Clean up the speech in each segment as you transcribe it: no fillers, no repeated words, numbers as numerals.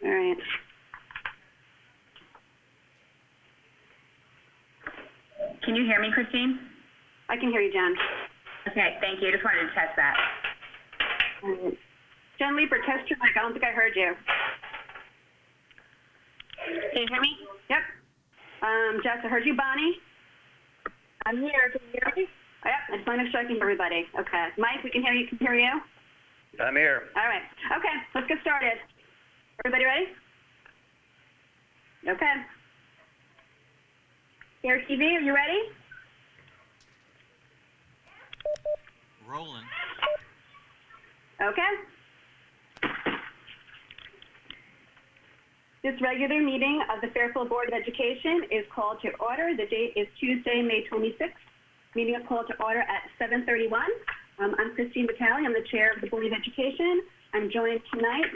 All right. Can you hear me, Christine? I can hear you, Jen. Okay, thank you. Just wanted to test that. Jen Leeper, test your mic. I don't think I heard you. Can you hear me? Yep. Jess, I heard you. Bonnie? I'm here. Can you hear me? Oh, yep. I just want to make sure I can hear everybody. Okay. Mike, we can hear you. Can hear you? I'm here. All right. Okay, let's get started. Everybody ready? Okay. FairTV, are you ready? Rolling. Okay. This regular meeting of the Fairfield Board of Education is called to order. The date is Tuesday, May 26th. Meeting is called to order at 7:31. I'm Christine Vitale. I'm the chair of the Board of Education. I'm joined tonight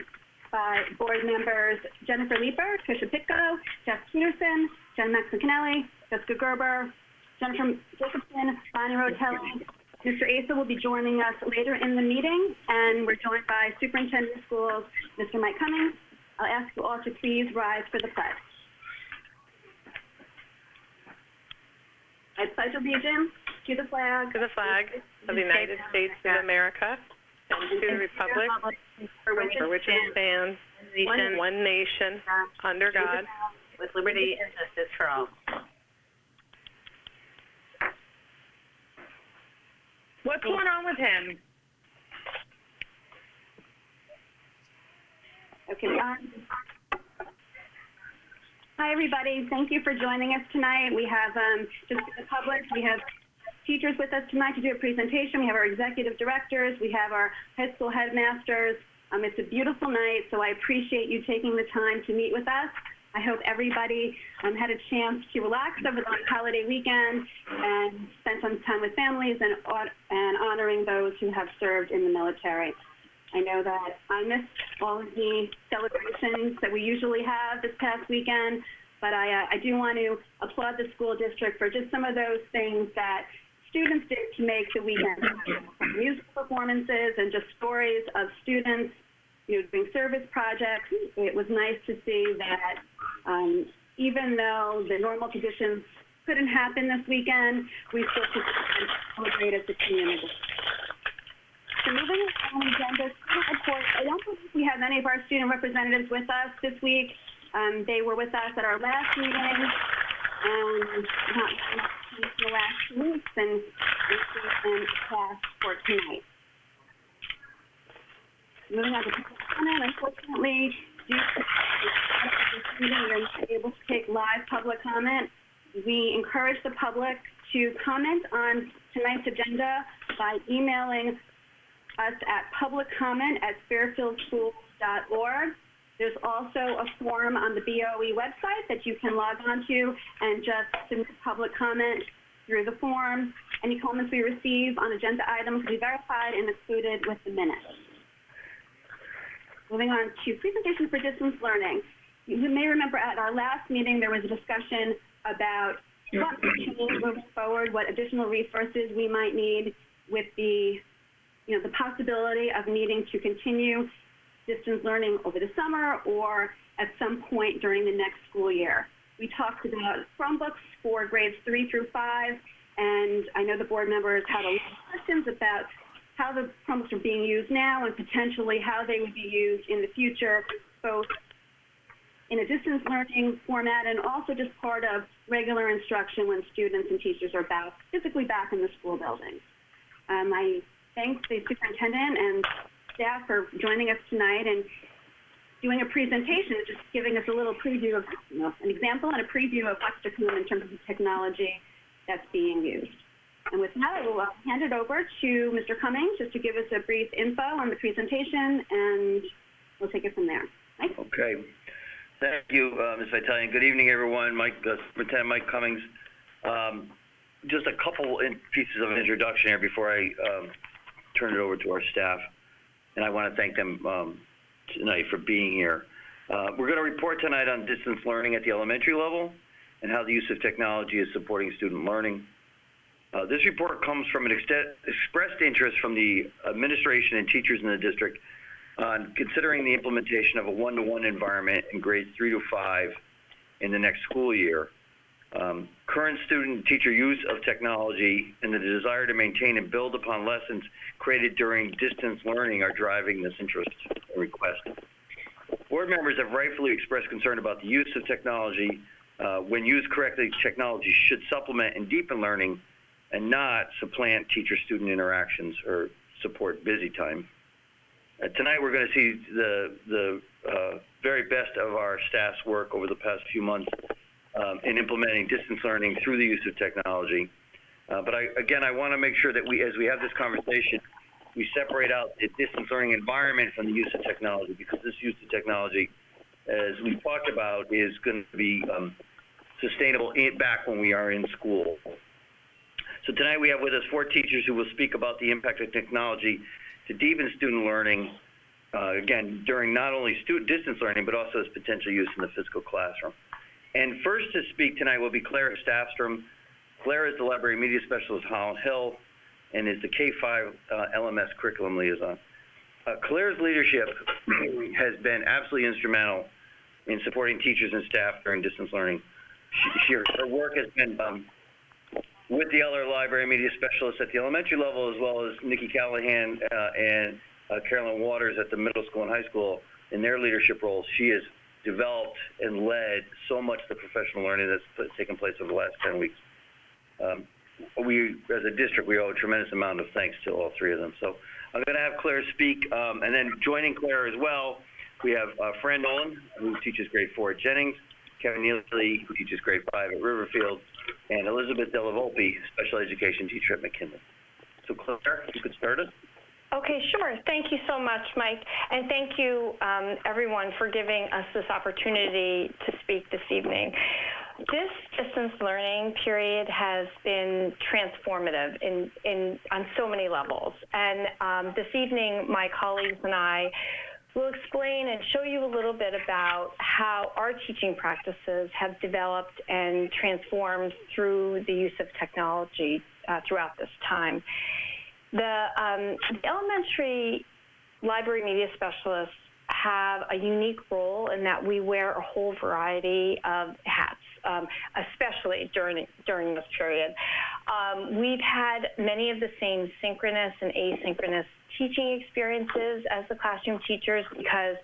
by board members Jennifer Leeper, Tricia Pitko, Jeff Peterson, Jen Max-McAnally, Jessica Gerber, Jennifer Jacobson, Bonnie Rotelli. Mr. Asa will be joining us later in the meeting, and we're joined by Superintendent of Schools, Mr. Mike Cummings. I'll ask you all to please rise for the pledge. I pledge allegiance to the flag of the United States of America and to the republic for which it stands, one nation, under God, With liberty and justice for all. What's going on with him? Okay. Hi, everybody. Thank you for joining us tonight. We have, just for the public, we have teachers with us tonight to do a presentation. We have our executive directors. We have our high school headmasters. It's a beautiful night, so I appreciate you taking the time to meet with us. I hope everybody had a chance to relax over the holiday weekend and spend some time with families and honoring those who have served in the military. I know that I missed all of the celebrations that we usually have this past weekend, but I do want to applaud the school district for just some of those things that students did to make the weekend. Music performances and just stories of students, doing service projects. It was nice to see that even though the normal conditions couldn't happen this weekend, we still could celebrate as a community. So moving on the agenda, student report. I don't believe we have any of our student representatives with us this week. They were with us at our last meeting, and not in the last 2 weeks, and class for tonight. Moving on to public comment, unfortunately, due to this meeting, we are not able to take live public comment. We encourage the public to comment on tonight's agenda by emailing us at publiccomment@fairfieldschools.org. There's also a form on the BOE website that you can log on to and just submit public comment through the form. Any comments we receive on agenda items will be verified and included with the minutes. Moving on to presentations for distance learning. You may remember at our last meeting there was a discussion about what might change moving forward, what additional resources we might need with the possibility of needing to continue distance learning over the summer or at some point during the next school year. We talked about Chromebooks for grades 3 through 5, and I know the board members had a lot of questions about how the Chromebooks are being used now and potentially how they would be used in the future, both in a distance learning format and also just part of regular instruction when students and teachers are physically back in the school buildings. I thank the superintendent and staff for joining us tonight and doing a presentation, just giving us a little preview of an example and a preview of what's to come in terms of the technology that's being used. And with that, I will hand it over to Mr. Cummings just to give us a brief info on the presentation, and we'll take it from there. Mike? Okay. Thank you, Ms. Vitale. Good evening, everyone. Superintendent Mike Cummings. Just a couple pieces of introduction here before I turn it over to our staff. And I want to thank them tonight for being here. We're going to report tonight on distance learning at the elementary level and how the use of technology is supporting student learning. This report comes from an expressed interest from the administration and teachers in the district on considering the implementation of a one-to-one environment in grades 3 to 5 in the next school year. Current student-teacher use of technology and the desire to maintain and build upon lessons created during distance learning are driving this interest and request. Board members have rightfully expressed concern about the use of technology. When used correctly, technology should supplement and deepen learning and not supplant teacher-student interactions or support busy time. Tonight we're going to see the very best of our staff's work over the past few months in implementing distance learning through the use of technology. But I want to make sure that as we have this conversation, we separate out the distance learning environment from the use of technology, because this use of technology, as we've talked about, is going to be sustainable back when we are in school. So tonight we have with us 4 teachers who will speak about the impact of technology to deepen student learning, again, during not only distance learning, but also its potential use in the physical classroom. And first to speak tonight will be Claire Staffstrom. Claire is the Library Media Specialist at Holland Hill and is the K-5 LMS Curriculum Liaison. Claire's leadership has been absolutely instrumental in supporting teachers and staff during distance learning. Her work has been with the other Library Media Specialists at the elementary level, as well as Nikki Callahan and Carolyn Waters at the middle school and high school in their leadership roles. She has developed and led so much of the professional learning that's taken place over the last 10 weeks. We, as a district, we owe a tremendous amount of thanks to all 3 of them. So I'm going to have Claire speak, and then joining Claire as well, we have Fran Nolan, who teaches grade 4 at Jennings, Kevin Neely, who teaches grade 5 at Riverfield, and Elizabeth Della Volpe, special education teacher at McKinley. So Claire, you could start us. Okay, sure. Thank you so much, Mike. And thank you, everyone, for giving us this opportunity to speak this evening. This distance learning period has been transformative on so many levels. And this evening, my colleagues and I will explain and show you a little bit about how our teaching practices have developed and transformed through the use of technology throughout this time. The elementary library media specialists have a unique role in that we wear a whole variety of hats, especially during this period. We've had many of the same synchronous and asynchronous teaching experiences as the classroom teachers, because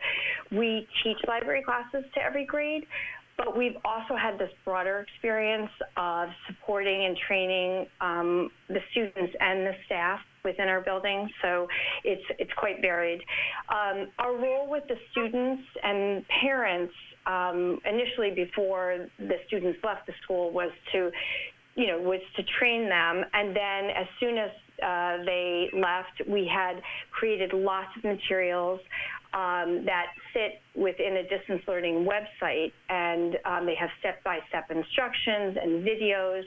we teach library classes to every grade, but we've also had this broader experience of supporting and training the students and the staff within our building, so it's quite varied. Our role with the students and parents, initially before the students left the school, was to train them, and then as soon as they left, we had created lots of materials that sit within a distance learning website, and they have step-by-step instructions and videos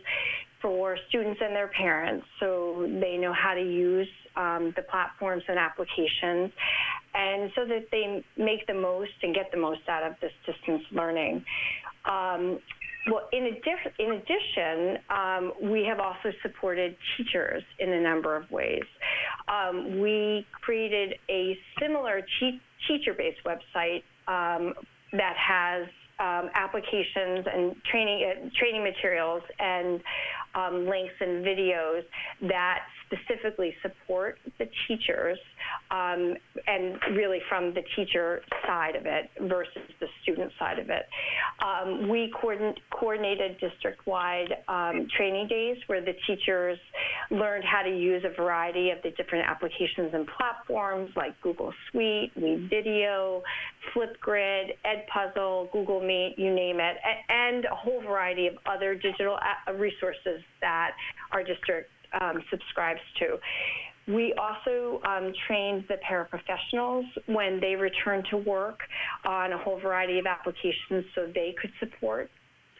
for students and their parents, so they know how to use the platforms and applications, and so that they make the most and get the most out of this distance learning. Well, in addition, we have also supported teachers in a number of ways. We created a similar teacher-based website that has applications and training materials and links and videos that specifically support the teachers, and really from the teacher side of it versus the student side of it. We coordinated district-wide training days where the teachers learned how to use a variety of the different applications and platforms like Google Suite, Video, Flipgrid, Edpuzzle, Google Meet, you name it, and a whole variety of other digital resources that our district subscribes to. We also trained the paraprofessionals when they returned to work on a whole variety of applications so they could support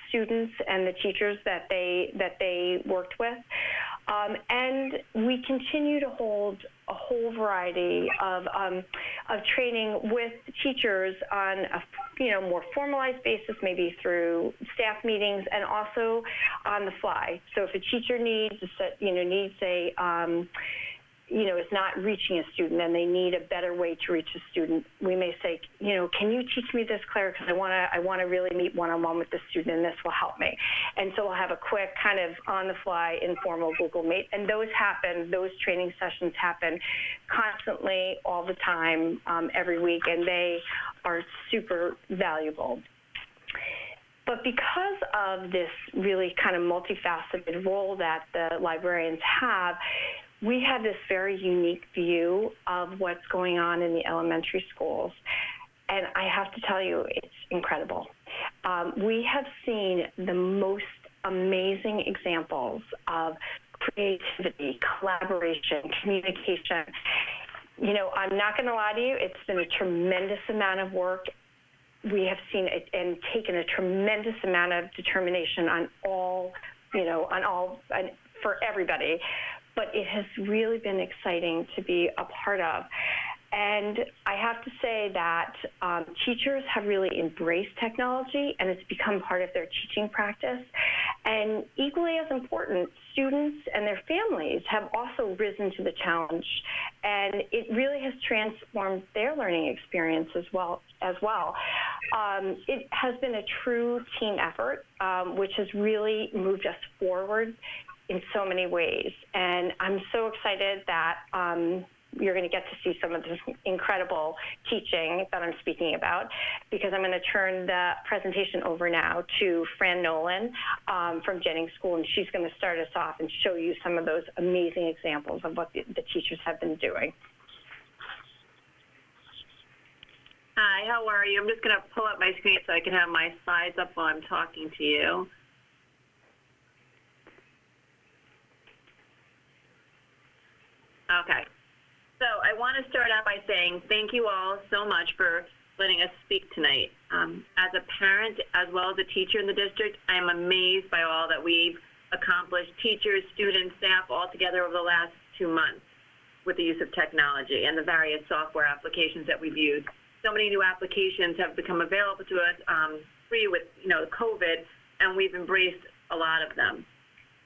students and the teachers that they worked with. And we continue to hold a whole variety of training with teachers on a more formalized basis, maybe through staff meetings, and also on the fly. So if a teacher needs is not reaching a student and they need a better way to reach a student, we may say, can you teach me this, Claire? Because I want to really meet one-on-one with the student, and this will help me. And so we'll have a quick kind of on-the-fly informal Google Meet, and those training sessions happen constantly, all the time, every week, and they are super valuable. But because of this really kind of multifaceted role that the librarians have, we have this very unique view of what's going on in the elementary schools. And I have to tell you, it's incredible. We have seen the most amazing examples of creativity, collaboration, communication. I'm not going to lie to you, it's been a tremendous amount of work. We have seen it and taken a tremendous amount of determination on all, for everybody. But it has really been exciting to be a part of. And I have to say that teachers have really embraced technology, and it's become part of their teaching practice. And equally as important, students and their families have also risen to the challenge, and it really has transformed their learning experience as well. It has been a true team effort, which has really moved us forward in so many ways. And I'm so excited that you're going to get to see some of this incredible teaching that I'm speaking about, because I'm going to turn the presentation over now to Fran Nolan from Jennings School, and she's going to start us off and show you some of those amazing examples of what the teachers have been doing. Hi, how are you? I'm just going to pull up my screen so I can have my slides up while I'm talking to you. Okay. So I want to start out by saying thank you all so much for letting us speak tonight. As a parent, as well as a teacher in the district, I am amazed by all that we've accomplished, teachers, students, staff, all together over the last 2 months with the use of technology and the various software applications that we've used. So many new applications have become available to us free with COVID, and we've embraced a lot of them.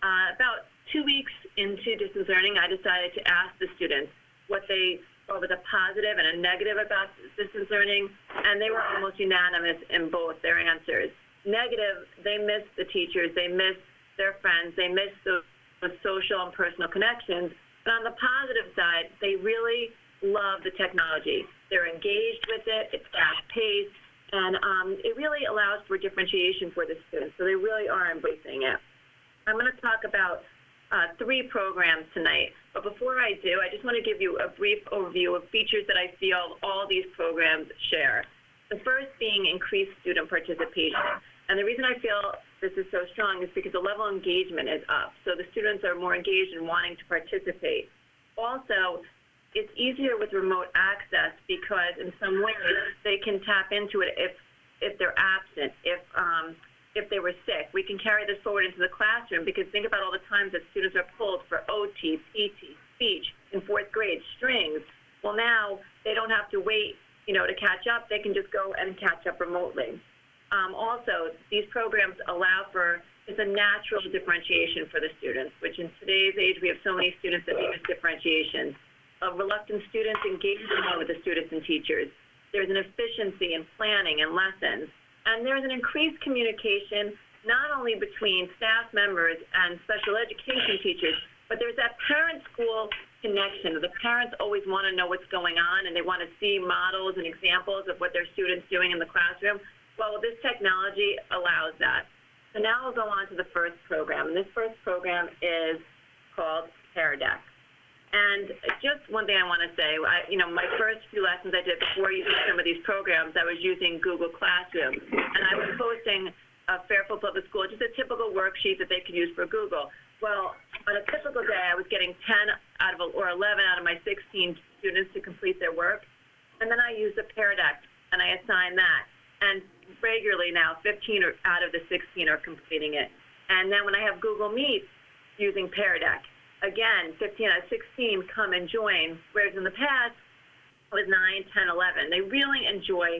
About 2 weeks into distance learning, I decided to ask the students what they thought was a positive and a negative about distance learning, and they were almost unanimous in both their answers. Negative, they missed the teachers, they missed their friends, they missed the social and personal connections. But on the positive side, they really love the technology. They're engaged with it, it's fast-paced, and it really allows for differentiation for the students, so they really are embracing it. I'm going to talk about 3 programs tonight, but before I do, I just want to give you a brief overview of features that I feel all these programs share. The first being increased student participation. And the reason I feel this is so strong is because the level of engagement is up. So the students are more engaged in wanting to participate. Also, it's easier with remote access because in some ways they can tap into it if they're absent, if they were sick. We can carry this forward into the classroom because think about all the times that students are pulled for OT, PT, speech in 4th grade, strings. Well, now they don't have to wait, to catch up. They can just go and catch up remotely. Also, these programs allow for it's a natural differentiation for the students, which in today's age, we have so many students that need this differentiation. Reluctant students engaging more with the students and teachers. There's an efficiency in planning and lessons. And there's an increased communication, not only between staff members and special education teachers, but there's that parent-school connection. The parents always want to know what's going on, and they want to see models and examples of what their students doing in the classroom. Well, this technology allows that. So now we'll go on to the first program. And this first program is called FairTV. And just one thing I want to say, my first few lessons I did before using some of these programs, I was using Google Classroom. And I was posting a Fairfield Public School, just a typical worksheet that they could use for Google. Well, on a typical day, I was getting 10 or 11 out of my 16 students to complete their work. And then I used the FairTV, and I assigned that. And regularly now, 15 out of the 16 are completing it. And then when I have Google Meet using FairTV, again, 15 out of 16 come and join, whereas in the past, it was 9, 10, 11. They really enjoy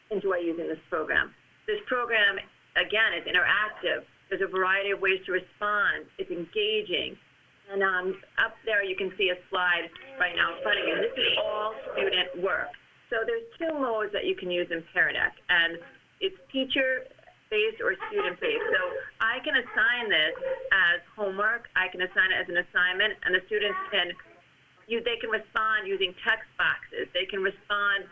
using this program. This program, again, is interactive. There's a variety of ways to respond. It's engaging. And up there you can see a slide right now in front of you. This is all student work. So there's two modes that you can use in Pear Deck, and it's teacher-based or student-based. So I can assign this as homework, I can assign it as an assignment, and the students they can respond using text boxes. They can respond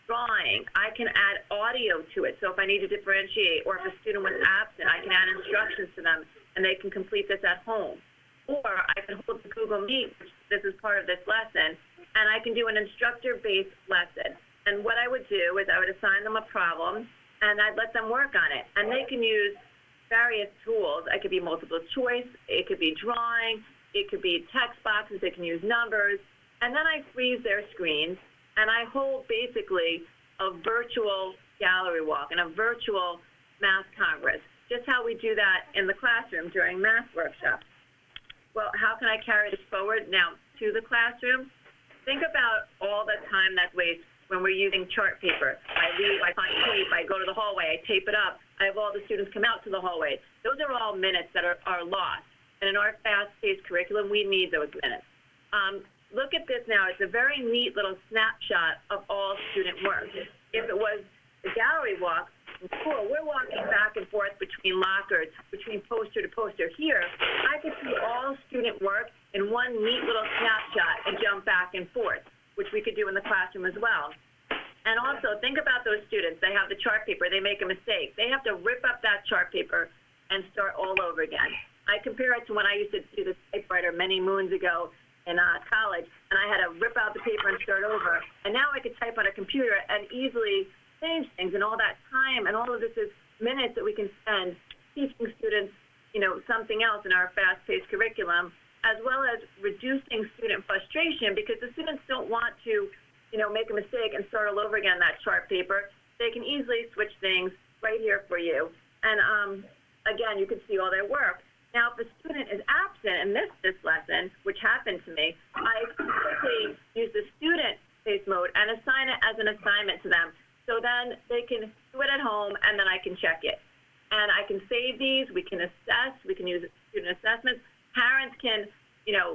drawing. I can add audio to it. So if I need to differentiate, or if a student was absent, I can add instructions to them, and they can complete this at home. Or I can hold the Google Meet, which this is part of this lesson, and I can do an instructor-based lesson. And what I would do is I would assign them a problem, and I'd let them work on it. And they can use various tools. It could be multiple choice, it could be drawing, it could be text boxes, they can use numbers. And then I freeze their screens, and I hold basically a virtual gallery walk and a virtual math congress, just how we do that in the classroom during math workshops. Well, how can I carry this forward now to the classroom? Think about all the time that's wasted when we're using chart paper. I leave, I find tape, I go to the hallway, I tape it up, I have all the students come out to the hallway. Those are all minutes that are lost. And in our fast-paced curriculum, we need those minutes. Look at this now. It's a very neat little snapshot of all student work. If it was the gallery walk, cool, we're walking back and forth between lockers, between poster to poster. Here, I could see all student work in one neat little snapshot and jump back and forth, which we could do in the classroom as well. And also, think about those students. They have the chart paper. They make a mistake. They have to rip up that chart paper and start all over again. I compare it to when I used to do the typewriter many moons ago in college, and I had to rip out the paper and start over. And now I could type on a computer and easily change things, and all that time, and all of this is minutes that we can spend teaching students, something else in our fast-paced curriculum, as well as reducing student frustration, because the students don't want to, make a mistake and start all over again that chart paper. They can easily switch things right here for you. And again, you can see all their work. Now, if a student is absent in this lesson, which happened to me, I quickly use the student-based mode and assign it as an assignment to them. So then they can do it at home, and then I can check it. And I can save these. We can assess. We can use student assessments. Parents can,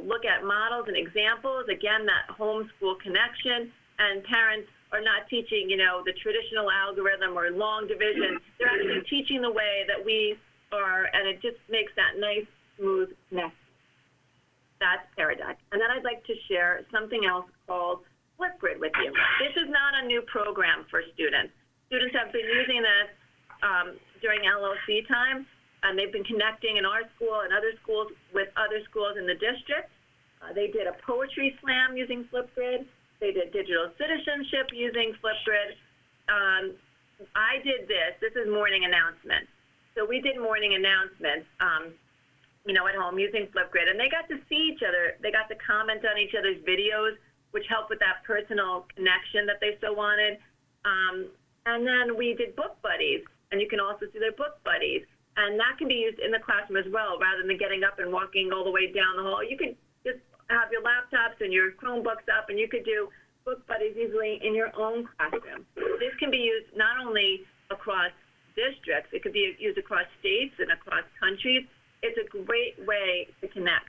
look at models and examples. Again, that homeschool connection. And parents are not teaching, the traditional algorithm or long division. They're actually teaching the way that we are, and it just makes that nice, smooth connection. That's Pear Deck. And then I'd like to share something else called Flipgrid with you. This is not a new program for students. Students have been using this during LLC time, and they've been connecting in our school and other schools with other schools in the district. They did a poetry slam using Flipgrid. They did digital citizenship using Flipgrid. I did this. This is morning announcements. So we did morning announcements, at home using Flipgrid, and they got to see each other. They got to comment on each other's videos, which helped with that personal connection that they so wanted. And then we did book buddies, and you can also see their book buddies. And that can be used in the classroom as well, rather than getting up and walking all the way down the hall. You can just have your laptops and your Chromebooks up, and you could do book buddies easily in your own classroom. This can be used not only across districts, it could be used across states and across countries. It's a great way to connect.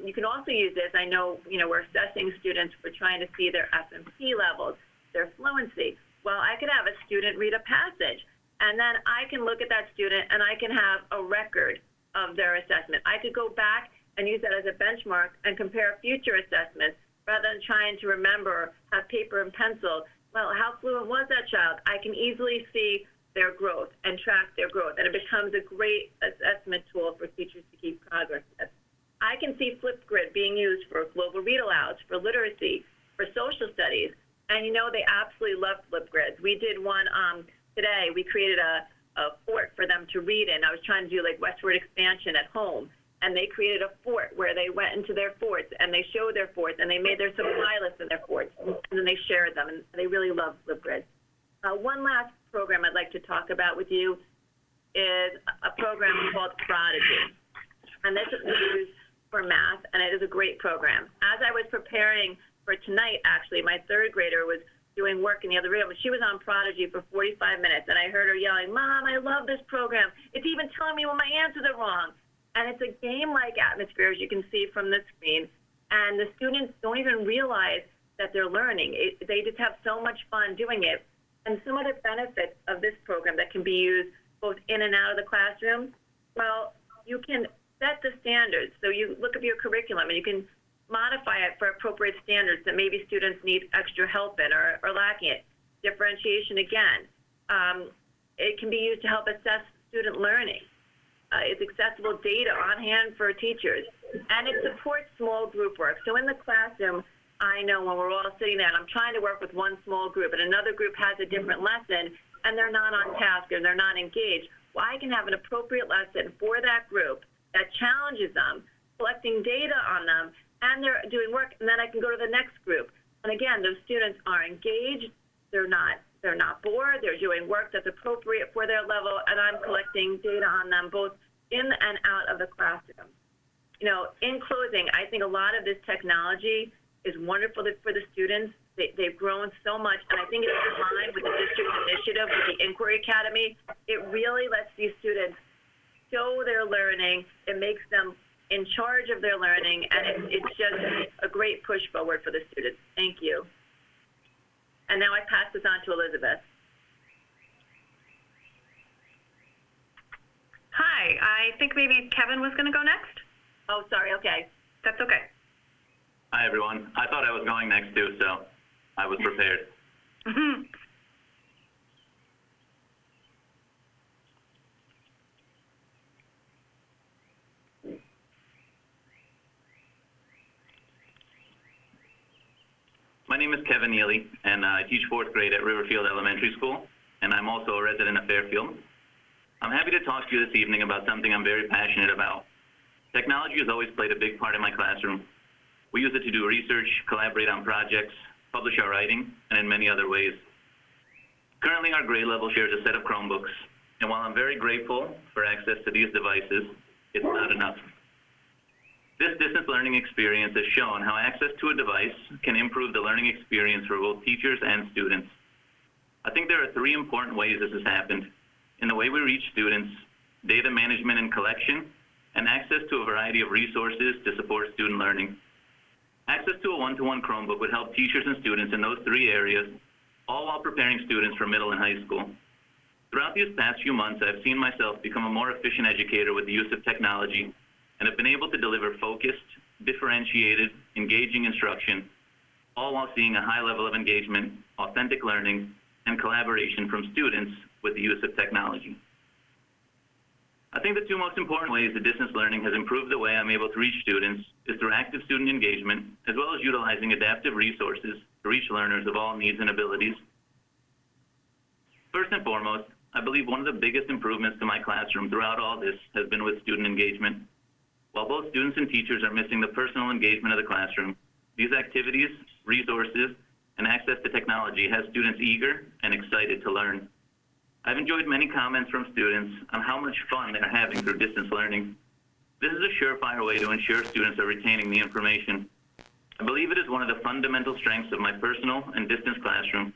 You can also use this. I know, we're assessing students. We're trying to see their FMP levels, their fluency. Well, I could have a student read a passage, and then I can look at that student, and I can have a record of their assessment. I could go back and use that as a benchmark and compare future assessments rather than trying to remember, have paper and pencil. Well, how fluent was that child? I can easily see their growth and track their growth, and it becomes a great assessment tool for teachers to keep progress with. I can see Flipgrid being used for global read-alouds, for literacy, for social studies, and they absolutely love Flipgrids. We did one today. We created a fort for them to read in. I was trying to do like westward expansion at home, and they created a fort where they went into their forts, and they showed their forts, and they made their supply list of their forts, and then they shared them, and they really love Flipgrid. One last program I'd like to talk about with you is a program called Prodigy. And this is used for math, and it is a great program. As I was preparing for tonight, actually, my third grader was doing work in the other room, and she was on Prodigy for 45 minutes, and I heard her yelling, "Mom, I love this program. It's even telling me when my answers are wrong." And it's a game-like atmosphere, as you can see from the screen, and the students don't even realize that they're learning. They just have so much fun doing it. And some of the benefits of this program that can be used both in and out of the classroom, well, you can set the standards. So you look at your curriculum and you can modify it for appropriate standards that maybe students need extra help in or lacking it. Differentiation again. It can be used to help assess student learning. It's accessible data on hand for teachers, and it supports small group work. So in the classroom, I know when we're all sitting there and I'm trying to work with one small group and another group has a different lesson and they're not on task or they're not engaged, well, I can have an appropriate lesson for that group that challenges them, collecting data on them, and they're doing work, and then I can go to the next group. And again, those students are engaged, they're not bored, they're doing work that's appropriate for their level, and I'm collecting data on them both in and out of the classroom. You know, in closing, I think a lot of this technology is wonderful for the students. They've grown so much, and I think it's in line with the district's initiative with the Inquiry Academy. It really lets these students show their learning. It makes them in charge of their learning, and it's just a great push forward for the students. Thank you. And now I pass this on to Elizabeth. Hi, I think maybe Kevin was going to go next. Oh, sorry, okay. That's okay. Hi, everyone. I thought I was going next, too, so I was prepared. My name is Kevin Neely, and I teach 4th grade at Riverfield Elementary School, and I'm also a resident of Fairfield. I'm happy to talk to you this evening about something I'm very passionate about. Technology has always played a big part in my classroom. We use it to do research, collaborate on projects, publish our writing, and in many other ways. Currently, our grade level shares a set of Chromebooks, and while I'm very grateful for access to these devices, it's not enough. This distance learning experience has shown how access to a device can improve the learning experience for both teachers and students. I think there are 3 important ways this has happened: in the way we reach students, data management and collection, and access to a variety of resources to support student learning. Access to a one-to-one Chromebook would help teachers and students in those 3 areas, all while preparing students for middle and high school. Throughout these past few months, I've seen myself become a more efficient educator with the use of technology, and have been able to deliver focused, differentiated, engaging instruction, all while seeing a high level of engagement, authentic learning, and collaboration from students with the use of technology. I think the 2 most important ways that distance learning has improved the way I'm able to reach students is through active student engagement, as well as utilizing adaptive resources to reach learners of all needs and abilities. First and foremost, I believe one of the biggest improvements to my classroom throughout all this has been with student engagement. While both students and teachers are missing the personal engagement of the classroom, these activities, resources, and access to technology has students eager and excited to learn. I've enjoyed many comments from students on how much fun they're having through distance learning. This is a surefire way to ensure students are retaining the information. I believe it is one of the fundamental strengths of my personal and distance classroom.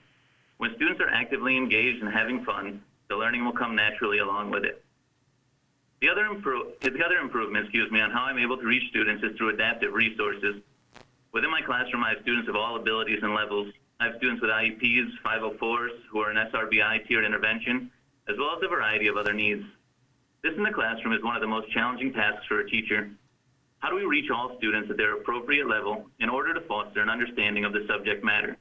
When students are actively engaged and having fun, the learning will come naturally along with it. The other improvement, on how I'm able to reach students is through adaptive resources. Within my classroom, I have students of all abilities and levels. I have students with IEPs, 504s, who are in SRBI tiered intervention, as well as a variety of other needs. This in the classroom is one of the most challenging tasks for a teacher. How do we reach all students at their appropriate level in order to foster an understanding of the subject matter?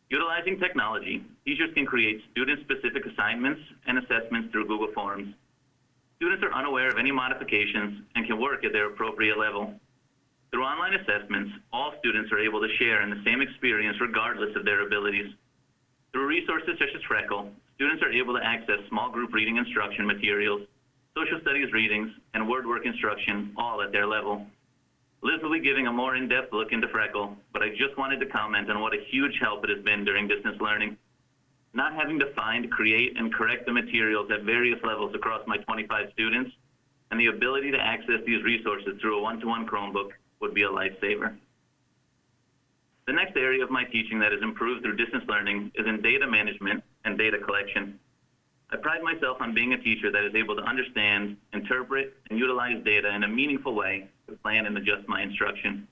Utilizing technology, teachers can create student-specific assignments and assessments through Google Forms. Students are unaware of any modifications and can work at their appropriate level. Through online assessments, all students are able to share in the same experience regardless of their abilities. Through resources such as Freckle, students are able to access small group reading instruction materials, social studies readings, and word work instruction, all at their level. Liz will be giving a more in-depth look into Freckle, but I just wanted to comment on what a huge help it has been during distance learning. Not having to find, create, and correct the materials at various levels across my 25 students, and the ability to access these resources through a one-to-one Chromebook would be a lifesaver. The next area of my teaching that has improved through distance learning is in data management and data collection. I pride myself on being a teacher that is able to understand, interpret, and utilize data in a meaningful way to plan and adjust my instruction.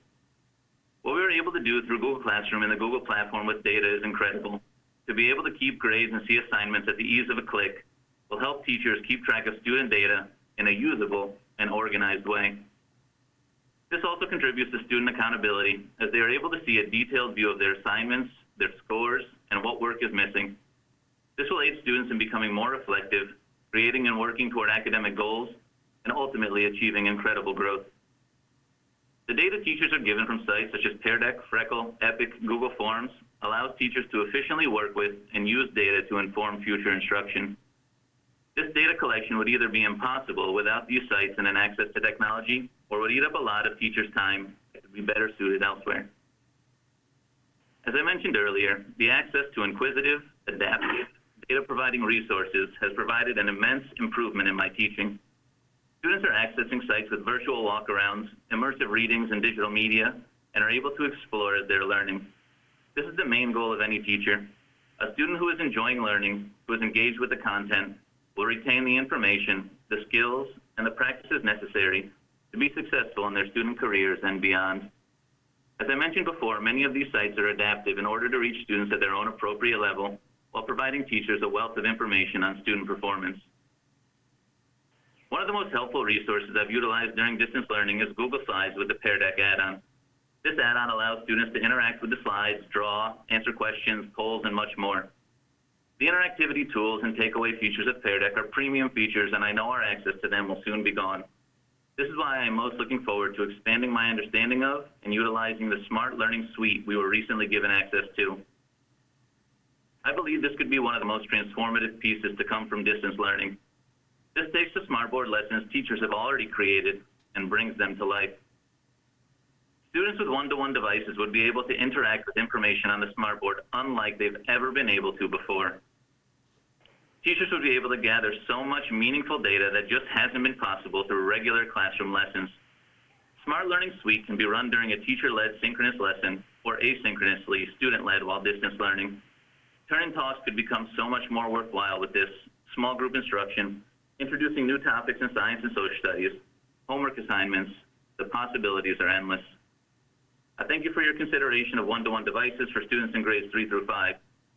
What we were able to do through Google Classroom and the Google platform with data is incredible. To be able to keep grades and see assignments at the ease of a click will help teachers keep track of student data in a usable and organized way. This also contributes to student accountability, as they are able to see a detailed view of their assignments, their scores, and what work is missing. This will aid students in becoming more reflective, creating and working toward academic goals, and ultimately achieving incredible growth. The data teachers are given from sites such as Pear Deck, Freckle, Epic, Google Forms allows teachers to efficiently work with and use data to inform future instruction. This data collection would either be impossible without these sites and an access to technology, or would eat up a lot of teachers' time that could be better suited elsewhere. As I mentioned earlier, the access to inquisitive, adaptive, data-providing resources has provided an immense improvement in my teaching. Students are accessing sites with virtual walkarounds, immersive readings, and digital media, and are able to explore as they're learning. This is the main goal of any teacher. A student who is enjoying learning, who is engaged with the content, will retain the information, the skills, and the practices necessary to be successful in their student careers and beyond. As I mentioned before, many of these sites are adaptive in order to reach students at their own appropriate level, while providing teachers a wealth of information on student performance. One of the most helpful resources I've utilized during distance learning is Google Slides with the Pear Deck add-on. This add-on allows students to interact with the slides, draw, answer questions, polls, and much more. The interactivity tools and takeaway features of Pear Deck are premium features, and I know our access to them will soon be gone. This is why I am most looking forward to expanding my understanding of and utilizing the Smart Learning Suite we were recently given access to. I believe this could be one of the most transformative pieces to come from distance learning. This takes the smartboard lessons teachers have already created and brings them to life. Students with one-to-one devices would be able to interact with information on the smartboard unlike they've ever been able to before. Teachers would be able to gather so much meaningful data that just hasn't been possible through regular classroom lessons. Smart Learning Suite can be run during a teacher-led synchronous lesson or asynchronously student-led while distance learning. Turn-in talks could become so much more worthwhile with this small group instruction, introducing new topics in science and social studies, homework assignments. The possibilities are endless. I thank you for your consideration of one-to-one devices for students in grades 3 through 5.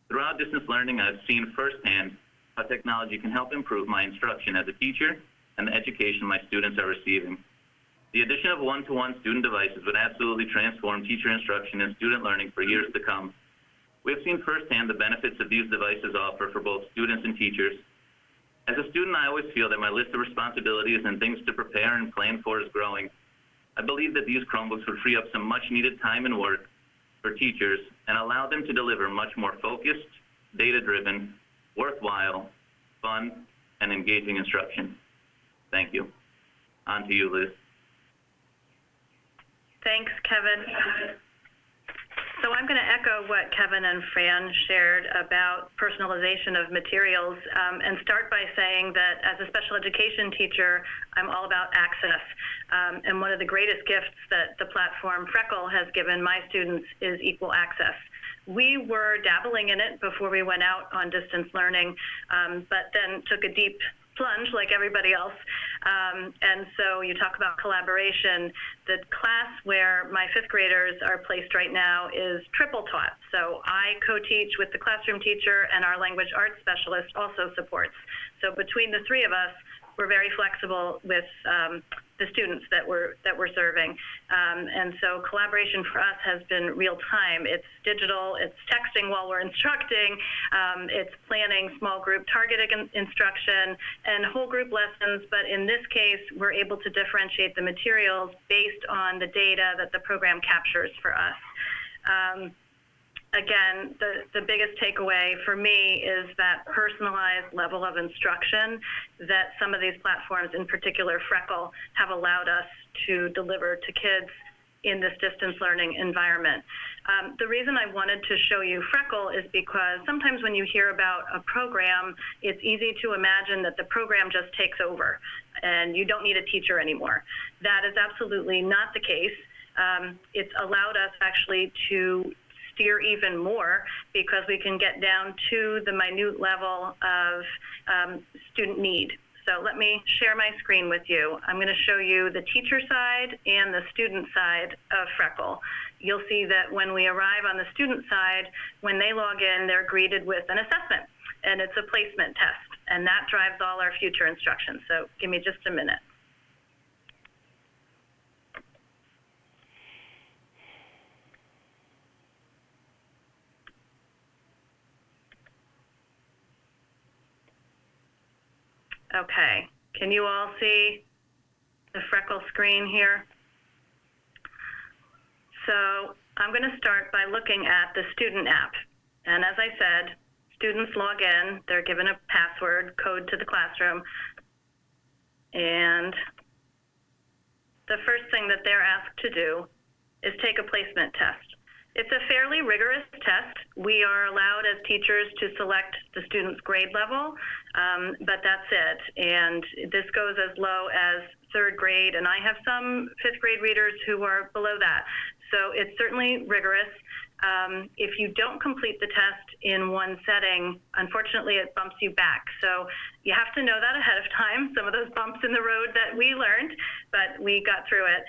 Throughout distance learning, I've seen firsthand how technology can help improve my instruction as a teacher and the education my students are receiving. The addition of one-to-one student devices would absolutely transform teacher instruction and student learning for years to come. We have seen firsthand the benefits that these devices offer for both students and teachers. As a student, I always feel that my list of responsibilities and things to prepare and plan for is growing. I believe that these Chromebooks would free up some much-needed time and work for teachers and allow them to deliver much more focused, data-driven, worthwhile, fun, and engaging instruction. Thank you. On to you, Liz. Thanks, Kevin. So I'm going to echo what Kevin and Fran shared about personalization of materials and start by saying that as a special education teacher, I'm all about access. And one of the greatest gifts that the platform Freckle has given my students is equal access. We were dabbling in it before we went out on distance learning, but then took a deep plunge like everybody else. And so you talk about collaboration. The class where my fifth graders are placed right now is triple taught. So I co-teach with the classroom teacher, and our language arts specialist also supports. So between the three of us, we're very flexible with the students that we're serving. And so collaboration for us has been real time. It's digital, it's texting while we're instructing, it's planning small group targeted instruction and whole group lessons, but in this case, we're able to differentiate the materials based on the data that the program captures for us. Again, the biggest takeaway for me is that personalized level of instruction that some of these platforms, in particular Freckle, have allowed us to deliver to kids in this distance learning environment. The reason I wanted to show you Freckle is because sometimes when you hear about a program, it's easy to imagine that the program just takes over and you don't need a teacher anymore. That is absolutely not the case. It's allowed us actually to steer even more because we can get down to the minute level of student need. So let me share my screen with you. I'm going to show you the teacher side and the student side of Freckle. You'll see that when we arrive on the student side, when they log in, they're greeted with an assessment, and it's a placement test, and that drives all our future instruction. So give me just a minute. Okay, can you all see the Freckle screen here? So I'm going to start by looking at the student app. And as I said, students log in, they're given a password, code to the classroom, and the first thing that they're asked to do is take a placement test. It's a fairly rigorous test. We are allowed as teachers to select the student's grade level, but that's it. And this goes as low as 3rd grade, and I have some 5th grade readers who are below that. So it's certainly rigorous. If you don't complete the test in one setting, unfortunately, it bumps you back. So you have to know that ahead of time, some of those bumps in the road that we learned, but we got through it.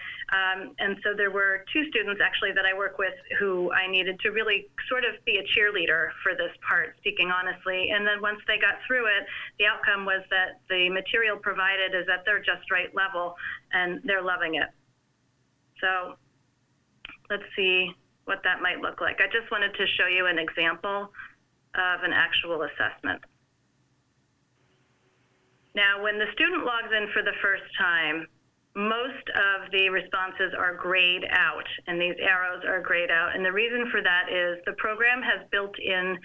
And so there were 2 students actually that I work with who I needed to really sort of be a cheerleader for this part, speaking honestly. And then once they got through it, the outcome was that the material provided is at their just right level, and they're loving it. So let's see what that might look like. I just wanted to show you an example of an actual assessment. Now, when the student logs in for the first time, most of the responses are grayed out, and these arrows are grayed out. And the reason for that is the program has built in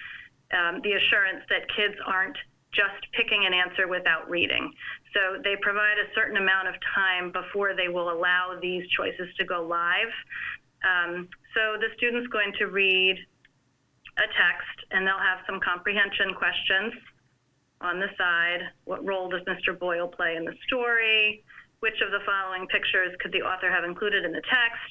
the assurance that kids aren't just picking an answer without reading. So they provide a certain amount of time before they will allow these choices to go live. So the student's going to read a text, and they'll have some comprehension questions on the side. What role does Mr. Boyle play in the story? Which of the following pictures could the author have included in the text?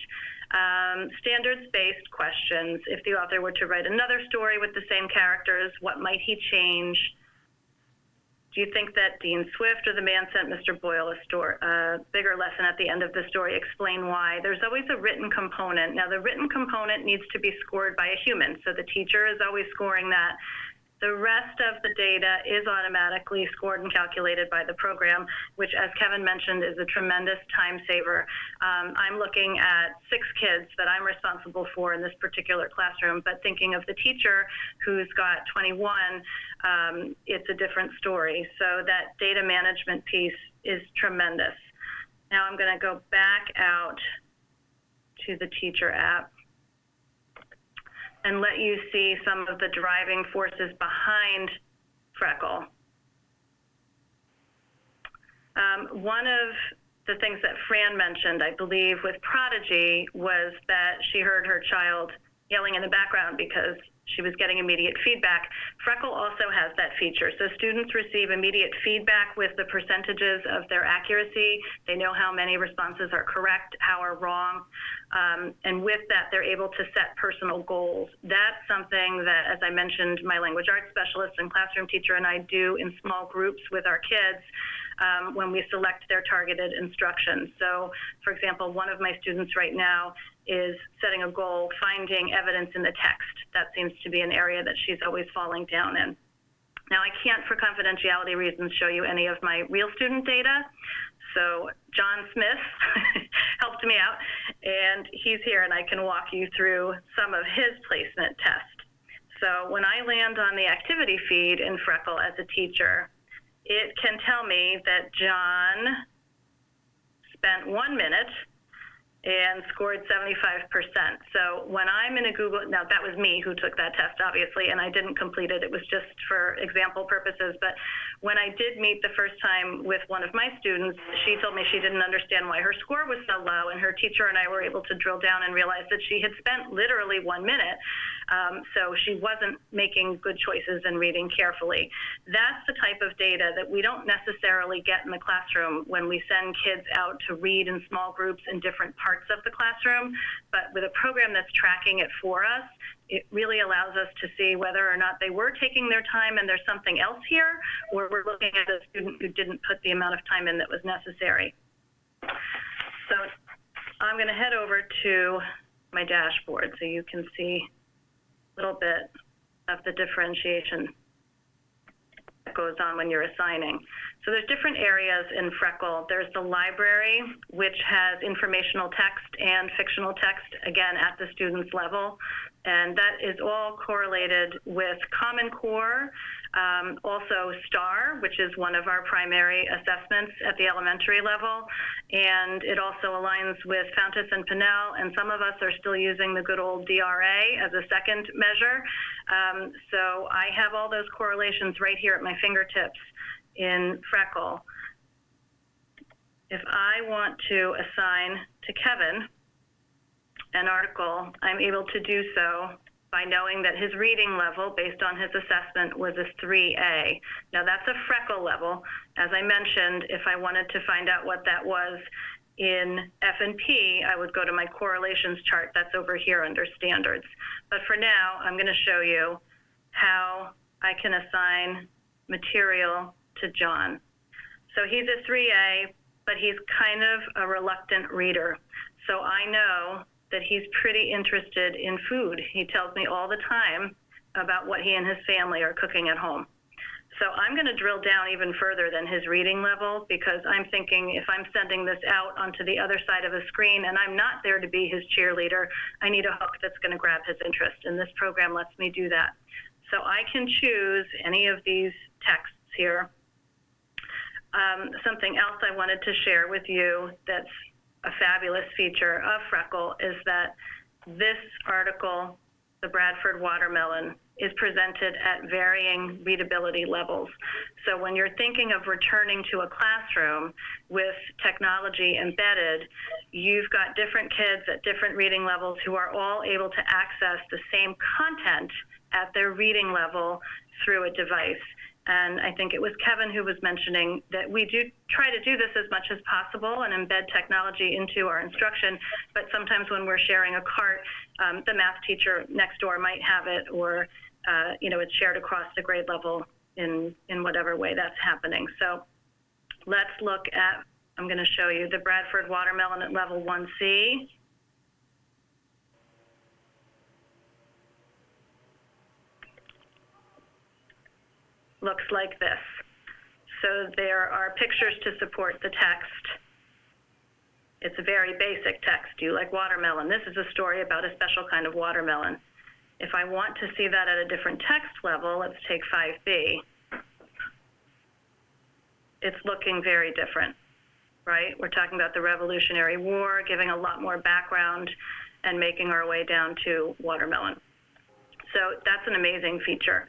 Standards-based questions. If the author were to write another story with the same characters, what might he change? Do you think that Dean Swift or the man sent Mr. Boyle a bigger lesson at the end of the story? Explain why. There's always a written component. Now, the written component needs to be scored by a human, so the teacher is always scoring that. The rest of the data is automatically scored and calculated by the program, which, as Kevin mentioned, is a tremendous time saver. I'm looking at 6 kids that I'm responsible for in this particular classroom, but thinking of the teacher who's got 21, it's a different story. So that data management piece is tremendous. Now I'm going to go back out to the teacher app and let you see some of the driving forces behind Freckle. One of the things that Fran mentioned, I believe, with Prodigy was that she heard her child yelling in the background because she was getting immediate feedback. Freckle also has that feature. So students receive immediate feedback with the percentages of their accuracy. They know how many responses are correct, how are wrong. And with that, they're able to set personal goals. That's something that, as I mentioned, my language arts specialist and classroom teacher and I do in small groups with our kids when we select their targeted instruction. So, for example, one of my students right now is setting a goal, finding evidence in the text. That seems to be an area that she's always falling down in. Now, I can't, for confidentiality reasons, show you any of my real student data. So John Smith helped me out, and he's here, and I can walk you through some of his placement test. So when I land on the activity feed in Freckle as a teacher, it can tell me that John spent 1 minute and scored 75%. So when I'm in a Google, now that was me who took that test, obviously, and I didn't complete it. It was just for example purposes. But when I did meet the first time with one of my students, she told me she didn't understand why her score was so low, and her teacher and I were able to drill down and realize that she had spent literally 1 minute. So she wasn't making good choices and reading carefully. That's the type of data that we don't necessarily get in the classroom when we send kids out to read in small groups in different parts of the classroom. But with a program that's tracking it for us, it really allows us to see whether or not they were taking their time and there's something else here, or we're looking at a student who didn't put the amount of time in that was necessary. So I'm going to head over to my dashboard so you can see a little bit of the differentiation that goes on when you're assigning. So there's different areas in Freckle. There's the library, which has informational text and fictional text, again, at the student's level. And that is all correlated with Common Core, also STAR, which is one of our primary assessments at the elementary level. And it also aligns with Fountas and Pinnell, and some of us are still using the good old DRA as a second measure. So I have all those correlations right here at my fingertips in Freckle. If I want to assign to Kevin an article, I'm able to do so by knowing that his reading level, based on his assessment, was a 3A. Now that's a Freckle level. As I mentioned, if I wanted to find out what that was in F&P, I would go to my correlations chart that's over here under standards. But for now, I'm going to show you how I can assign material to John. So he's a 3A, but he's kind of a reluctant reader. So I know that he's pretty interested in food. He tells me all the time about what he and his family are cooking at home. So I'm going to drill down even further than his reading level, because I'm thinking if I'm sending this out onto the other side of a screen and I'm not there to be his cheerleader, I need a hook that's going to grab his interest, and this program lets me do that. So I can choose any of these texts here. Something else I wanted to share with you that's a fabulous feature of Freckle is that this article, The Bradford Watermelon, is presented at varying readability levels. So when you're thinking of returning to a classroom with technology embedded, you've got different kids at different reading levels who are all able to access the same content at their reading level through a device. And I think it was Kevin who was mentioning that we do try to do this as much as possible and embed technology into our instruction, but sometimes when we're sharing a cart, the math teacher next door might have it, or it's shared across the grade level in whatever way that's happening. So let's look at, I'm going to show you the Bradford Watermelon at level 1C. Looks like this. So there are pictures to support the text. It's a very basic text. Do you like watermelon? This is a story about a special kind of watermelon. If I want to see that at a different text level, let's take 5B. It's looking very different, right? We're talking about the Revolutionary War, giving a lot more background and making our way down to watermelon. So that's an amazing feature.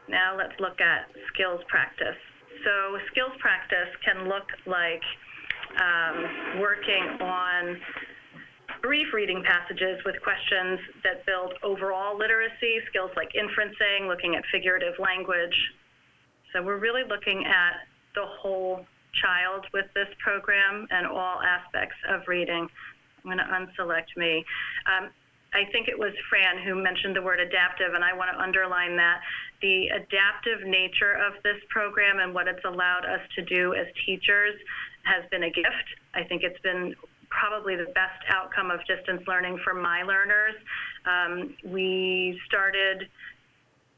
Now let's look at skills practice. So skills practice can look like working on brief reading passages with questions that build overall literacy, skills like inferencing, looking at figurative language. So we're really looking at the whole child with this program and all aspects of reading. I'm going to unselect me. I think it was Fran who mentioned the word adaptive, and I want to underline that. The adaptive nature of this program and what it's allowed us to do as teachers has been a gift. I think it's been probably the best outcome of distance learning for my learners. We started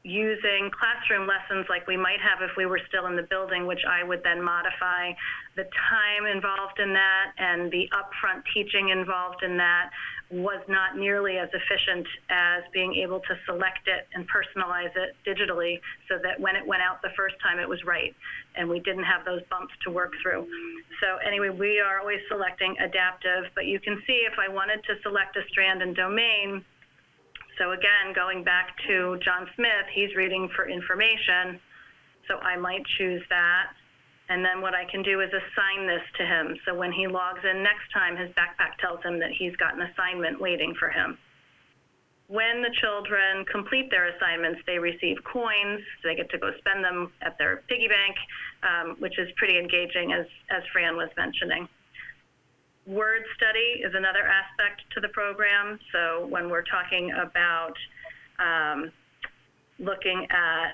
using classroom lessons like we might have if we were still in the building, which I would then modify. The time involved in that and the upfront teaching involved in that was not nearly as efficient as being able to select it and personalize it digitally so that when it went out the first time it was right and we didn't have those bumps to work through. So anyway, we are always selecting adaptive, but you can see if I wanted to select a strand and domain. So again, going back to John Smith, he's reading for information, so I might choose that. And then what I can do is assign this to him. So when he logs in next time, his backpack tells him that he's got an assignment waiting for him. When the children complete their assignments, they receive coins. So they get to go spend them at their piggy bank, which is pretty engaging, as Fran was mentioning. Word study is another aspect to the program. So when we're talking about looking at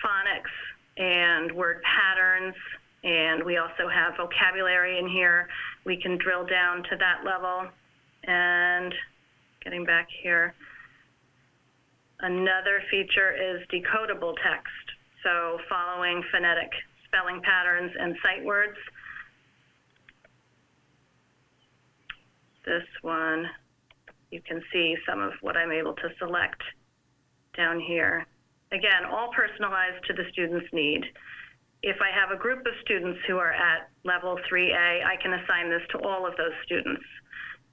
phonics and word patterns, and we also have vocabulary in here, we can drill down to that level. And getting back here, another feature is decodable text. So following phonetic spelling patterns and sight words. This one, you can see some of what I'm able to select down here. Again, all personalized to the student's need. If I have a group of students who are at level 3A, I can assign this to all of those students.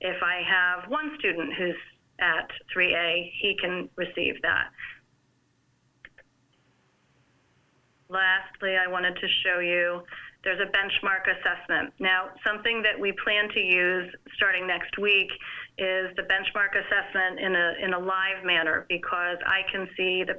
If I have one student who's at 3A, he can receive that. Lastly, I wanted to show you, there's a benchmark assessment. Now, something that we plan to use starting next week is the benchmark assessment in a live manner, because I can see the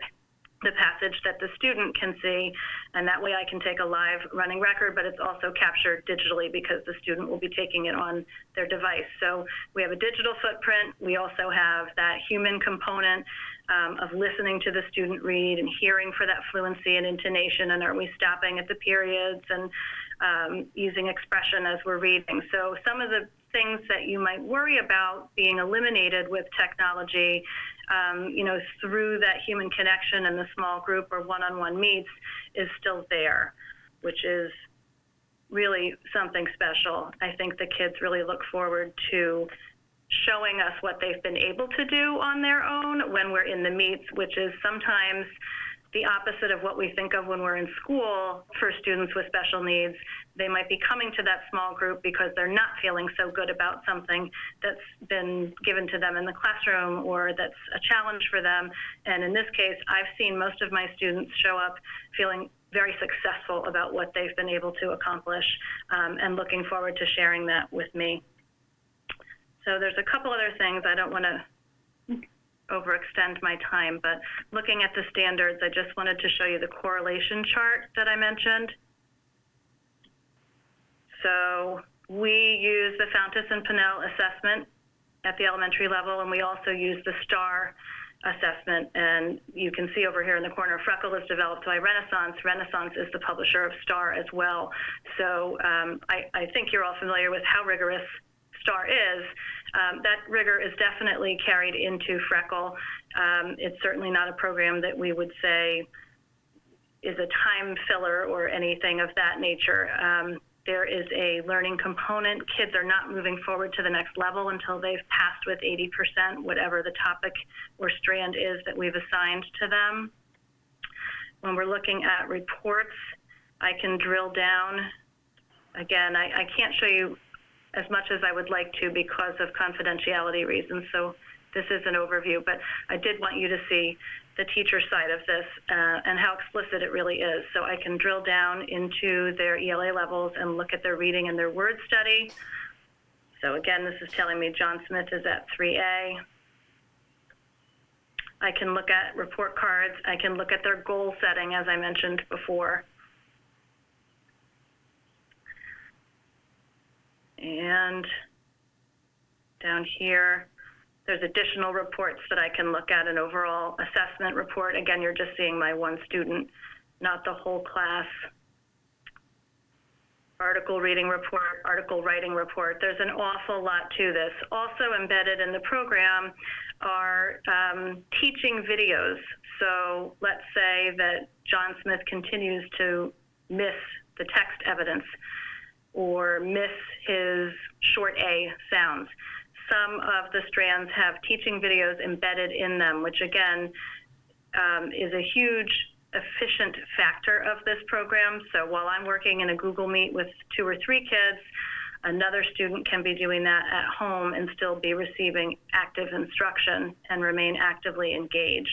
passage that the student can see, and that way I can take a live running record, but it's also captured digitally because the student will be taking it on their device. So we have a digital footprint. We also have that human component of listening to the student read and hearing for that fluency and intonation, and are we stopping at the periods, and using expression as we're reading. So some of the things that you might worry about being eliminated with technology, you know, through that human connection in the small group or one-on-one meets is still there, which is really something special. I think the kids really look forward to showing us what they've been able to do on their own when we're in the meets, which is sometimes the opposite of what we think of when we're in school for students with special needs. They might be coming to that small group because they're not feeling so good about something that's been given to them in the classroom or that's a challenge for them. And in this case, I've seen most of my students show up feeling very successful about what they've been able to accomplish, and looking forward to sharing that with me. So there's a couple other things. I don't want to overextend my time, but looking at the standards, I just wanted to show you the correlation chart that I mentioned. So we use the Fountas and Pinnell assessment at the elementary level, and we also use the STAR assessment. And you can see over here in the corner, Freckle is developed by Renaissance. Renaissance is the publisher of STAR as well. So I think you're all familiar with how rigorous STAR is. That rigor is definitely carried into Freckle. It's certainly not a program that we would say is a time filler or anything of that nature. There is a learning component. Kids are not moving forward to the next level until they've passed with 80%, whatever the topic or strand is that we've assigned to them. When we're looking at reports, I can drill down. Again, I can't show you as much as I would like to because of confidentiality reasons, so this is an overview, but I did want you to see the teacher side of this and how explicit it really is. So I can drill down into their ELA levels and look at their reading and their word study. So again, this is telling me John Smith is at 3A. I can look at report cards. I can look at their goal setting, as I mentioned before. And down here, there's additional reports that I can look at, an overall assessment report. Again, you're just seeing my one student, not the whole class. Article reading report, article writing report. There's an awful lot to this. Also embedded in the program are teaching videos. So let's say that John Smith continues to miss the text evidence or miss his short A sounds. Some of the strands have teaching videos embedded in them, which again is a huge efficient factor of this program. So while I'm working in a Google Meet with 2 or 3 kids, another student can be doing that at home and still be receiving active instruction and remain actively engaged.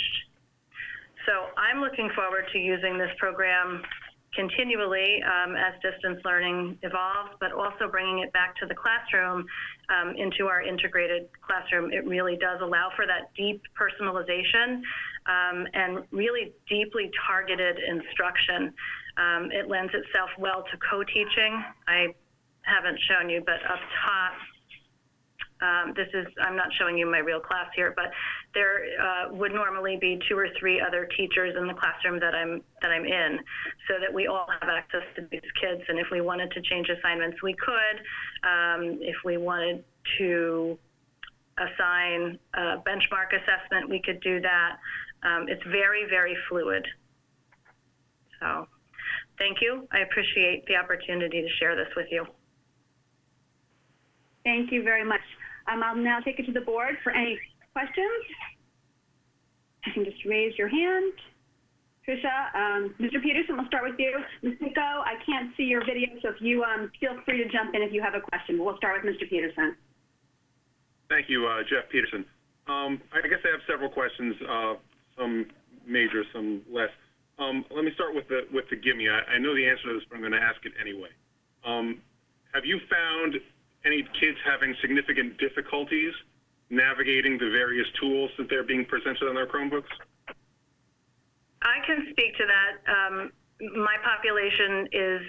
So I'm looking forward to using this program continually as distance learning evolves, but also bringing it back to the classroom, into our integrated classroom. It really does allow for that deep personalization and really deeply targeted instruction. It lends itself well to co-teaching. I haven't shown you, but up top, I'm not showing you my real class here, but there would normally be 2 or 3 other teachers in the classroom that I'm in, so that we all have access to these kids. And if we wanted to change assignments, we could. If we wanted to assign a benchmark assessment, we could do that. It's very, very fluid. So thank you. I appreciate the opportunity to share this with you. Thank you very much. I'll now take it to the board for any questions. You can just raise your hand. Tricia, Mr. Peterson, we'll start with you. Ms. Pico, I can't see your video, so if you feel free to jump in if you have a question. We'll start with Mr. Peterson. Thank you, Jeff Peterson. I guess I have several questions, some major, some less. Let me start with the gimme. I know the answer to this, but I'm going to ask it anyway. Have you found any kids having significant difficulties navigating the various tools that they're being presented on their Chromebooks? I can speak to that. My population is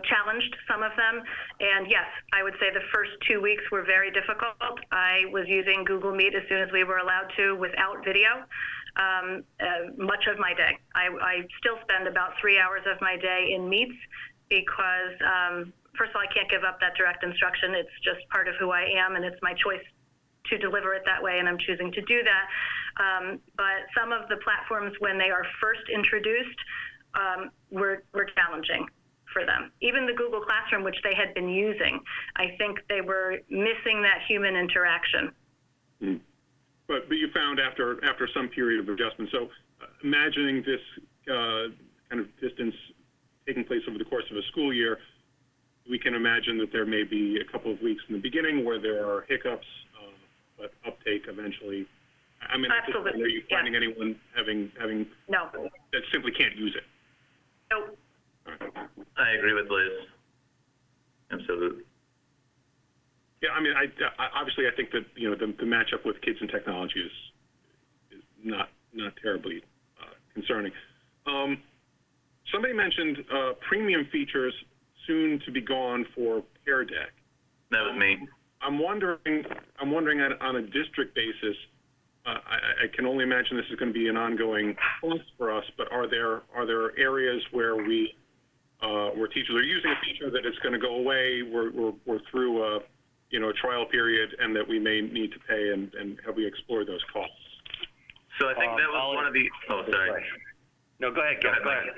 challenged, some of them, and yes, I would say the first 2 weeks were very difficult. I was using Google Meet as soon as we were allowed to without video much of my day. I still spend about 3 hours of my day in Meets because, first of all, I can't give up that direct instruction. It's just part of who I am, and it's my choice to deliver it that way, and I'm choosing to do that. But some of the platforms, when they are first introduced, were challenging for them. Even the Google Classroom, which they had been using, I think they were missing that human interaction. Mm. But you found after some period of adjustment. So imagining this kind of distance taking place over the course of a school year, we can imagine that there may be a couple of weeks in the beginning where there are hiccups, but uptake eventually. I mean, absolutely. Are you finding anyone having no, that simply can't use it? Nope. Right. I agree with Liz. Absolutely. Yeah, I mean, I obviously I think that the matchup with kids and technology is not terribly concerning. Somebody mentioned premium features soon to be gone for Pear Deck. That was me. I'm wondering on a district basis. I can only imagine this is going to be an ongoing cost for us. But are there areas where where teachers are using a feature that it's going to go away? We're through a trial period, and that we may need to pay, and have we explored those costs? So I think that was one of the. Oh, sorry. No, go ahead, Kevin. Go ahead.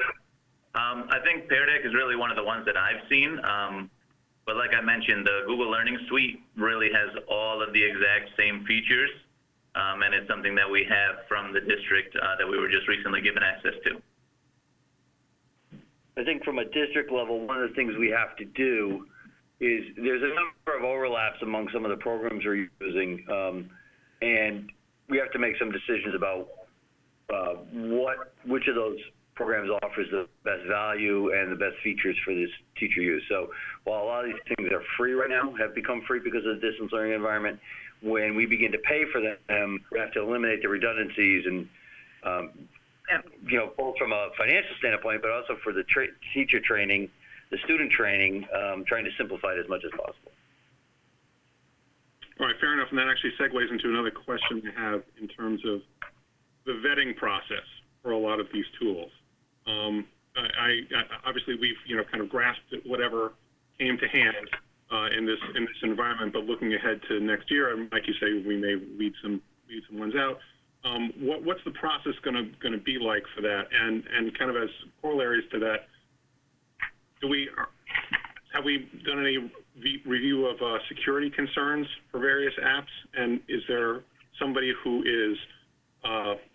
I think Pear Deck is really one of the ones that I've seen. But like I mentioned, the Google Learning Suite really has all of the exact same features, and it's something that we have from the district that we were just recently given access to. I think from a district level, one of the things we have to do is there's a number of overlaps among some of the programs we're using, and we have to make some decisions about which of those programs offers the best value and the best features for this teacher use. So while a lot of these things are free right now, have become free because of the distance learning environment, when we begin to pay for them, we have to eliminate the redundancies and, both from a financial standpoint, but also for the teacher training, the student training, trying to simplify it as much as possible. All right, fair enough. And that actually segues into another question I have in terms of the vetting process for a lot of these tools. I obviously we've kind of grasped at whatever came to hand in this environment, but looking ahead to next year, and like you say, we may weed some ones out. What's the process going to be like for that? And kind of as corollaries to that, have we done any review of security concerns for various apps? And is there somebody who is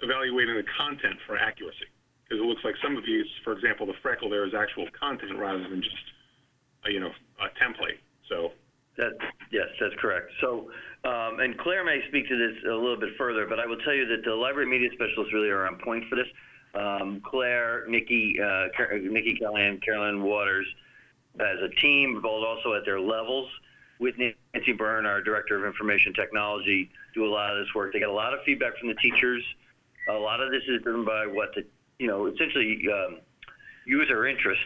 evaluating the content for accuracy? Because it looks like some of these, for example, the freckle there is actual content rather than just a template. So yes, that's correct. So and Claire may speak to this a little bit further, but I will tell you that the library media specialists really are on point for this. Claire, Nikki Callahan, Carolyn Waters, as a team, but also at their levels, with Nancy Byrne, our Director of Information Technology, do a lot of this work. They get a lot of feedback from the teachers. A lot of this is driven by what essentially user interest.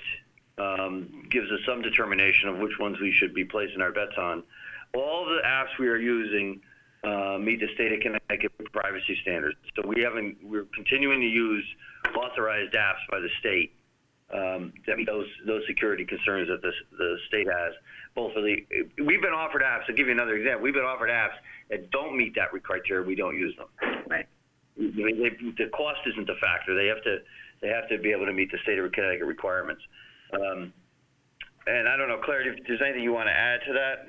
gives us some determination of which ones we should be placing our bets on. All the apps we are using meet the state of Connecticut privacy standards. So we're continuing to use authorized apps by the state that meet those security concerns that the state has. We've been offered apps. I'll give you another example. We've been offered apps that don't meet that criteria. We don't use them. Right. The cost isn't the factor. They have to be able to meet the state of Connecticut requirements. And I don't know, Claire, if there's anything you want to add to that?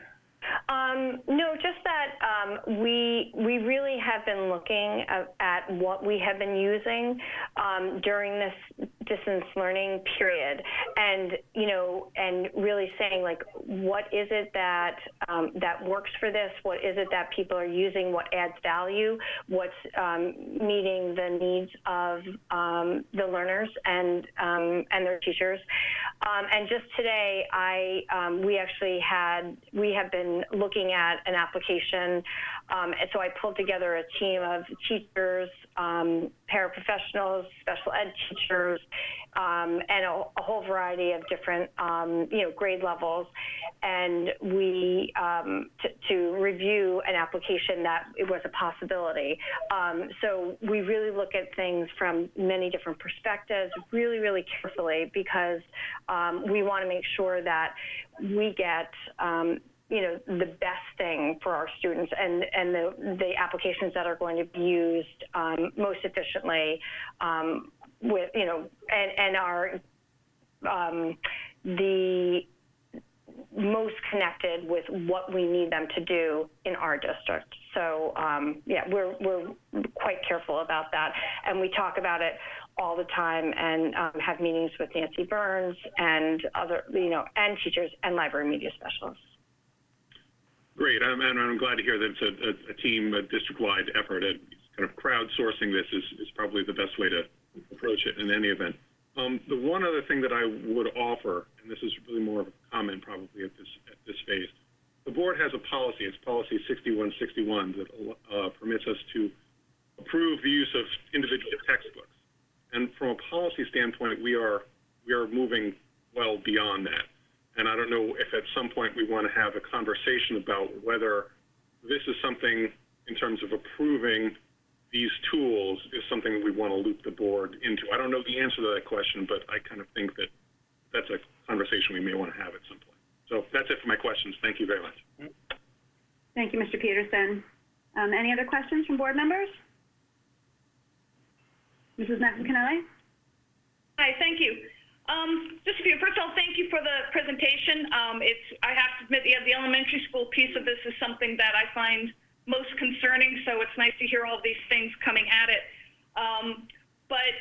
No, just that we really have been looking at what we have been using during this distance learning period, and and really saying, like, what is it that that works for this? What is it that people are using? What adds value? What's meeting the needs of the learners and their teachers? And just today, we have been looking at an application, and so I pulled together a team of teachers, paraprofessionals, special ed teachers, and a whole variety of different, grade levels, and we to review an application that it was a possibility. So we really look at things from many different perspectives, really, really carefully, because we want to make sure that we get the best thing for our students and the applications that are going to be used most efficiently with, and are the most connected with what we need them to do in our district. So we're quite careful about that, and we talk about it all the time, and have meetings with Nancy Burns and other, and teachers and library media specialists. Great, and I'm glad to hear that it's a team, a district-wide effort. Kind of crowdsourcing this is probably the best way to approach it in any event. The one other thing that I would offer, and this is really more of a comment probably at this phase, the board has a policy. It's policy 6161 that permits us to approve the use of individual textbooks. And from a policy standpoint, we are moving well beyond that. And I don't know if at some point we want to have a conversation about whether this is something, in terms of approving these tools, is something we want to loop the board into. I don't know the answer to that question, but I kind of think that that's a conversation we may want to have at some point. So that's it for my questions. Thank you very much. Thank you, Mr. Peterson. Any other questions from board members? Mrs. McAnally? Hi, thank you. Just a few. First of all, thank you for the presentation. I have to admit, the elementary school piece of this is something that I find most concerning, so it's nice to hear all of these things coming at it. But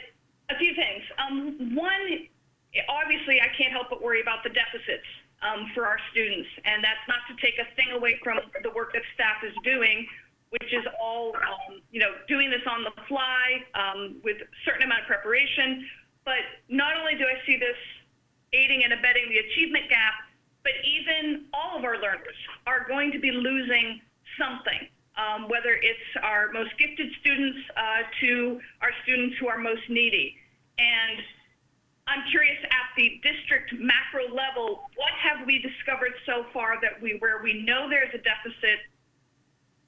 a few things. One, obviously, I can't help but worry about the deficits for our students, and that's not to take a thing away from the work that staff is doing, which is all, doing this on the fly with a certain amount of preparation. But not only do I see this aiding and abetting the achievement gap, but even all of our learners are going to be losing something, whether it's our most gifted students to our students who are most needy. And I'm curious, at the district macro level, what have we discovered so far that where we know there's a deficit?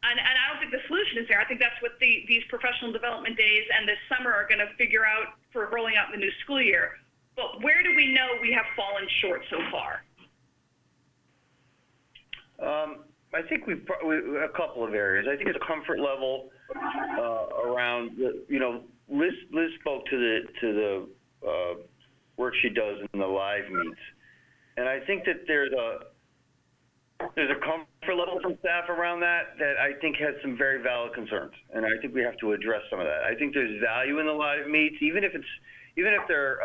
And I don't think the solution is there. I think that's what these professional development days and this summer are going to figure out for rolling out the new school year. But where do we know we have fallen short so far? I think a couple of areas. I think it's a comfort level around, Liz spoke to the work she does in the live meets. And I think that there's a comfort level from staff around that I think has some very valid concerns, and I think we have to address some of that. I think there's value in the live meets, even if their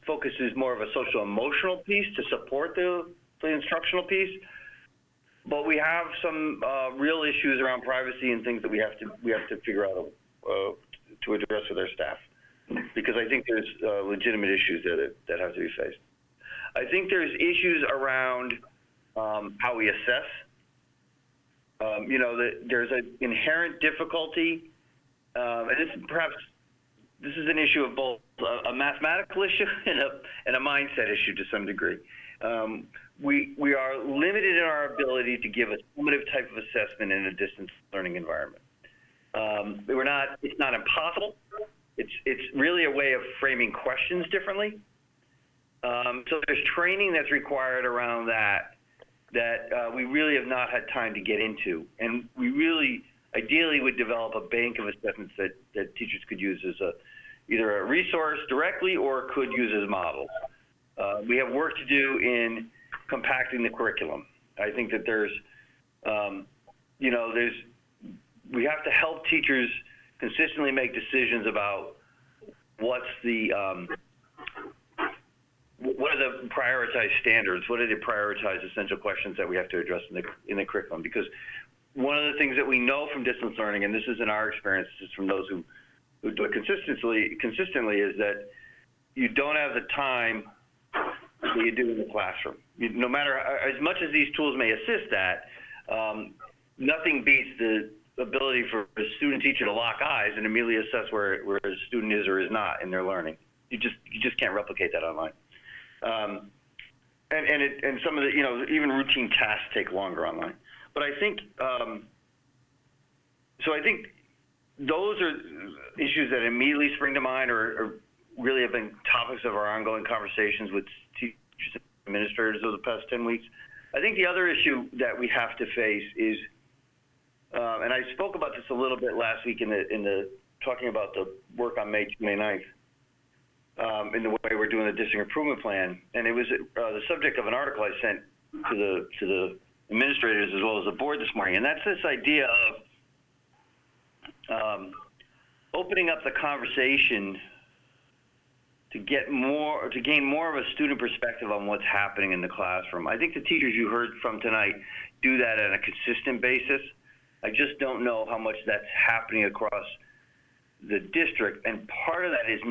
focus is more of a social emotional piece to support the instructional piece. But we have some real issues around privacy and things that we have to figure out to address with our staff, because I think there's legitimate issues that have to be faced. I think there's issues around how we assess. There's an inherent difficulty, and this perhaps this is an issue of both a mathematical issue and a mindset issue to some degree. We are limited in our ability to give a summative type of assessment in a distance learning environment. It's not impossible. It's really a way of framing questions differently. So there's training that's required around that we really have not had time to get into. And we really, ideally, would develop a bank of assessments that teachers could use as either a resource directly or could use as models. We have work to do in compacting the curriculum. I think that we have to help teachers consistently make decisions about what are the prioritized standards, what are the prioritized essential questions that we have to address in the curriculum. Because one of the things that we know from distance learning, and this isn't our experience, this is from those who do it consistently, is that you don't have the time that you do in the classroom. No matter, as much as these tools may assist that, nothing beats the ability for a student teacher to lock eyes and immediately assess where a student is or is not in their learning. You just can't replicate that online. And some of the, even routine tasks take longer online. But I think, so I think those are issues that immediately spring to mind or really have been topics of our ongoing conversations with teachers and administrators over the past 10 weeks. I think the other issue that we have to face is, and I spoke about this a little bit last week in the talking about the work on May 29th, in the way we're doing the district improvement plan, and it was the subject of an article I sent to the administrators as well as the board this morning, and that's this idea of opening up the conversation to gain more of a student perspective on what's happening in the classroom. I think the teachers you heard from tonight do that on a consistent basis. I just don't know how much that's happening across the district, and part of that is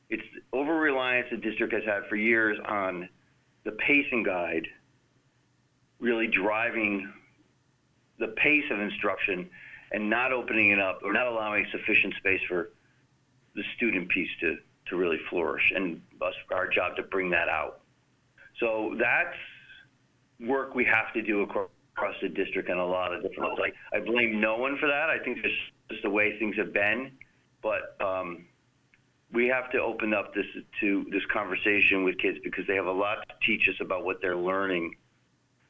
it's over-reliance the district has had for years on the pacing guide really driving the pace of instruction and not opening it up or not allowing sufficient space for the student piece to really flourish, and our job to bring that out. So that's work we have to do across the district in a lot of different levels. I blame no one for that. I think it's just the way things have been, but we have to open up this conversation with kids because they have a lot to teach us about what they're learning.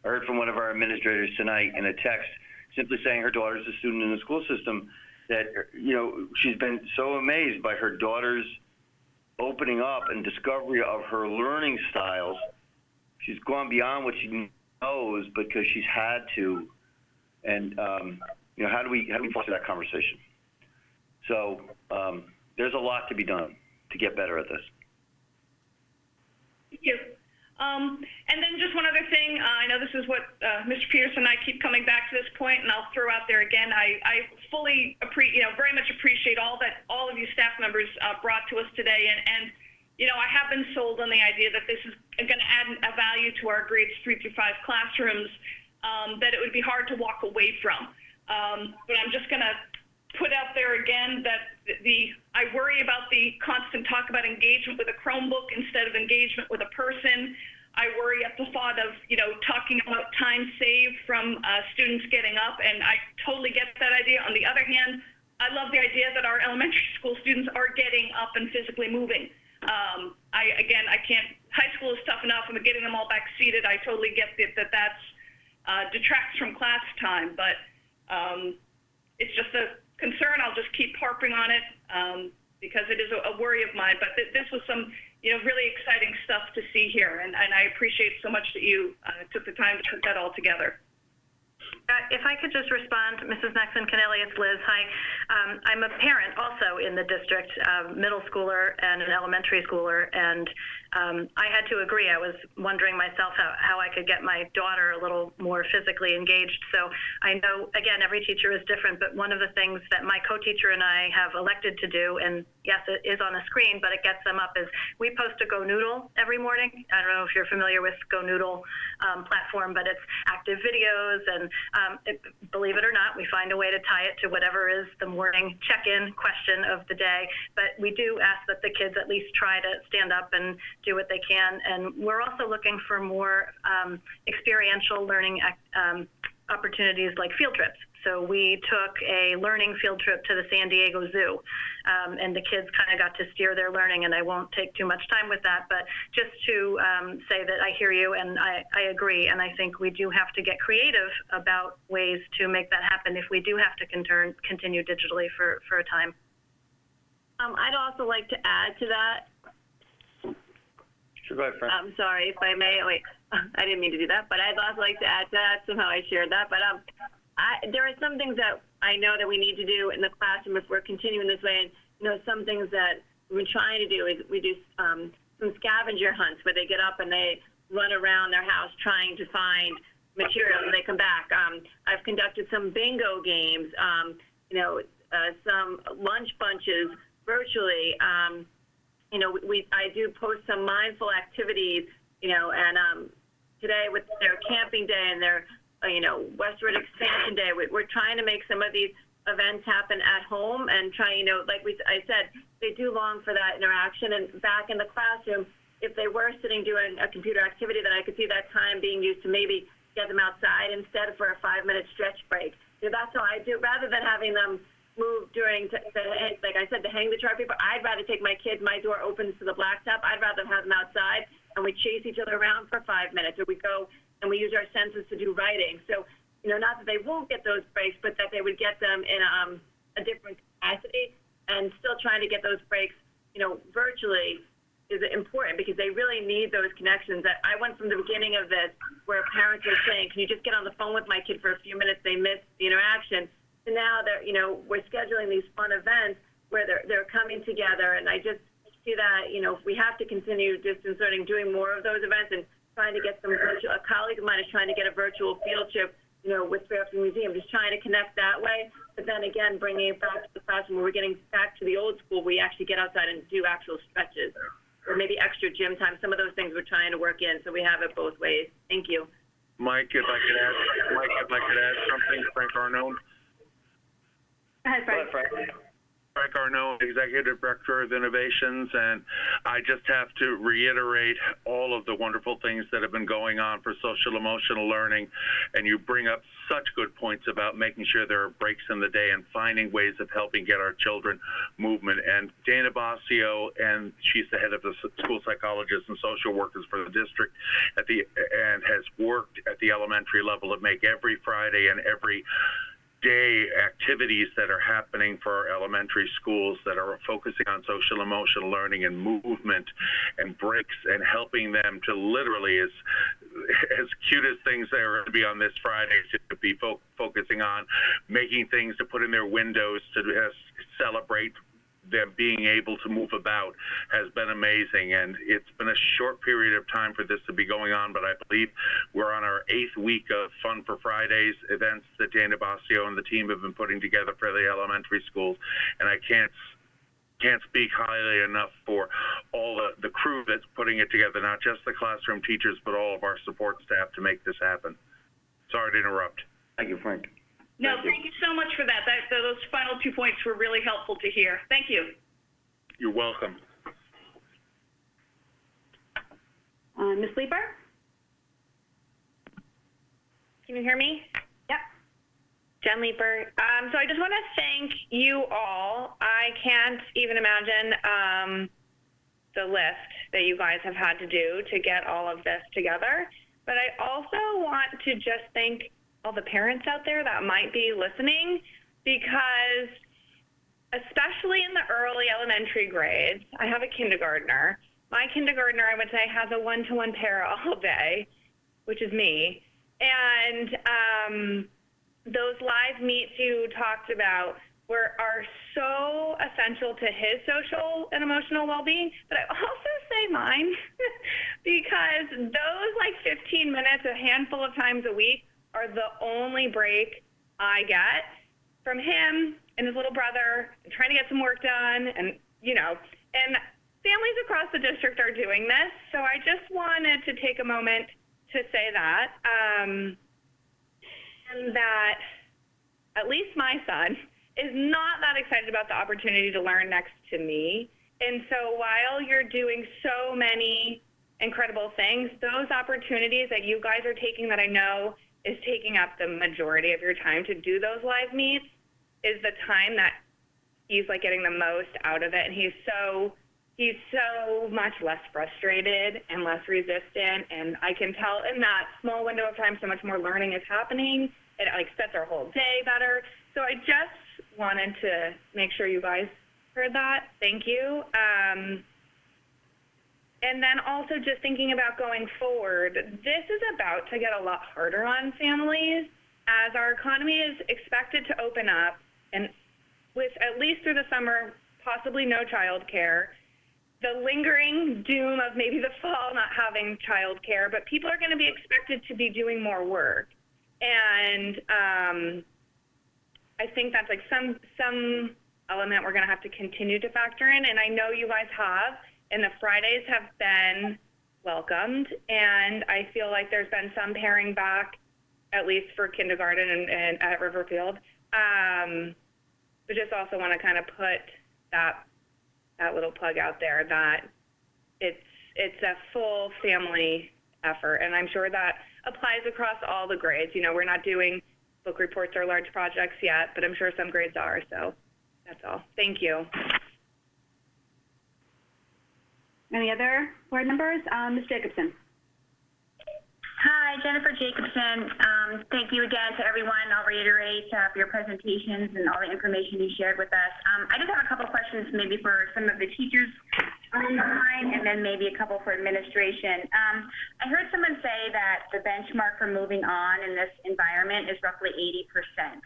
I heard from one of our administrators tonight in a text simply saying her daughter's a student in the school system that, she's been so amazed by her daughter's opening up and discovery of her learning styles. She's gone beyond what she knows because she's had to. And, how do we foster that conversation? So, there's a lot to be done to get better at this. Thank you. And then just one other thing. I know this is what Mr. Peterson and I keep coming back to this point, and I'll throw out there again. I fully very much appreciate all of you staff members brought to us today, and I have been sold on the idea that this is going to add a value to our grades 3 through 5 classrooms that it would be hard to walk away from. But I'm just going to put out there again that I worry about the constant talk about engagement with a Chromebook instead of engagement with a person. I worry at the thought of, talking about time saved from students getting up, and I totally get that idea. On the other hand, I love the idea that our elementary school students are getting up and physically moving. I can't, high school is tough enough, and getting them all back seated, I totally get that's detracts from class time, but it's just a concern. I'll just keep harping on it because it is a worry of mine. But this was some, really exciting stuff to see here, and I appreciate so much that you took the time to put that all together. If I could just respond, Mrs. Nexon-Canelli, it's Liz. Hi. I'm a parent also in the district, middle schooler and an elementary schooler, and I had to agree. I was wondering myself how I could get my daughter a little more physically engaged. So I know, again, every teacher is different, but one of the things that my co-teacher and I have elected to do, and yes, it is on a screen, but it gets them up, is we post a Go Noodle every morning. I don't know if you're familiar with Go Noodle platform, but it's active videos, and believe it or not, we find a way to tie it to whatever is the morning check-in question of the day. But we do ask that the kids at least try to stand up and do what they can. And we're also looking for more experiential learning opportunities like field trips. So we took a learning field trip to the San Diego Zoo, and the kids kind of got to steer their learning, and I won't take too much time with that, but just to say that I hear you and I agree, and I think we do have to get creative about ways to make that happen if we do have to continue digitally for a time. I'd also like to add to that. Sure, go ahead, Frank. I'm sorry if I may. Wait, I didn't mean to do that, but I'd also like to add to that. Somehow I shared that, but there are some things that I know that we need to do in the classroom if we're continuing this way. And some things that we've been trying to do is we do some scavenger hunts where they get up and they run around their house trying to find material and they come back. I've conducted some bingo games, some lunch bunches virtually. I do post some mindful activities, and today with their camping day and their Westward Expansion Day, we're trying to make some of these events happen at home and trying, I said, they do long for that interaction. And back in the classroom, if they were sitting doing a computer activity, then I could see that time being used to maybe get them outside instead for a 5-minute stretch break. So that's how I do, rather than having them move during, like I said, to hang the chart paper. I'd rather take my kids, my door opens to the blacktop. I'd rather have them outside and we chase each other around for 5 minutes, or we go and we use our senses to do writing. So, not that they won't get those breaks, but that they would get them in a different capacity, and still trying to get those breaks, virtually is important because they really need those connections. That I went from the beginning of this where parents were saying, can you just get on the phone with my kid for a few minutes? They miss the interaction. So now they're, we're scheduling these fun events where they're coming together, and I just see that, if we have to continue distance learning, doing more of those events and trying to get some virtual, a colleague of mine is trying to get a virtual field trip, with FairTV Museum, just trying to connect that way. But then again, bringing it back to the classroom where we're getting back to the old school, we actually get outside and do actual stretches, or maybe extra gym time. Some of those things we're trying to work in, so we have it both ways. Thank you. Mike, if I could add something, Frank Arnone. Go ahead, Frank. Frank Arnone, Executive Director of Innovations, and I just have to reiterate all of the wonderful things that have been going on for social emotional learning, and you bring up such good points about making sure there are breaks in the day and finding ways of helping get our children movement. And Dana Basio, and she's the head of the school psychologists and social workers for the district and has worked at the elementary level to make every Friday and every day activities that are happening for our elementary schools that are focusing on social emotional learning and movement and breaks, and helping them to literally, as cute as things that are going to be on this Friday, to be focusing on making things to put in their windows to celebrate them being able to move about has been amazing. And it's been a short period of time for this to be going on, but I believe we're on our 8th week of Fun for Fridays events that Dana Basio and the team have been putting together for the elementary schools. And I can't speak highly enough for all the crew that's putting it together, not just the classroom teachers, but all of our support staff to make this happen. Sorry to interrupt. Thank you, Frank. No, thank you so much for that. Those final 2 points were really helpful to hear. Thank you. You're welcome. Ms. Leeper? Can you hear me? Yep. Jen Leeper. So I just want to thank you all. I can't even imagine the list that you guys have had to do to get all of this together. But I also want to just thank all the parents out there that might be listening, because especially in the early elementary grades, I have a kindergartner. My kindergartner, I would say, has a one-to-one para all day, which is me. And those live meets you talked about are so essential to his social and emotional well-being, but I also say mine because those like 15 minutes, a handful of times a week, are the only break I get from him and his little brother and trying to get some work done, and and families across the district are doing this. So I just wanted to take a moment to say that, and that at least my son is not that excited about the opportunity to learn next to me. And so while you're doing so many incredible things, those opportunities that you guys are taking, that I know is taking up the majority of your time to do those live meets, is the time that he's like getting the most out of it. And he's so much less frustrated and less resistant. And I can tell in that small window of time so much more learning is happening. It like sets our whole day better. So I just wanted to make sure you guys heard that. Thank you. And then also just thinking about going forward, this is about to get a lot harder on families as our economy is expected to open up, and with at least through the summer, possibly no childcare, the lingering doom of maybe the fall not having childcare, but people are going to be expected to be doing more work. And I think that's like some element we're going to have to continue to factor in. And I know you guys have, and the Fridays have been welcomed. And I feel like there's been some paring back, at least for kindergarten and at Riverfield. But just also want to kind of put that little plug out there that it's a full family effort. And I'm sure that applies across all the grades. We're not doing book reports or large projects yet, but I'm sure some grades are. So that's all. Thank you. Any other board members? Ms. Jacobson. Hi, Jennifer Jacobson. Thank you again to everyone. I'll reiterate for your presentations and all the information you shared with us. I just have a couple questions maybe for some of the teachers on the line, and then maybe a couple for administration. I heard someone say that the benchmark for moving on in this environment is roughly 80%.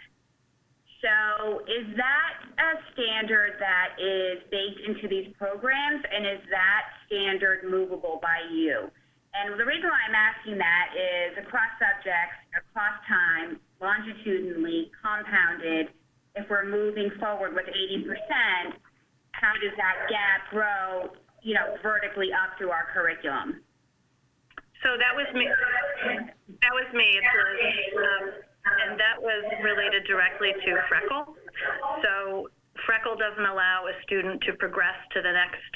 So is that a standard that is baked into these programs, and is that standard movable by you? And the reason why I'm asking that is across subjects, across time, longitudinally, compounded, if we're moving forward with 80%, how does that gap grow, vertically up through our curriculum? So that was me. And that was related directly to Freckle. So Freckle doesn't allow a student to progress to the next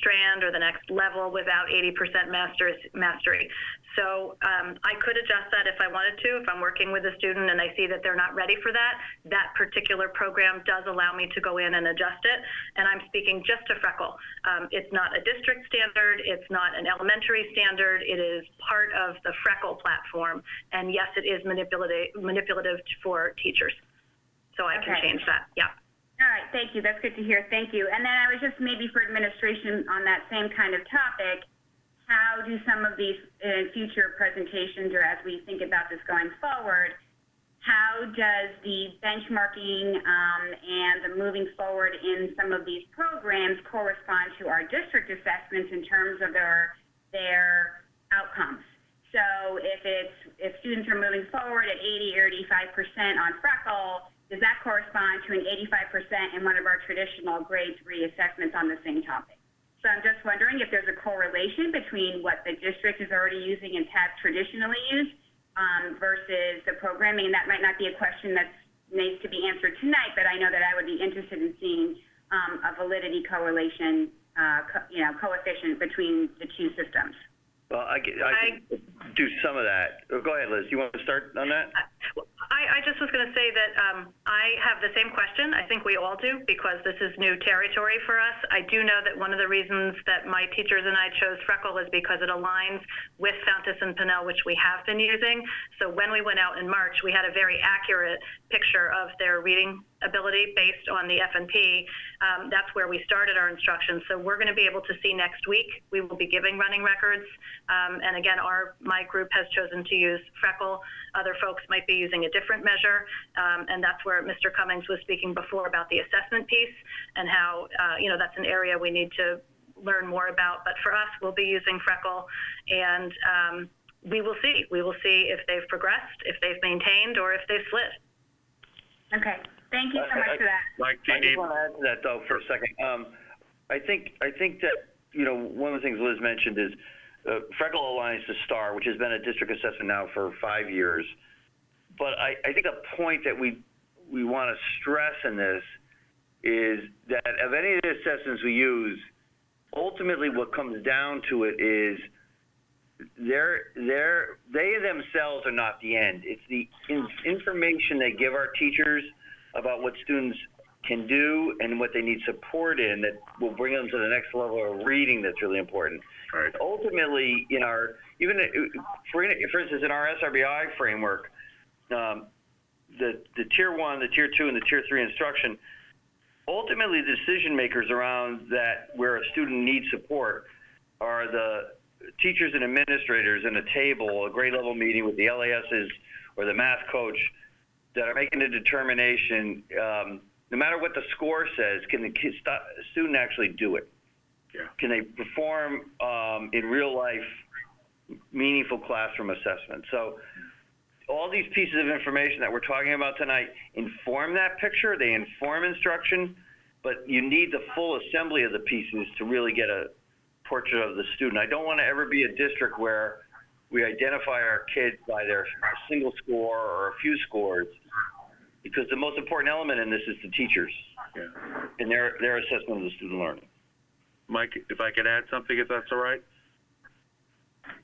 strand or the next level without 80% mastery. So I could adjust that if I wanted to. If I'm working with a student and I see that they're not ready for that particular program does allow me to go in and adjust it. And I'm speaking just to Freckle. It's not a district standard. It's not an elementary standard. It is part of the Freckle platform. And yes, it is manipulative for teachers. So I can change that. Yeah. All right, thank you. That's good to hear. Thank you. And then I was just maybe for administration on that same kind of topic, how do some of these future presentations, or as we think about this going forward, how does the benchmarking and the moving forward in some of these programs correspond to our district assessments in terms of their outcomes? So if students are moving forward at 80 or 85% on Freckle, does that correspond to an 85% in one of our traditional grade 3 assessments on the same topic? So I'm just wondering if there's a correlation between what the district is already using and have traditionally used versus the programming. And that might not be a question that needs to be answered tonight, but I know that I would be interested in seeing a validity correlation, coefficient between the two systems. Well, I do some of that. Go ahead, Liz. You want to start on that? I just was going to say that I have the same question. I think we all do, because this is new territory for us. I do know that one of the reasons that my teachers and I chose Freckle is because it aligns with Fountas and Pinnell, which we have been using. So when we went out in March, we had a very accurate picture of their reading ability based on the FNP. That's where we started our instruction. So we're going to be able to see next week. We will be giving running records. And again, my group has chosen to use Freckle. Other folks might be using a different measure. And that's where Mr. Cummings was speaking before about the assessment piece and how, that's an area we need to learn more about. But for us, we'll be using Freckle, and we will see. We will see if they've progressed, if they've maintained, or if they've slid. Okay. Thank you so much for that. Mike, do I you just need? want to add to that, though, for a second. I think that, one of the things Liz mentioned is Freckle aligns to STAR, which has been a district assessment now for 5 years. But I think a point that we want to stress in this is that of any of the assessments we use, ultimately what comes down to it is they themselves are not the end. It's the information they give our teachers about what students can do and what they need support in that will bring them to the next level of reading that's really important. Right. Ultimately, for instance, in our SRBI framework, the Tier 1, the Tier 2, and the Tier 3 instruction, ultimately the decision makers around that where a student needs support are the teachers and administrators in a table, a grade level meeting with the LASs or the math coach that are making a determination, no matter what the score says, can the student actually do it? Yeah. Can they perform in real life meaningful classroom assessment? So all these pieces of information that we're talking about tonight inform that picture, they inform instruction, but you need the full assembly of the pieces to really get a portrait of the student. I don't want to ever be a district where we identify our kids by their single score or a few scores, because the most important element in this is the teachers and their assessment of the student learning. Mike, if I could add something, if that's all right?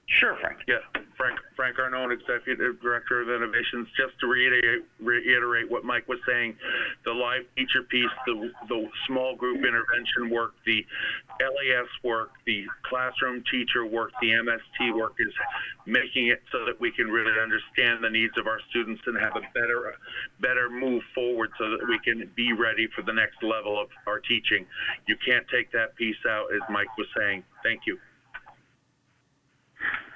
Sure, Frank. Yeah, Frank Arnone, Executive Director of Innovations. Just to reiterate what Mike was saying, the live teacher piece, the small group intervention work, the LAS work, the classroom teacher work, the MST work is making it so that we can really understand the needs of our students and have a better move forward so that we can be ready for the next level of our teaching. You can't take that piece out, as Mike was saying. Thank you.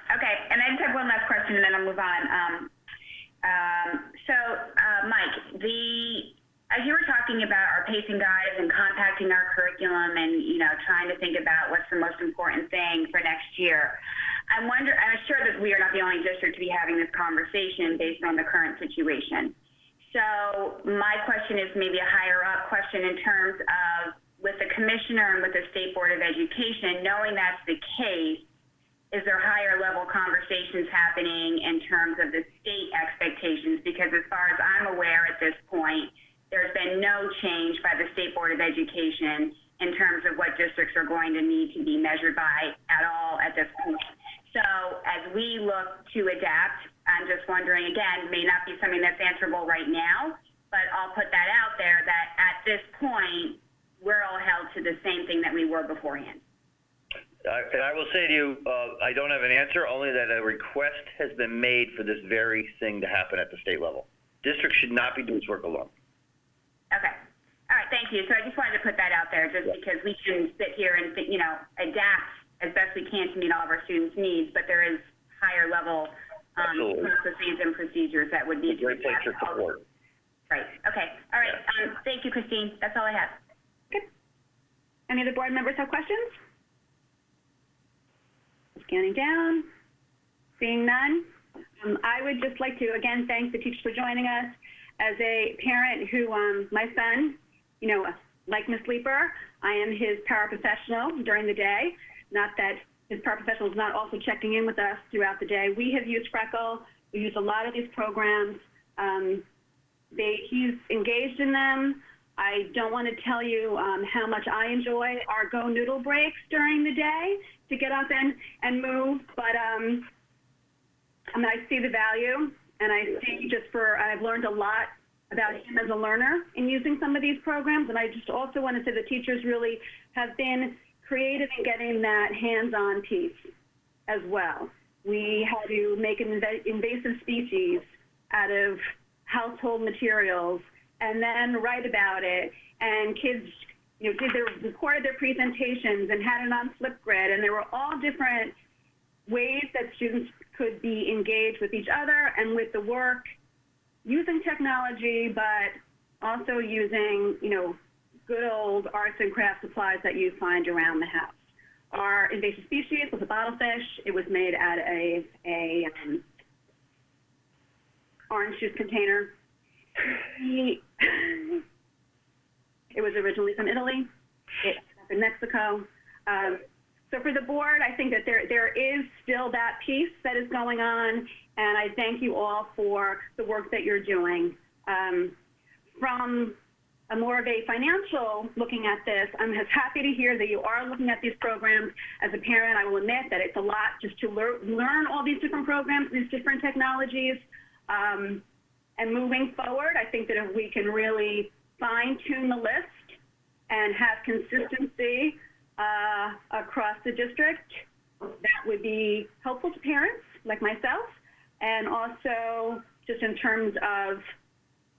Okay, and I just have one last question, and then I'll move on. Mike, as you were talking about our pacing guides and compacting our curriculum and, trying to think about what's the most important thing for next year, I'm sure that we are not the only district to be having this conversation based on the current situation. So my question is maybe a higher up question in terms of, with the commissioner and with the State Board of Education, knowing that's the case, is there higher level conversations happening in terms of the state expectations? Because as far as I'm aware at this point, there's been no change by the State Board of Education in terms of what districts are going to need to be measured by at all at this point. So as we look to adapt, I'm just wondering, again, may not be something that's answerable right now, but I'll put that out there that at this point, we're all held to the same thing that we were beforehand. And I will say to you, I don't have an answer, only that a request has been made for this very thing to happen at the state level. Districts should not be doing this work alone. Okay. All right, thank you. So I just wanted to put that out there just because we shouldn't sit here and, adapt as best we can to meet all of our students' needs, but there is higher level processes and procedures that would need to be great place for support. Right. Okay. All right. Thank you, Christine. That's all I have. Good. Any other board members have questions? Scanning down, seeing none. I would just like to, again, thank the teachers for joining us. As a parent who, my son, like Ms. Leeper, I am his paraprofessional during the day. Not that his paraprofessional is not also checking in with us throughout the day. We have used Freckle. We use a lot of these programs. He's engaged in them. I don't want to tell you how much I enjoy our Go Noodle breaks during the day to get up and move, but I see the value, and I see I've learned a lot about him as a learner in using some of these programs, and I just also want to say the teachers really have been creative in getting that hands-on piece as well. We had to make an invasive species out of household materials and then write about it. And kids, recorded their presentations and had it on Flipgrid, and there were all different ways that students could be engaged with each other and with the work, using technology, but also using, good old arts and craft supplies that you find around the house. Our invasive species was a bottlefish. It was made out of a orange juice container. It was originally from Italy. It's in Mexico. So for the board, I think that there is still that piece that is going on, and I thank you all for the work that you're doing. From a more of a financial looking at this, I'm just happy to hear that you are looking at these programs. As a parent, I will admit that it's a lot just to learn all these different programs, these different technologies. And moving forward, I think that if we can really fine-tune the list and have consistency across the district, that would be helpful to parents like myself, and also just in terms of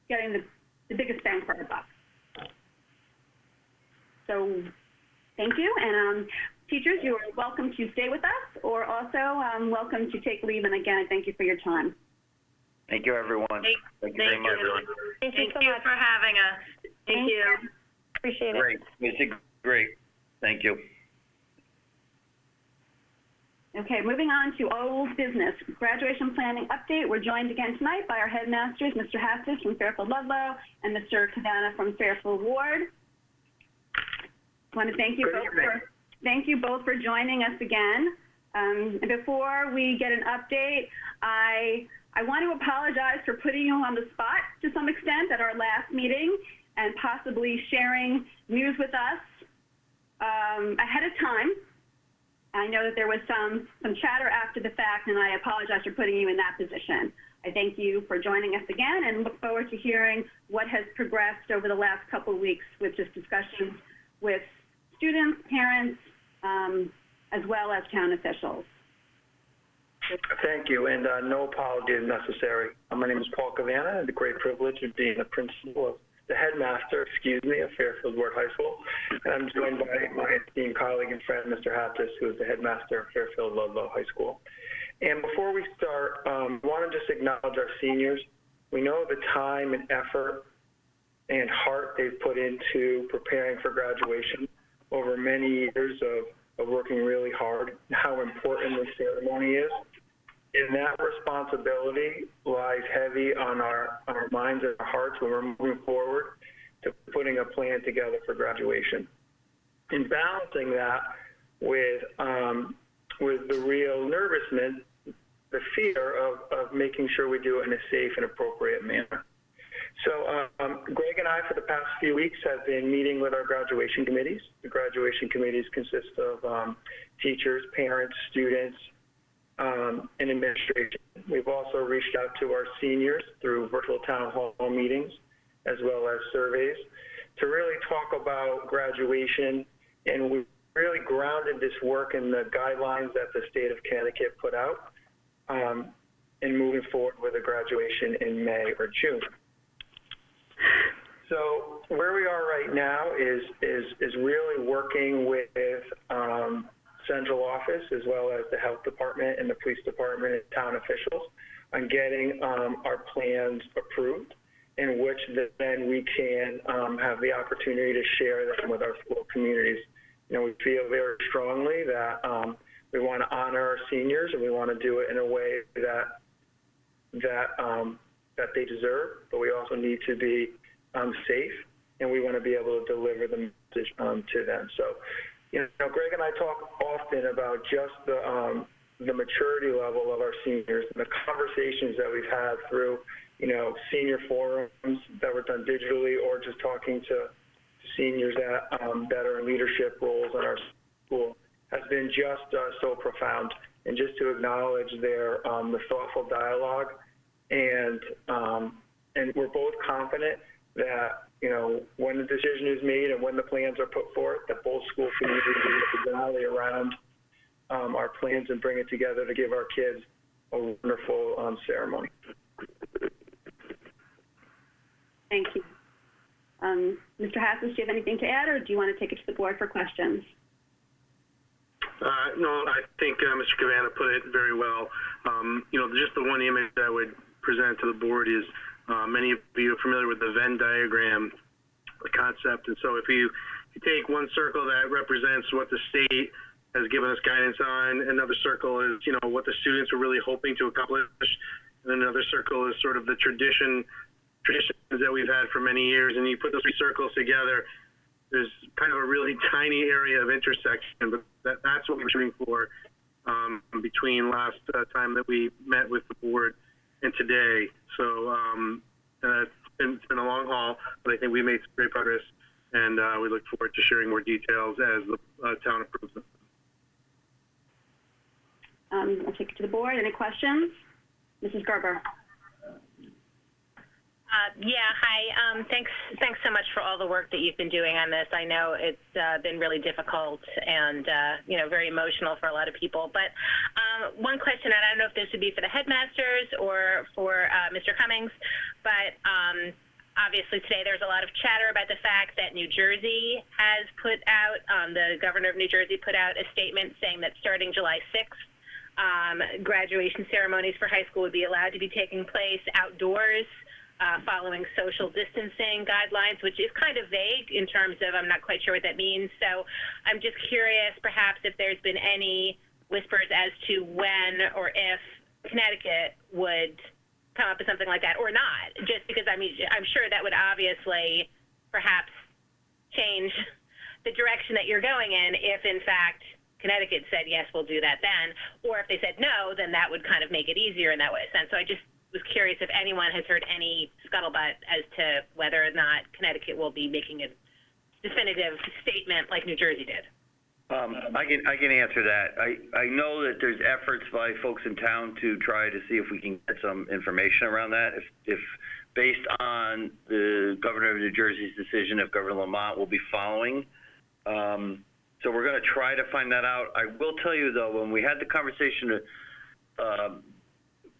getting the biggest bang for our buck. So thank you, and teachers, you are welcome to stay with us, or also welcome to take leave, and again, I thank you for your time. Thank you, everyone. Thank you very much. Thank you so much for having us. Thank you. Appreciate it. Great. It's great. Thank you. Okay, moving on to old business. Graduation planning update. We're joined again tonight by our headmasters, Mr. Hastis from Fairfield Ludlow and Mr. Cabana from Fairfield Ward. I want to thank you both for joining us again. And before we get an update, I want to apologize for putting you on the spot to some extent at our last meeting and possibly sharing news with us ahead of time. I know that there was some chatter after the fact, and I apologize for putting you in that position. I thank you for joining us again and look forward to hearing what has progressed over the last couple of weeks with just discussions with students, parents, as well as town officials. Thank you, and no apology is necessary. My name is Paul Cabana. I have the great privilege of being the principal of the headmaster, of Fairfield Ward High School, and I'm joined by my esteemed colleague and friend, Mr. Hattis, who is the headmaster of Fairfield Ludlow High School. And before we start, I want to just acknowledge our seniors. We know the time and effort and heart they've put into preparing for graduation over many years of working really hard, and how important this ceremony is. And that responsibility lies heavy on our minds and our hearts when we're moving forward to putting a plan together for graduation. And balancing that with the real nervousness, the fear of making sure we do it in a safe and appropriate manner. So Greg and I, for the past few weeks, have been meeting with our graduation committees. The graduation committees consist of teachers, parents, students, and administration. We've also reached out to our seniors through virtual town hall meetings, as well as surveys, to really talk about graduation. And we really grounded this work in the guidelines that the state of Connecticut put out, and moving forward with a graduation in May or June. So where we are right now is really working with central office, as well as the health department and the police department and town officials, on getting our plans approved, in which then we can have the opportunity to share them with our school communities. We feel very strongly that we want to honor our seniors, and we want to do it in a way that they deserve, but we also need to be safe, and we want to be able to deliver the message to them. So, Greg and I talk often about just the maturity level of our seniors and the conversations that we've had through, senior forums that were done digitally, or just talking to seniors that are in leadership roles in our school, has been just so profound. And just to acknowledge the thoughtful dialogue, and we're both confident that, when the decision is made and when the plans are put forth, that both school communities will rally around our plans and bring it together to give our kids a wonderful ceremony. Thank you. Mr. Hassis, do you have anything to add, or do you want to take it to the board for questions? No, I think Mr. Cavanna put it very well. Just the one image I would present to the board is many of you are familiar with the Venn diagram, the concept. And so if you take one circle that represents what the state has given us guidance on, another circle is, what the students are really hoping to accomplish, and then another circle is sort of the traditions that we've had for many years. And you put those three circles together, there's kind of a really tiny area of intersection, but that's what we're shooting for between last time that we met with the board and today. So it's been a long haul, but I think we made some great progress, and we look forward to sharing more details as the town approves them. I'll take it to the board. Any questions? Mrs. Gerber. Hi. Thanks so much for all the work that you've been doing on this. I know it's been really difficult and, very emotional for a lot of people. But one question, and I don't know if this would be for the headmasters or for Mr. Cummings, but obviously today there's a lot of chatter about the fact that New Jersey has put out, the governor of New Jersey put out a statement saying that starting July 6th, graduation ceremonies for high school would be allowed to be taking place outdoors, following social distancing guidelines, which is kind of vague in terms of I'm not quite sure what that means. So I'm just curious perhaps if there's been any whispers as to when or if Connecticut would come up with something like that or not, just because I'm sure that would obviously perhaps change the direction that you're going in if in fact Connecticut said, yes, we'll do that then, or if they said no, then that would kind of make it easier in that way. So I just was curious if anyone has heard any scuttlebutt as to whether or not Connecticut will be making a definitive statement like New Jersey did. I can answer that. I know that there's efforts by folks in town to try to see if we can get some information around that. If based on the governor of New Jersey's decision, if Governor Lamont will be following. So we're going to try to find that out. I will tell you, though, when we had the conversation a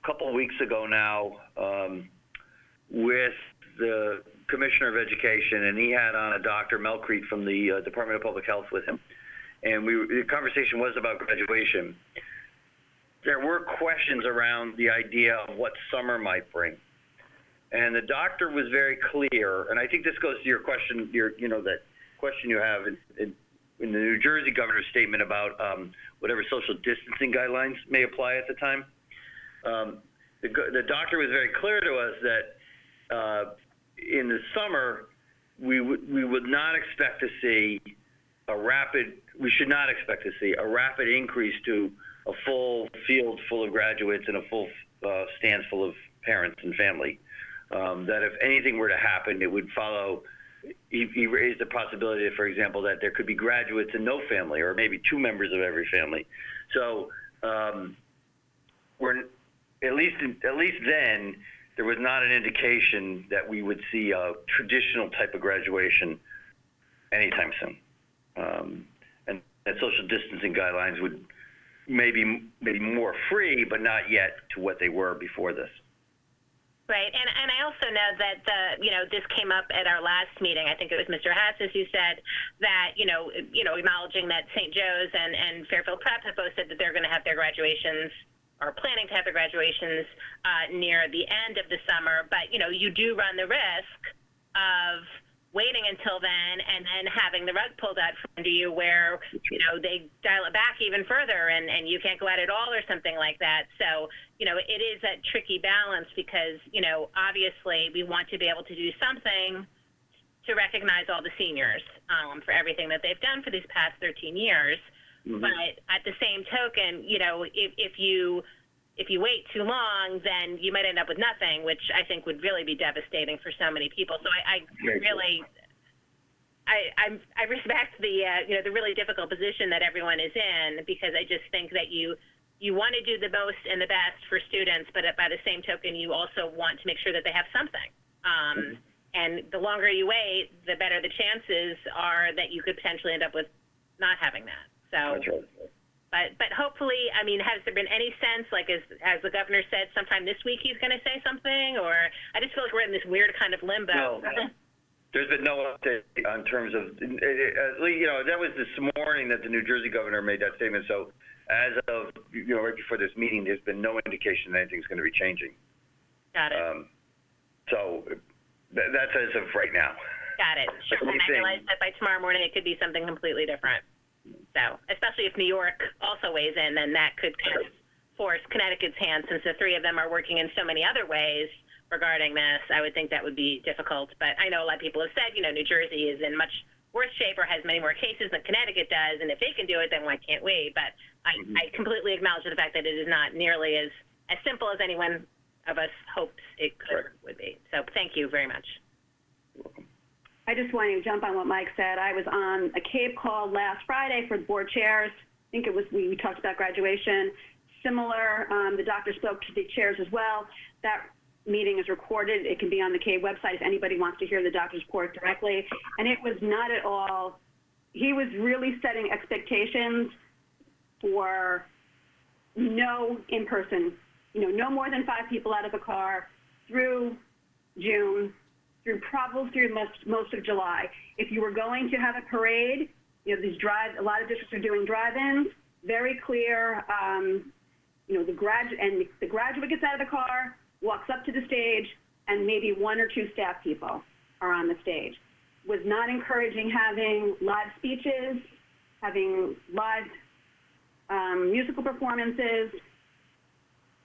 couple of weeks ago now with the Commissioner of Education, and he had on a Dr. Melcrete from the Department of Public Health with him, and the conversation was about graduation. There were questions around the idea of what summer might bring. And the doctor was very clear, and I think this goes to your question, that question you have in the New Jersey governor's statement about whatever social distancing guidelines may apply at the time. The doctor was very clear to us that in the summer we would not expect to see we should not expect to see a rapid increase to a full field full of graduates and a full stands full of parents and family. That if anything were to happen, it would follow. He raised the possibility, for example, that there could be graduates and no family, or maybe two members of every family. So we're at least then there was not an indication that we would see a traditional type of graduation anytime soon, and that social distancing guidelines would maybe more free, but not yet to what they were before this. Right, and I also know that this came up at our last meeting. I think it was Mr. Hassis who said that acknowledging that St. Joe's and Fairfield Prep have both said that they're going to have their graduations or planning to have their graduations near the end of the summer, but you do run the risk of waiting until then and then having the rug pulled out from under you where they dial it back even further and you can't go out at all or something like that. So it is a tricky balance because obviously we want to be able to do something to recognize all the seniors for everything that they've done for these past 13 years. Mm-hmm. But at the same token, if you wait too long, then you might end up with nothing, which I think would really be devastating for so many people. So I respect the the really difficult position that everyone is in, because I just think that you want to do the most and the best for students, but by the same token, you also want to make sure that they have something. And the longer you wait, the better the chances are that you could potentially end up with not having that. So. That's right. But hopefully, I mean, has there been any sense, like as the governor said, sometime this week he's going to say something, or I just feel like we're in this weird kind of limbo. There's been no update in terms of, that was this morning that the New Jersey governor made that statement. So as of, right before this meeting, there's been no indication that anything's going to be changing. Got it. So that's as of right now. Got it. Sure. And I realize that by tomorrow morning it could be something completely different. So, especially if New York also weighs in, then that could kind of force Connecticut's hand, since the three of them are working in so many other ways regarding this. I would think that would be difficult. But I know a lot of people have said, New Jersey is in much worse shape or has many more cases than Connecticut does, and if they can do it, then why can't we? But I completely acknowledge the fact that it is not nearly as simple as anyone of us hopes it would be. So thank you very much. You're welcome. I just want to jump on what Mike said. I was on a CABE call last Friday for the board chairs. I think it was, we talked about graduation. Similar, the doctor spoke to the chairs as well. That meeting is recorded. It can be on the CABE website if anybody wants to hear the doctor's report directly. And it was not at all, he was really setting expectations for no in-person, no more than 5 people out of a car through June, probably through most of July. If you were going to have a parade, a lot of districts are doing drive-ins, very clear, the graduate gets out of the car, walks up to the stage, and maybe 1 or 2 staff people are on the stage. Was not encouraging having live speeches, having live musical performances.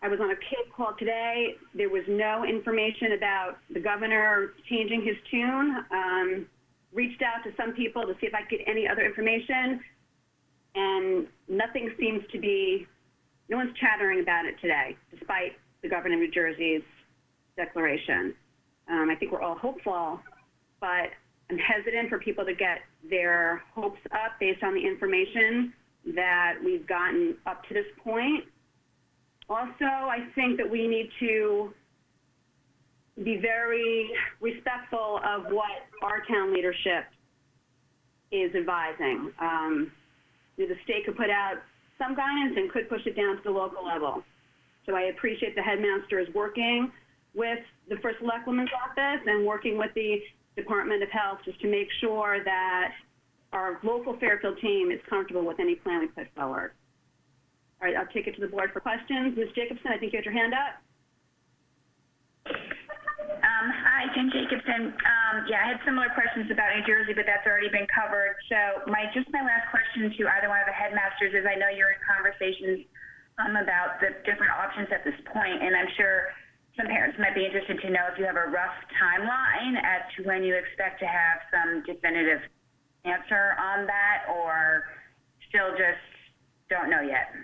I was on a CABE call today. There was no information about the governor changing his tune. Reached out to some people to see if I could get any other information, and nothing seems to be, no one's chattering about it today, despite the governor of New Jersey's declaration. I think we're all hopeful, but I'm hesitant for people to get their hopes up based on the information that we've gotten up to this point. Also, I think that we need to be very respectful of what our town leadership is advising. The state could put out some guidance and could push it down to the local level. So I appreciate the headmaster is working with the First Selectwoman's office and working with the Department of Health just to make sure that our local Fairfield team is comfortable with any plan we put forward. All right, I'll take it to the board for questions. Ms. Jacobson, I think you had your hand up. Hi, Jen Jacobson. I had similar questions about New Jersey, but that's already been covered. So my last question to either one of the headmasters is, I know you're in conversations about the different options at this point, and I'm sure some parents might be interested to know if you have a rough timeline as to when you expect to have some definitive answer on that, or still just don't know yet.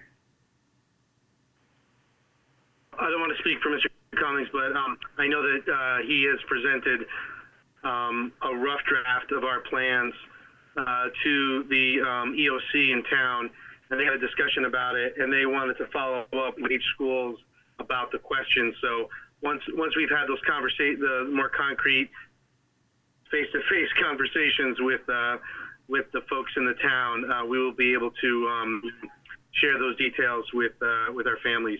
I don't want to speak for Mr. Cummings, but I know that he has presented a rough draft of our plans to the EOC in town, and they had a discussion about it, and they wanted to follow up with each schools about the questions. So once we've had those the more concrete face-to-face conversations with the folks in the town, we will be able to share those details with our families.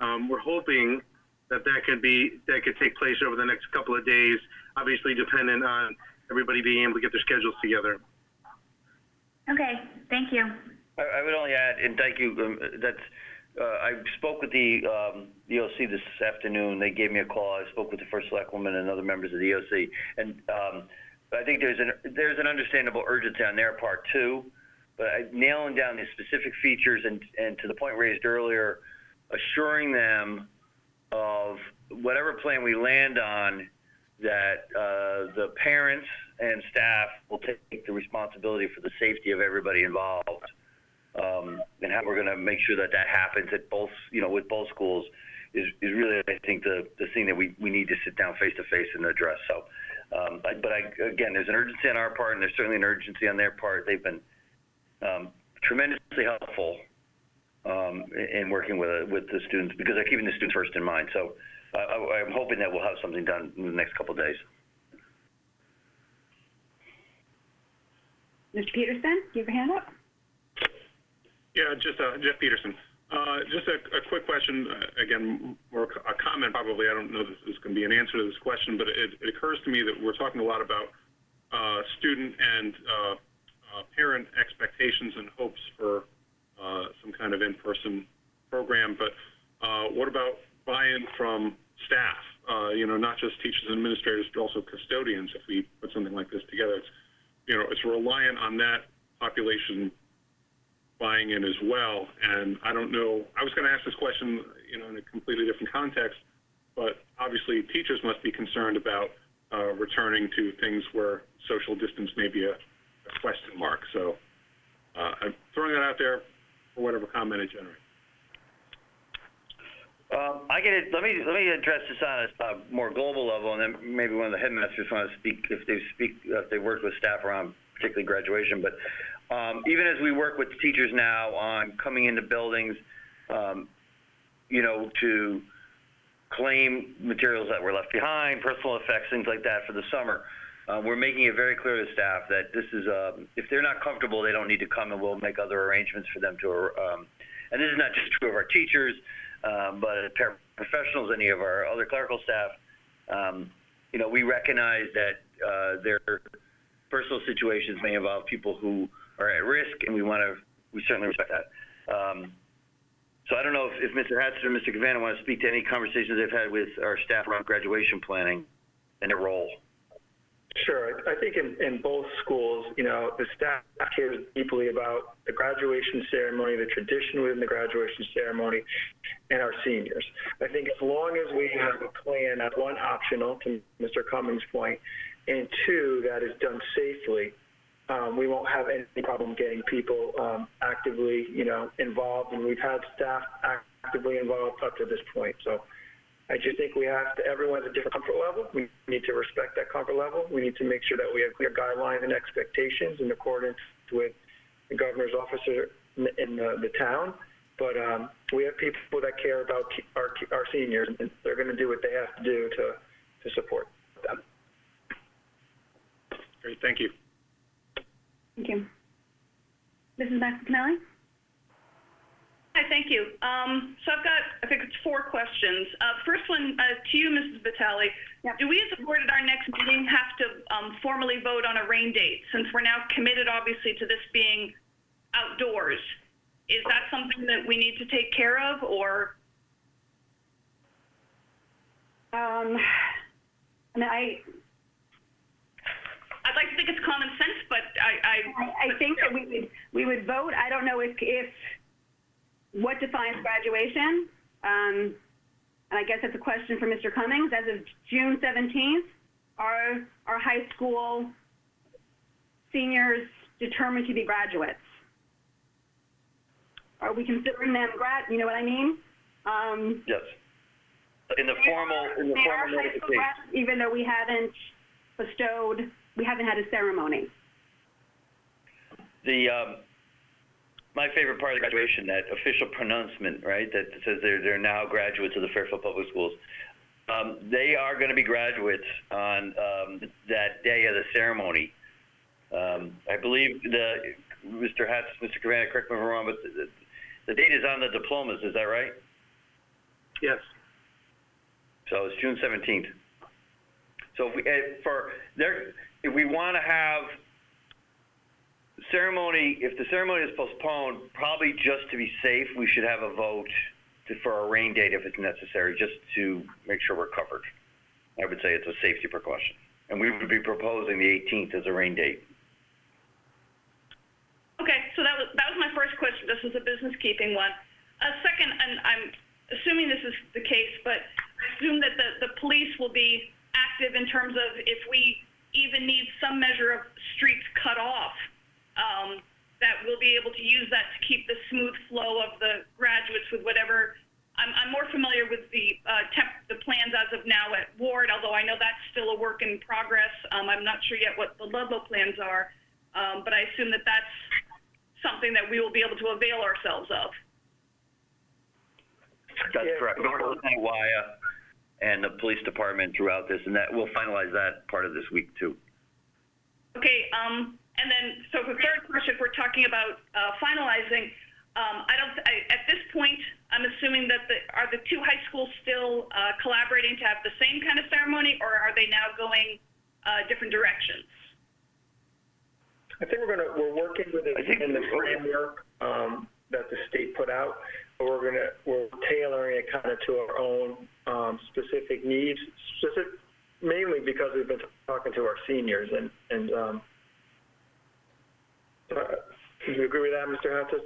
We're hoping that could take place over the next couple of days, obviously dependent on everybody being able to get their schedules together. Okay, thank you. I would only add, and thank you, I spoke with the EOC this afternoon. They gave me a call. I spoke with the First Selectwoman and other members of the EOC, and I think there's an understandable urgency on their part too, but nailing down the specific features and to the point raised earlier, assuring them of whatever plan we land on, that the parents and staff will take the responsibility for the safety of everybody involved, and how we're going to make sure that happens at both, with both schools is really, I think, the thing that we need to sit down face to face and address. So, again, there's an urgency on our part, and there's certainly an urgency on their part. They've been tremendously helpful in working with the students, because they're keeping the students first in mind. So I'm hoping that we'll have something done in the next couple of days. Mr. Peterson, do you have your hand up? Yeah, just Jeff Peterson. Just a quick question, again, or a comment probably. I don't know if this is going to be an answer to this question, but it occurs to me that we're talking a lot about student and parent expectations and hopes for some kind of in-person program, but what about buy-in from staff? Not just teachers and administrators, but also custodians. If we put something like this together, it's reliant on that population buying in as well. And I don't know, I was going to ask this question, in a completely different context, but obviously teachers must be concerned about returning to things where social distance may be a question mark. So I'm throwing that out there for whatever comment it generates. I get it. Let me address this on a more global level, and then maybe one of the headmasters want to speak if they worked with staff around particularly graduation. But even as we work with teachers now on coming into buildings, to claim materials that were left behind, personal effects, things like that for the summer, we're making it very clear to staff that this is if they're not comfortable, they don't need to come, and we'll make other arrangements for them to. And this is not just true of our teachers. But paraprofessionals, any of our other clerical staff, we recognize that their personal situations may involve people who are at risk, and we certainly respect that. So I don't know if Mr. Hatson or Mr. Cavanna want to speak to any conversations they've had with our staff around graduation planning and their role. Sure. I think in both schools, the staff cares deeply about the graduation ceremony, the tradition within the graduation ceremony, and our seniors. I think as long as we have a plan that's, one, optional, to Mr. Cummings' point, and two, that is done safely, we won't have any problem getting people actively, involved, and we've had staff actively involved up to this point. So I just think everyone has a different comfort level. We need to respect that comfort level. We need to make sure that we have clear guidelines and expectations in accordance with the governor's office in the town. But we have people that care about our seniors, and they're going to do what they have to do to support them. Great, thank you. Thank you. Mrs. McAnally? Hi, thank you. So I've got, I think it's 4 questions. First one to you, Mrs. Vitale. Yep. Do we as a board at our next meeting have to formally vote on a rain date, since we're now committed, obviously, to this being outdoors? Is that something that we need to take care of, or? I'd like to think it's common sense, but I think that we would vote. I don't know if what defines graduation, and I guess that's a question for Mr. Cummings. As of June 17th, are our high school seniors determined to be graduates? Are we considering them you know what I mean? Yes. In the formal notification. Even though we haven't had a ceremony. My favorite part of the graduation, that official pronouncement, right, that says they're now graduates of the Fairfield Public Schools. They are going to be graduates on that day of the ceremony. I believe Mr. Hatz, Mr. Cavanna, correct me if I'm wrong, but the date is on the diplomas. Is that right? Yes. So it's June 17th. So if we want to have ceremony, if the ceremony is postponed, probably just to be safe, we should have a vote for a rain date if it's necessary, just to make sure we're covered. I would say it's a safety precaution. And we would be proposing the 18th as a rain date. Okay, so that was my first question. This was a business keeping one. Second, and I'm assuming this is the case, but I assume that the police will be active in terms of if we even need some measure of streets cut off, that we'll be able to use that to keep the smooth flow of the graduates with whatever. I'm more familiar with the plans as of now at Ward, although I know that's still a work in progress. I'm not sure yet what the Ludlow plans are, but I assume that that's something that we will be able to avail ourselves of. That's correct. We're looking at WIA and the police department throughout this, and that we'll finalize that part of this week too. Okay. And then, so for third question, if we're talking about finalizing, at this point, I'm assuming that are the 2 high schools still collaborating to have the same kind of ceremony, or are they now going different directions? I think we're working with it in the framework that the state put out, but we're tailoring it kind of to our own specific needs, mainly because we've been talking to our seniors and do you agree with that, Mr. Hattis?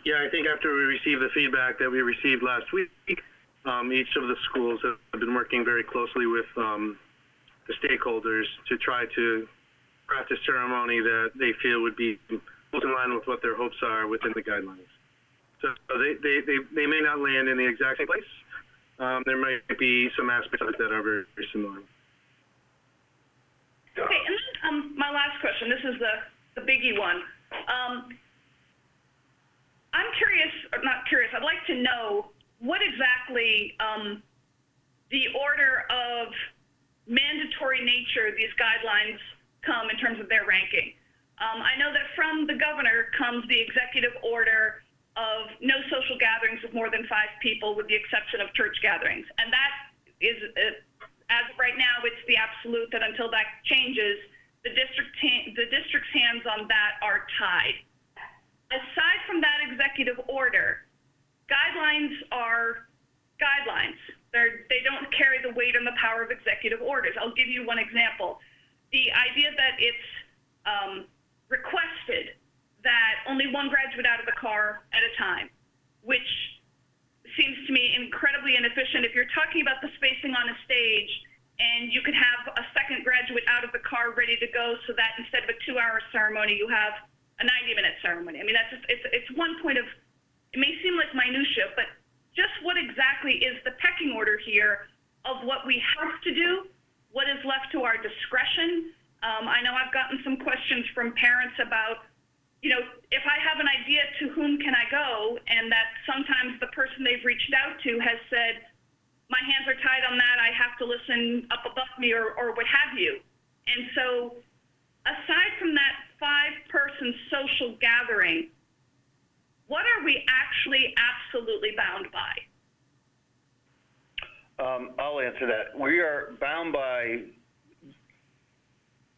Yeah, I think after we received the feedback that we received last week, each of the schools have been working very closely with the stakeholders to try to craft a ceremony that they feel would be most in line with what their hopes are within the guidelines. So they may not land in the exact same place. There might be some aspects of it that are very, very similar. Okay, and then my last question, this is the biggie one. I'm curious, or not curious, I'd like to know what exactly the order of mandatory nature these guidelines come in terms of their ranking. I know that from the governor comes the executive order of no social gatherings of more than 5 people with the exception of church gatherings. And that is, as of right now, it's the absolute that until that changes, the district's hands on that are tied. Aside from that executive order, guidelines are guidelines. They don't carry the weight and the power of executive orders. I'll give you one example. The idea that it's requested that only one graduate out of the car at a time, which seems to me incredibly inefficient. If you're talking about the spacing on a stage and you could have a second graduate out of the car ready to go so that instead of a 2-hour ceremony, you have a 90-minute ceremony. I mean, that's just, it's one point of, it may seem like minutia, but just what exactly is the pecking order here of what we have to do, what is left to our discretion? I know I've gotten some questions from parents about, you know, if I have an idea to whom can I go, and that sometimes the person they've reached out to has said, my hands are tied on that, I have to listen up above me or what have you. And so aside from that 5-person social gathering, what are we actually absolutely bound by? I'll answer that. We are bound by,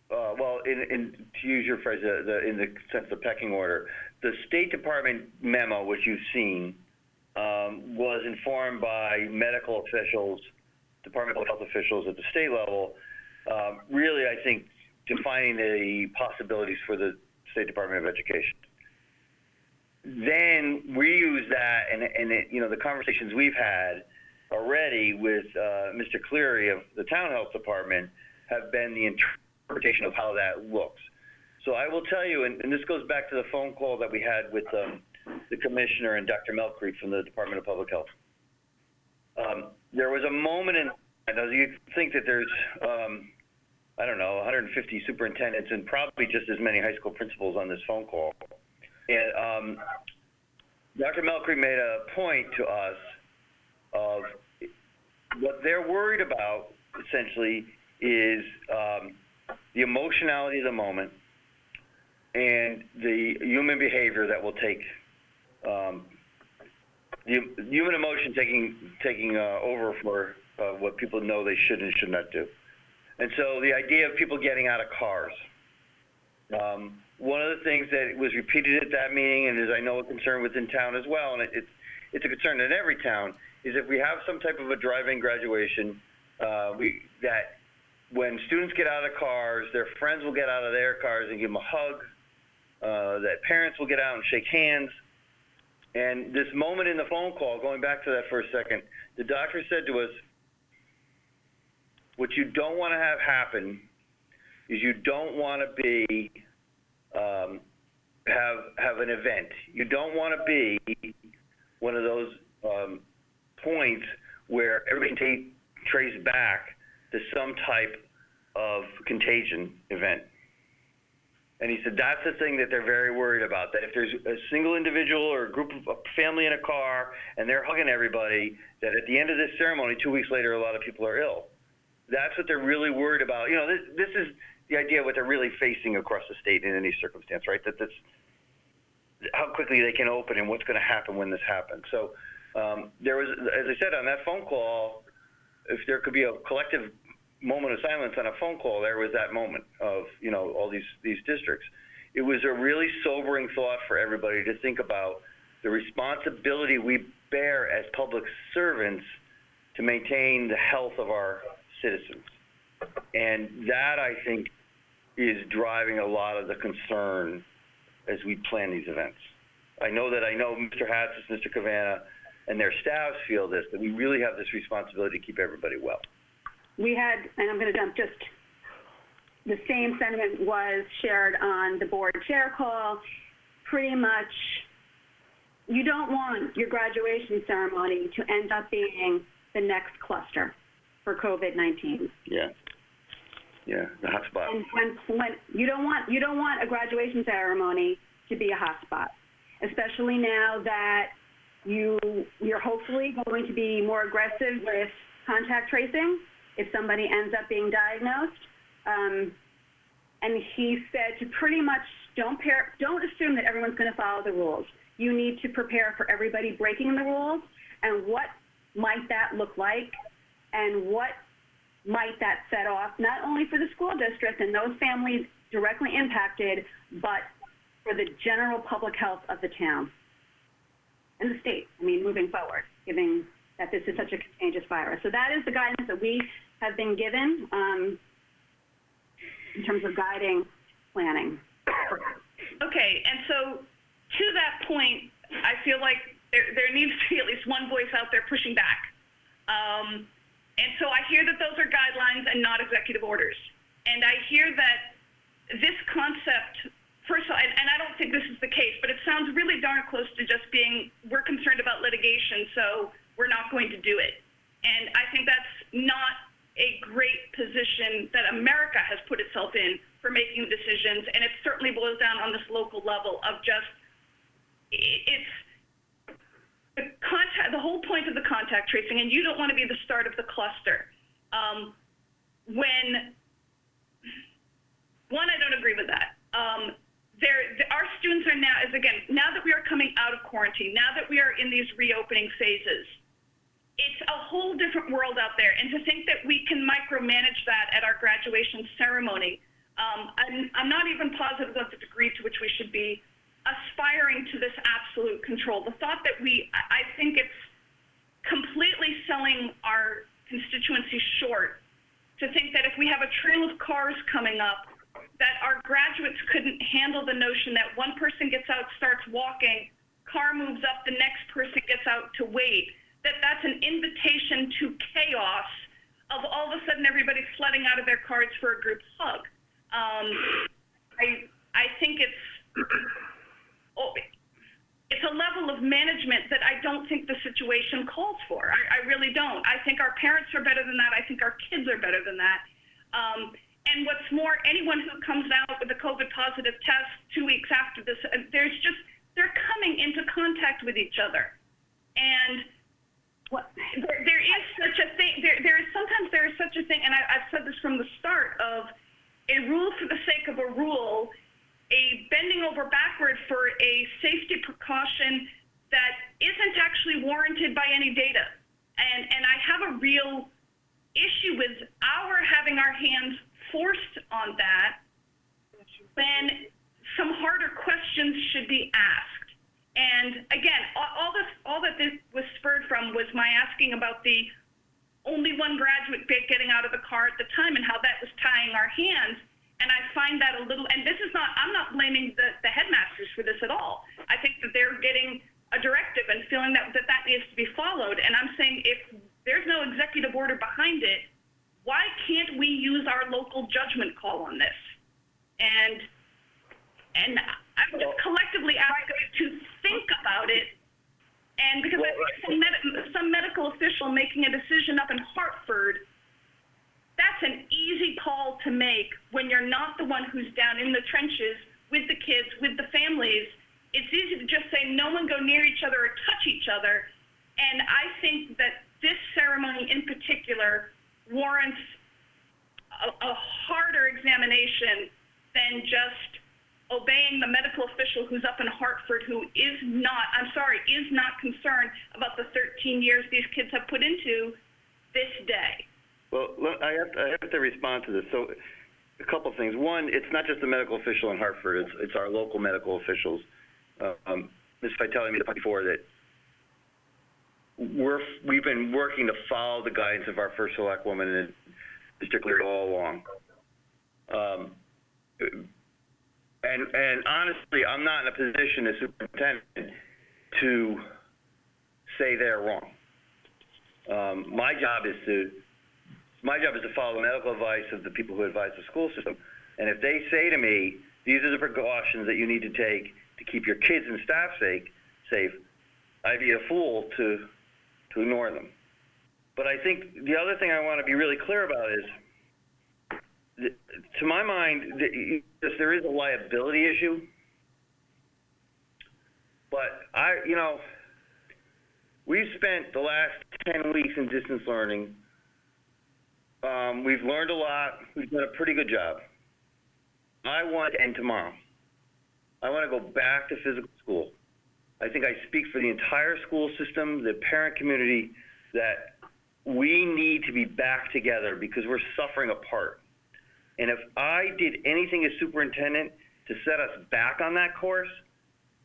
well, to use your phrase, in the sense of the pecking order, the State Department memo, which you've seen, was informed by medical officials, Department of Health officials at the state level, really, I think, defining the possibilities for the State Department of Education. Then we use that, and you know, the conversations we've had already with Mr. Cleary of the Town Health Department have been the interpretation of how that looks. So I will tell you, and this goes back to the phone call that we had with the Commissioner and Dr. Melcreek from the Department of Public Health. There was a moment in, you think that there's, I don't know, 150 superintendents and probably just as many high school principals on this phone call. And Dr. Melcreek made a point to us of what they're worried about, essentially, is the emotionality of the moment and the human behavior that will take, the human emotion taking over for what people know they should and should not do. And so the idea of people getting out of cars. One of the things that was repeated at that meeting, and is I know a concern within town as well, and it's a concern in every town, is if we have some type of a drive-in graduation, that when students get out of cars, their friends will get out of their cars and give them a hug, that parents will get out and shake hands. And this moment in the phone call, going back to that for a second, the doctor said to us, what you don't want to have happen is you don't want to be, have an event. You don't want to be one of those points where everybody can trace back to some type of contagion event. And he said that's the thing that they're very worried about, that if there's a single individual or a group of a family in a car and they're hugging everybody, that at the end of this ceremony, 2 weeks later, a lot of people are ill. That's what they're really worried about. You know, this is the idea of what they're really facing across the state in any circumstance, right? That that's how quickly they can open and what's going to happen when this happens. So there was, as I said on that phone call, if there could be a collective moment of silence on a phone call, there was that moment of, you know, all these districts. It was a really sobering thought for everybody to think about the responsibility we bear as public servants to maintain the health of our citizens. And that, I think, is driving a lot of the concern as we plan these events. I know Mr. Hatsis, Mr. Cavanna, and their staffs feel this, that we really have this responsibility to keep everybody well. We had, and I'm going to jump, just the same sentiment was shared on the board chair call. Pretty much, you don't want your graduation ceremony to end up being the next cluster for COVID-19. Yeah, the hotspot. And when you don't want a graduation ceremony to be a hotspot, especially now that you're hopefully going to be more aggressive with contact tracing if somebody ends up being diagnosed. And he said to pretty much don't assume that everyone's going to follow the rules. You need to prepare for everybody breaking the rules, and what might that look like, and what might that set off, not only for the school district and those families directly impacted, but for the general public health of the town and the state, moving forward, given that this is such a contagious virus. So that is the guidance that we have been given in terms of guiding planning. Okay, and so to that point, I feel like there needs to be at least one voice out there pushing back. And so I hear that those are guidelines and not executive orders. And I hear that this concept, first of all, and I don't think this is the case, but it sounds really darn close to just being, we're concerned about litigation, so we're not going to do it. And I think that's not a great position that America has put itself in for making decisions, and it certainly boils down on this local level of just, it's the whole point of the contact tracing, and you don't want to be the start of the cluster. I don't agree with that. Our students are now that we are coming out of quarantine, now that we are in these reopening phases, it's a whole different world out there. And to think that we can micromanage that at our graduation ceremony, I'm not even positive of the degree to which we should be aspiring to this absolute control. The thought that I think it's completely selling our constituency short to think that if we have a trail of cars coming up, that our graduates couldn't handle the notion that one person gets out, starts walking, car moves up, the next person gets out to wait, that's an invitation to chaos of all of a sudden everybody flooding out of their cars for a group hug. I think it's a level of management that I don't think the situation calls for. I really don't. I think our parents are better than that. I think our kids are better than that. And what's more, anyone who comes out with a COVID positive test 2 weeks after this, they're coming into contact with each other. And there is such a thing, sometimes there is such a thing, and I've said this from the start, of a rule for the sake of a rule, a bending over backward for a safety precaution that isn't actually warranted by any data. And I have a real issue with having our hands forced on that when some harder questions should be asked. And again, all that this was spurred from was my asking about the only one graduate getting out of the car at the time and how that was tying our hands. And I find that a little, and I'm not blaming the headmasters for this at all. I think that they're getting a directive and feeling that needs to be followed. And I'm saying if there's no executive order behind it, why can't we use our local judgment call on this? And I would just collectively ask us to think about it. And because I think some medical official making a decision up in Hartford, that's an easy call to make when you're not the one who's down in the trenches with the kids, with the families. It's easy to just say no one go near each other or touch each other. And I think that this ceremony in particular warrants a harder examination than just obeying the medical official who's up in Hartford who is not concerned about the 13 years these kids have put into this day. Well, look, I have to respond to this. So, a couple of things. One, it's not just the medical official in Hartford. It's our local medical officials. Ms. Vitale made the point before that we've been working to follow the guidance of our first select woman in District Leader all along. And honestly, I'm not in a position as superintendent to say they're wrong. My job is to follow the medical advice of the people who advise the school system. And if they say to me, these are the precautions that you need to take to keep your kids and staff safe, I'd be a fool to ignore them. But I think the other thing I want to be really clear about is, to my mind, there is a liability issue. But we've spent the last 10 weeks in distance learning. We've learned a lot. We've done a pretty good job. I want to end tomorrow. I want to go back to physical school. I think I speak for the entire school system, the parent community, that we need to be back together because we're suffering apart. And if I did anything as superintendent to set us back on that course,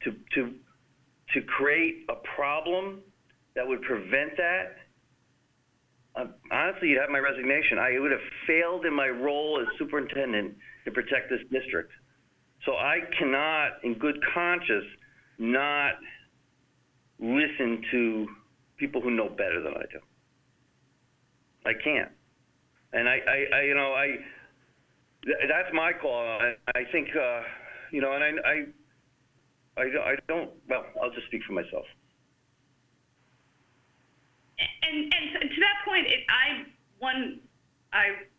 to create a problem that would prevent that, honestly, you'd have my resignation. I would have failed in my role as superintendent to protect this district. So I cannot, in good conscience, not listen to people who know better than I do. I can't. And that's my call. I think, and I don't, well, I'll just speak for myself. And to that point, I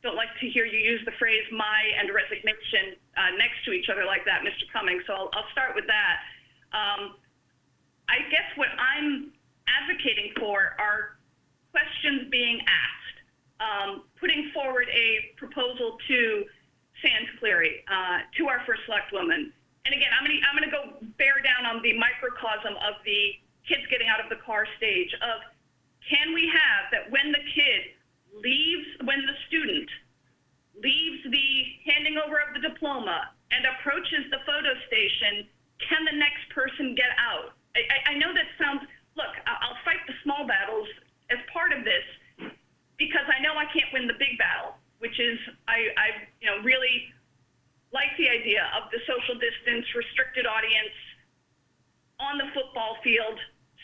don't like to hear you use the phrase "my" and resignation next to each other like that, Mr. Cummings. So I'll start with that. I guess what I'm advocating for are questions being asked, putting forward a proposal to Sands Cleary, to our first select woman. And again, I'm going to go bear down on the microcosm of the kids getting out of the car stage of, can we have that when the student leaves the handing over of the diploma and approaches the photo station, can the next person get out? I know that sounds, look, I'll fight the small battles as part of this because I know I can't win the big battle, which is I really like the idea of the social distance, restricted audience on the football field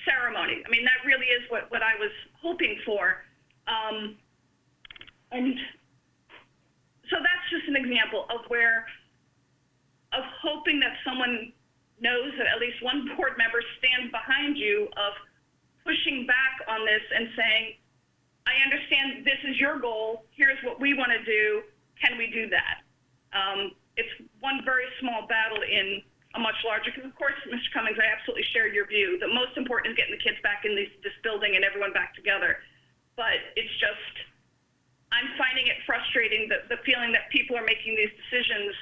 ceremony. I mean, that really is what I was hoping for. And so that's just an example of hoping that someone knows that at least one board member stands behind you, of pushing back on this and saying, I understand this is your goal, here's what we want to do, can we do that? It's one very small battle in a much larger, because of course, Mr. Cummings, I absolutely share your view. The most important is getting the kids back in this building and everyone back together. But it's just, I'm finding it frustrating, the feeling that people are making these decisions.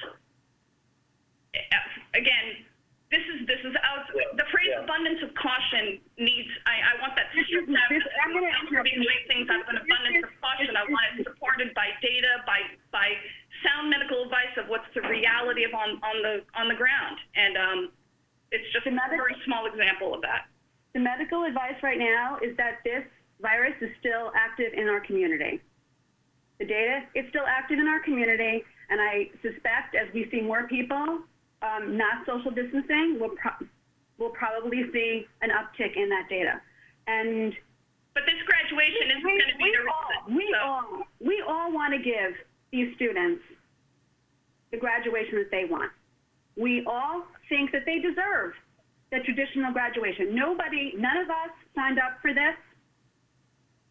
Again, this is out, the phrase abundance of caution needs, I want that to be doing things out of an abundance of caution. I want it supported by data, by sound medical advice of what's the reality of on the ground. And it's just a very small example of that. The medical advice right now is that this virus is still active in our community. The data is still active in our community, and I suspect as we see more people not social distancing, we'll probably see an uptick in that data. And but this graduation isn't going to be the reason. We all want to give these students the graduation that they want. We all think that they deserve the traditional graduation. None of us signed up for this.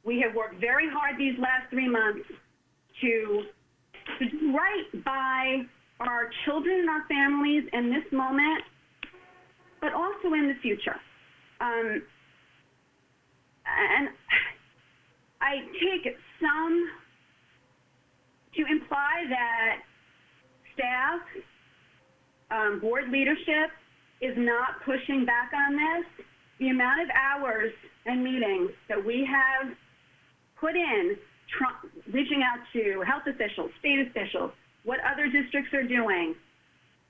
We have worked very hard these last 3 months to do right by our children and our families in this moment, but also in the future. And I take some to imply that staff, board leadership is not pushing back on this. The amount of hours and meetings that we have put in reaching out to health officials, state officials, what other districts are doing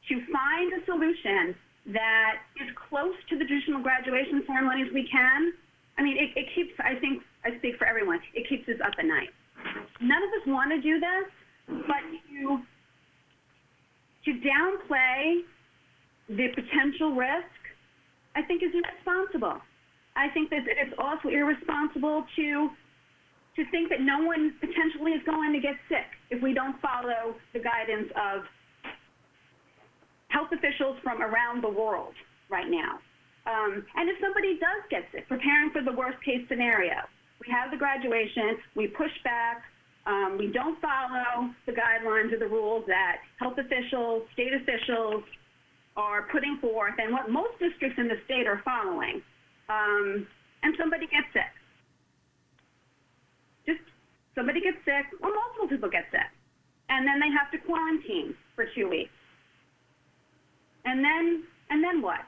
to find a solution that is close to the traditional graduation ceremony as we can. I mean, it keeps, I think, I speak for everyone, it keeps us up at night. None of us want to do this, but to downplay the potential risk, I think is irresponsible. I think that it's also irresponsible to think that no one potentially is going to get sick if we don't follow the guidance of health officials from around the world right now. And if somebody does get sick, preparing for the worst case scenario, we have the graduation, we push back, we don't follow the guidelines or the rules that health officials, state officials are putting forth and what most districts in the state are following, and somebody gets sick. Just somebody gets sick, or multiple people get sick, and then they have to quarantine for 2 weeks. And then what?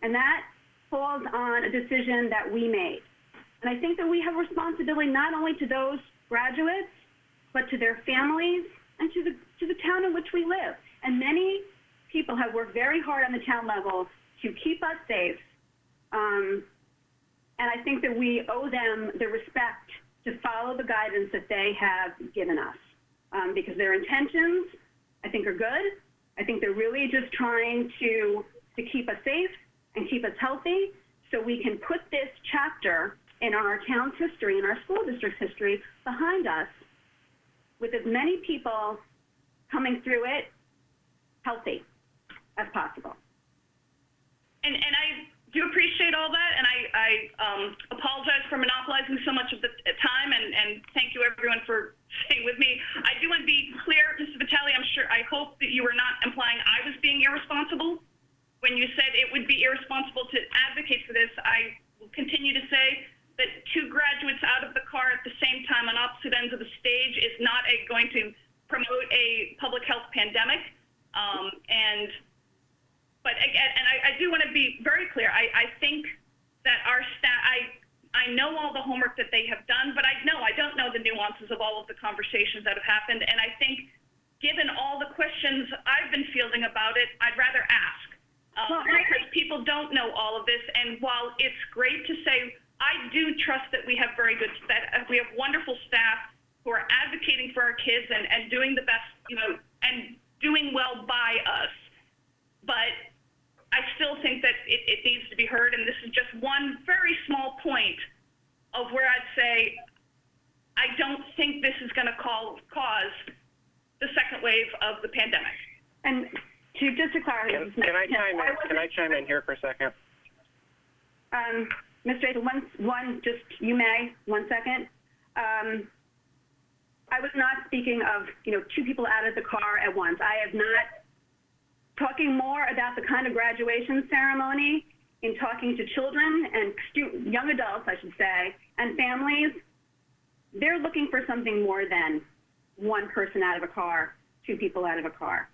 And that falls on a decision that we made. And I think that we have responsibility not only to those graduates, but to their families and to the town in which we live. And many people have worked very hard on the town level to keep us safe. And I think that we owe them the respect to follow the guidance that they have given us. Because their intentions, I think, are good. I think they're really just trying to keep us safe and keep us healthy so we can put this chapter in our town's history, in our school district's history, behind us with as many people coming through it healthy as possible. And I do appreciate all that, and I apologize for monopolizing so much of the time, and thank you everyone for staying with me. I do want to be clear, Mr. Vitale, I hope that you were not implying I was being irresponsible. When you said it would be irresponsible to advocate for this, I will continue to say that 2 graduates out of the car at the same time on opposite ends of the stage is not going to promote a public health pandemic. But I do want to be very clear. I think that our staff, I know all the homework that they have done, but I don't know the nuances of all of the conversations that have happened. And I think given all the questions I've been fielding about it, I'd rather ask. Because people don't know all of this. And while it's great to say, I do trust that we have very good staff. We have wonderful staff who are advocating for our kids and doing the best, and doing well by us. But I still think that it needs to be heard, and this is just one very small point of where I'd say I don't think this is going to cause the second wave of the pandemic. And just to clarify, can I chime in here for a second? Mr. Ace, you may, 1 second. I was not speaking of, 2 people out of the car at once. I have not talking more about the kind of graduation ceremony in talking to children and young adults, I should say, and families. They're looking for something more than 1 person out of a car, 2 people out of a car.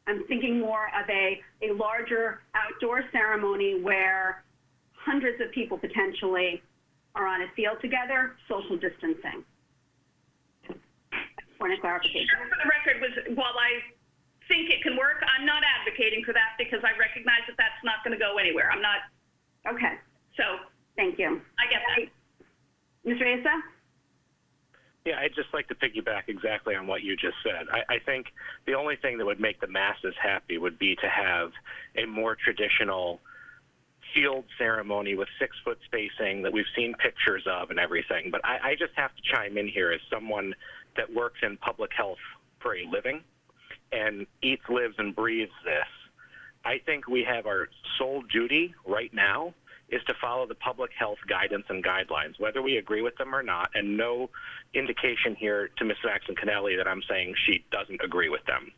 I'm thinking more of a larger outdoor ceremony where hundreds of people potentially are on a field together, social distancing. Point of clarification. Sure, for the record, while I think it can work, I'm not advocating for that because I recognize that that's not going to go anywhere. I'm not. Okay. So. Thank you. I get that. Mr. Asa? Yeah, I'd just like to piggyback exactly on what you just said. I think the only thing that would make the masses happy would be to have a more traditional field ceremony with 6-foot spacing that we've seen pictures of and everything. But I just have to chime in here as someone that works in public health for a living and eats, lives, and breathes this. I think we have our sole duty right now is to follow the public health guidance and guidelines, whether we agree with them or not, and no indication here to Ms. Maxon-Cannelli that I'm saying she doesn't agree with them.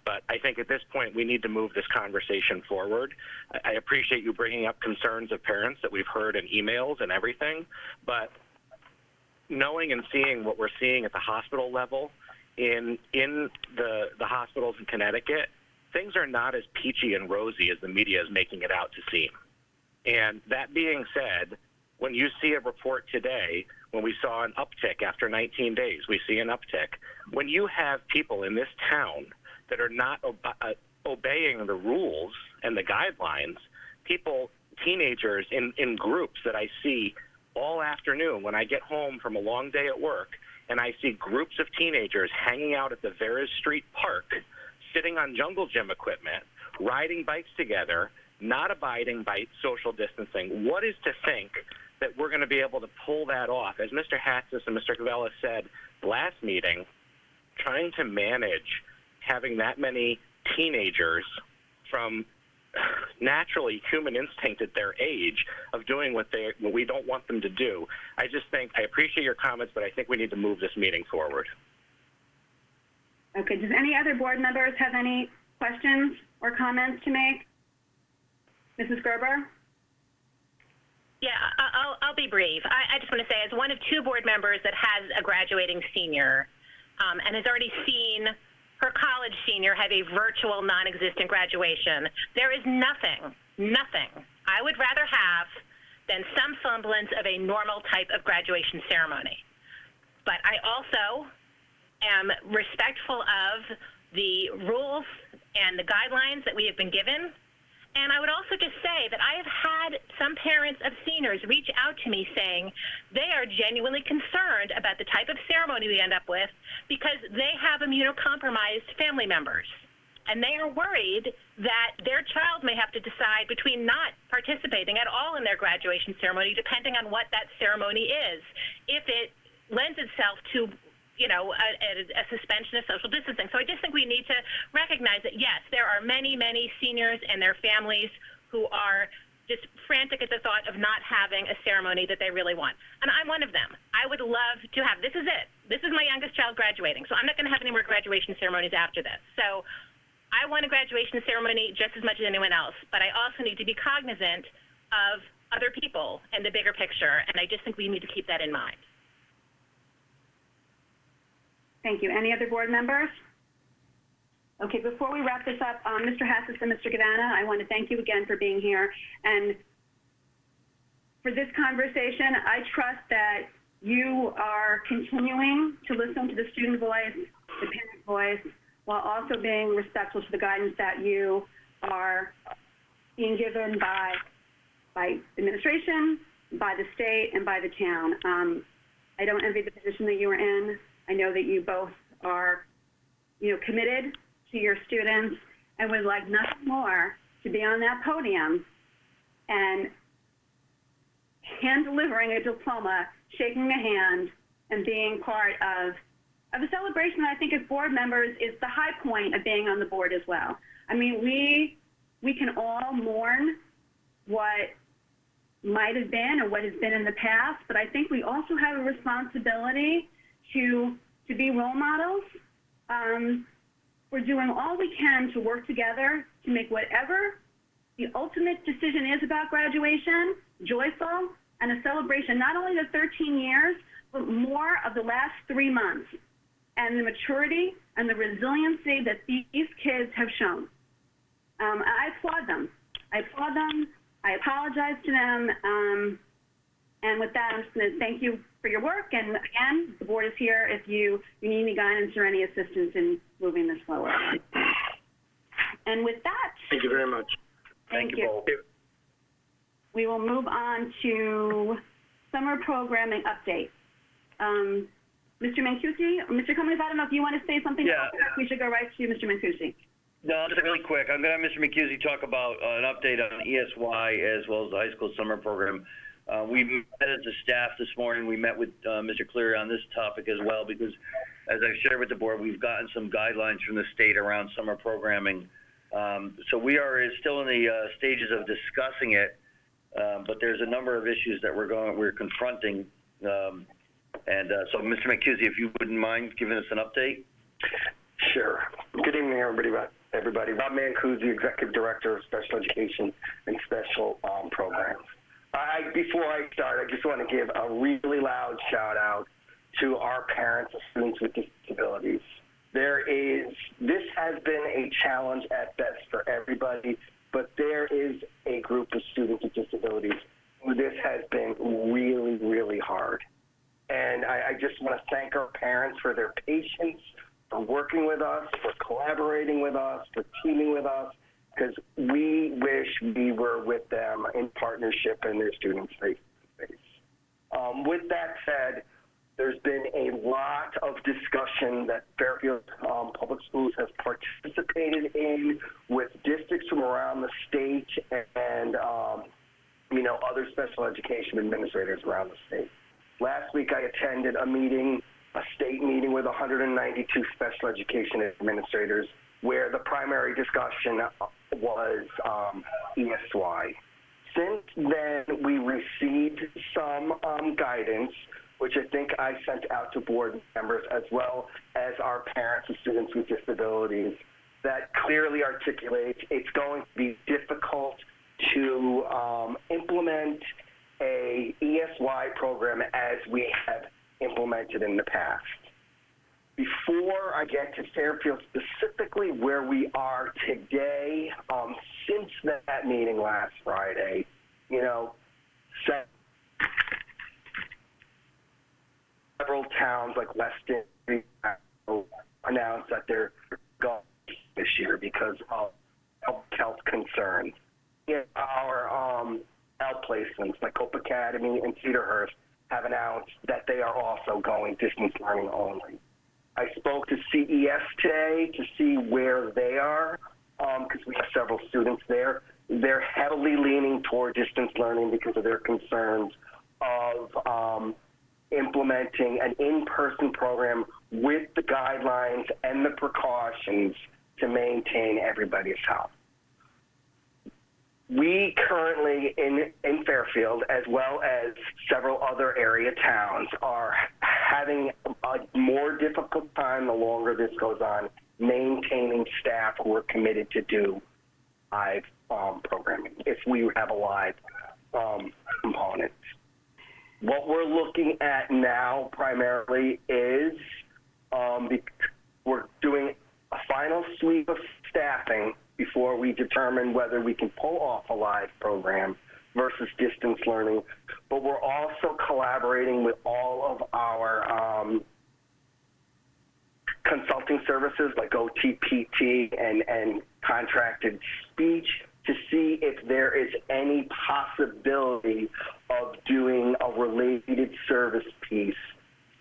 But I think at this point we need to move this conversation forward. I appreciate you bringing up concerns of parents that we've heard in emails and everything, but knowing and seeing what we're seeing at the hospital level in the hospitals in Connecticut, things are not as peachy and rosy as the media is making it out to seem. And that being said, when you see a report today when we saw an uptick after 19 days. We see an uptick. When you have people in this town that are not obeying the rules and the guidelines, teenagers in groups that I see all afternoon when I get home from a long day at work, and I see groups of teenagers hanging out at the Veras Street Park, sitting on jungle gym equipment, riding bikes together, not abiding by social distancing. What is to think that we're going to be able to pull that off? As Mr. Hatzis and Mr. Cavella said last meeting, trying to manage having that many teenagers from naturally human instinct at their age of doing what we don't want them to do. I just think, I appreciate your comments, but I think we need to move this meeting forward. Okay, does any other board members have any questions or comments to make? Mrs. Gerber? Yeah, I'll be brief. I just want to say, as one of two board members that has a graduating senior and has already seen her college senior have a virtual non-existent graduation, there is nothing I would rather have than some semblance of a normal type of graduation ceremony. But I also am respectful of the rules and the guidelines that we have been given. And I would also just say that I have had some parents of seniors reach out to me saying they are genuinely concerned about the type of ceremony we end up with because they have immunocompromised family members. And they are worried that their child may have to decide between not participating at all in their graduation ceremony, depending on what that ceremony is, if it lends itself to a suspension of social distancing. So I just think we need to recognize that, yes, there are many, many seniors and their families who are just frantic at the thought of not having a ceremony that they really want. And I'm one of them. I would love to have, this is it. This is my youngest child graduating, so I'm not going to have any more graduation ceremonies after this. So I want a graduation ceremony just as much as anyone else, but I also need to be cognizant of other people and the bigger picture, and I just think we need to keep that in mind. Thank you. Any other board members? Okay, before we wrap this up, Mr. Hatzis and Mr. Gavanna, I want to thank you again for being here. And for this conversation, I trust that you are continuing to listen to the student voice, the parent voice, while also being respectful to the guidance that you are being given by administration, by the state, and by the town. I don't envy the position that you are in. I know that you both are, committed to your students and would like nothing more to be on that podium and hand delivering a diploma, shaking a hand, and being part of a celebration that I think as board members is the high point of being on the board as well. I mean, we can all mourn what might have been or what has been in the past, but I think we also have a responsibility to be role models. We're doing all we can to work together to make whatever the ultimate decision is about graduation joyful and a celebration, not only the 13 years, but more of the last 3 months and the maturity and the resiliency that these kids have shown. I applaud them. I apologize to them. And with that, I'm just going to thank you for your work. And again, the board is here if you need any guidance or any assistance in moving this forward. And with that. Thank you very much. Thank you. We will move on to summer programming update. Mr. Mancusi, or Mr. Cummings, I don't know if you want to say something. Yeah. We should go right to you, Mr. Mancusi. No, just really quick. I'm going to have Mr. McCusey talk about an update on ESY as well as the high school summer program. We met as a staff this morning. We met with Mr. Cleary on this topic as well because, as I've shared with the board, we've gotten some guidelines from the state around summer programming. So we are still in the stages of discussing it, but there's a number of issues that we're confronting. So, Mr. McCusey, if you wouldn't mind giving us an update. Sure. Good evening, everybody. Rob Mancusi, Executive Director of Special Education and Special Programs. Before I start, I just want to give a really loud shout out to our parents of students with disabilities. This has been a challenge at best for everybody, but there is a group of students with disabilities who this has been really, really hard. I just want to thank our parents for their patience, for working with us, for collaborating with us, for teaming with us, because we wish we were with them in partnership and their students face-to-face. With that said, there's been a lot of discussion that Fairfield Public Schools has participated in with districts from around the state and other special education administrators around the state. Last week I attended a state meeting with 192 special education administrators where the primary discussion was ESY. Since then, we received some guidance, which I think I sent out to board members as well as our parents of students with disabilities, that clearly articulates it's going to be difficult to implement a ESY program as we have implemented in the past. Before I get to Fairfield specifically where we are today, since that meeting last Friday, several towns like Weston announced that they're going this year because of health concerns. Our outplacements like Hope Academy and Cedarhurst have announced that they are also going distance learning only. I spoke to CES today to see where they are, because we have several students there. They're heavily leaning toward distance learning because of their concerns of implementing an in-person program with the guidelines and the precautions to maintain everybody's health. We currently in Fairfield, as well as several other area towns, are having a more difficult time the longer this goes on, maintaining staff who are committed to do live programming, if we have a live component. What we're looking at now primarily is we're doing a final sweep of staffing before we determine whether we can pull off a live program versus distance learning. But we're also collaborating with all of our consulting services like OTPT and contracted speech to see if there is any possibility of doing a related service piece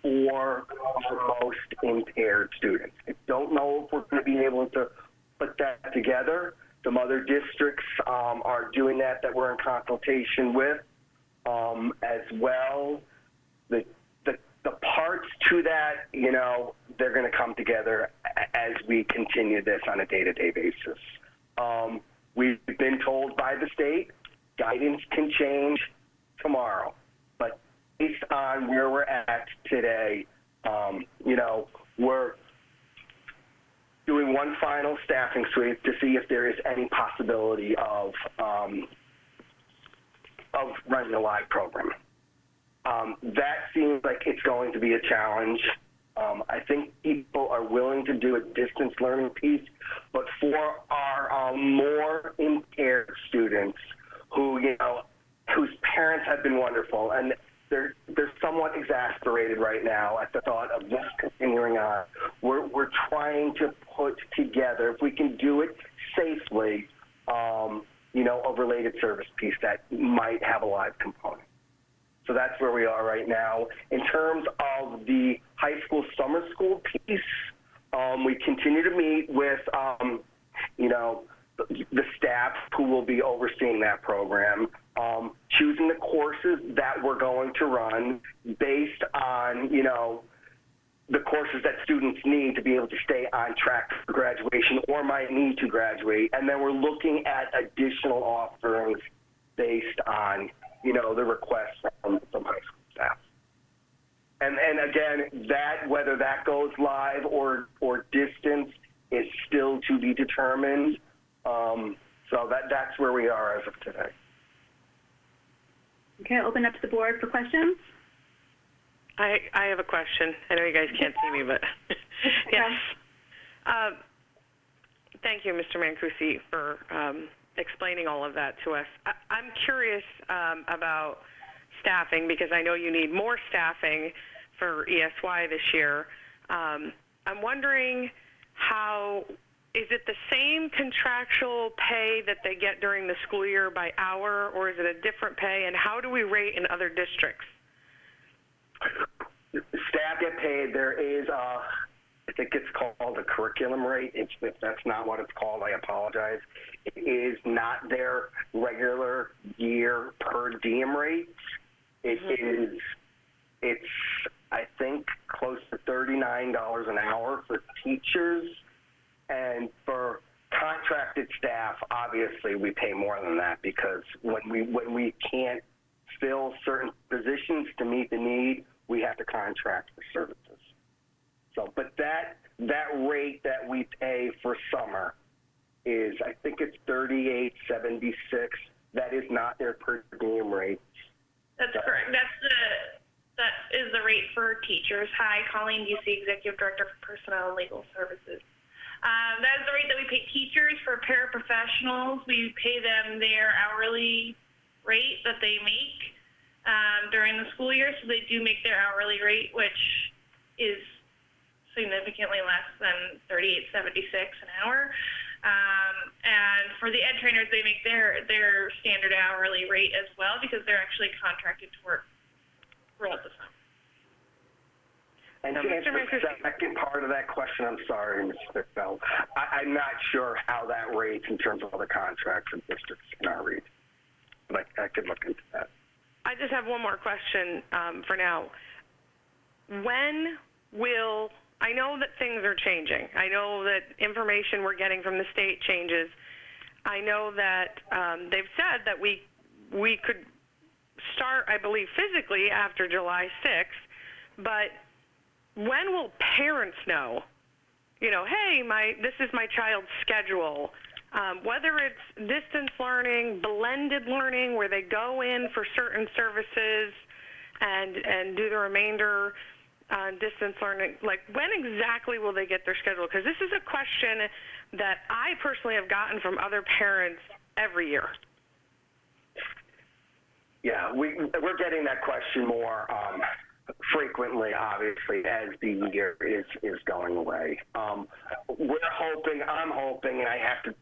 for our most impaired students. I don't know if we're going to be able to put that together. Some other districts are doing that we're in consultation with as well. The parts to that, they're going to come together as we continue this on a day-to-day basis. We've been told by the state guidance can change tomorrow, but based on where we're at today, we're doing one final staffing sweep to see if there is any possibility of running a live program. That seems like it's going to be a challenge. I think people are willing to do a distance learning piece, but for our more impaired students who, whose parents have been wonderful, and they're somewhat exasperated right now at the thought of this continuing on. We're trying to put together, if we can do it safely, a related service piece that might have a live component. So that's where we are right now. In terms of the high school summer school piece, we continue to meet with, the staff who will be overseeing that program, choosing the courses that we're going to run based on, the courses that students need to be able to stay on track for graduation or might need to graduate. And then we're looking at additional offerings based on, the requests from high school staff. And again, whether that goes live or distance is still to be determined. So that's where we are as of today. Okay, I'll open up to the board for questions. I have a question. I know you guys can't see me, but yes. Thank you, Mr. Mancusi, for explaining all of that to us. I'm curious about staffing because I know you need more staffing for ESY this year. I'm wondering is it the same contractual pay that they get during the school year by hour, or is it a different pay, and how do we rate in other districts? Staff get paid. There is I think it's called a curriculum rate. If that's not what it's called, I apologize. It is not their regular year per diem rate. It's I think close to $39 an hour for teachers, and for contracted staff, obviously we pay more than that, because when we can't fill certain positions to meet the need, we have to contract for services. So, but that rate that we pay for summer is, I think it's $38.76. That is not their per diem rate. That's correct. That is the rate for teachers. Hi, Colleen Busey, Executive Director for Personnel and Legal Services. That is the rate that we pay teachers. For paraprofessionals, we pay them their hourly rate that they make during the school year. So they do make their hourly rate, which is significantly less than $38.76 an hour. And for the ed trainers, they make their standard hourly rate as well, because they're actually contracted to work throughout the summer. And to answer the second part of that question, I'm sorry, Mr. Feld, I'm not sure how that rates in terms of other contracts and districts in our region, but I could look into that. I just have one more question for now. I know that things are changing. I know that information we're getting from the state changes. I know that they've said that we could start, I believe, physically after July 6th, but when will parents know, hey, this is my child's schedule, whether it's distance learning, blended learning, where they go in for certain services and do the remainder distance learning, like when exactly will they get their schedule? Because this is a question that I personally have gotten from other parents every year. Yeah, we're getting that question more frequently, obviously, as the year is going away. I'm hoping, and I have to,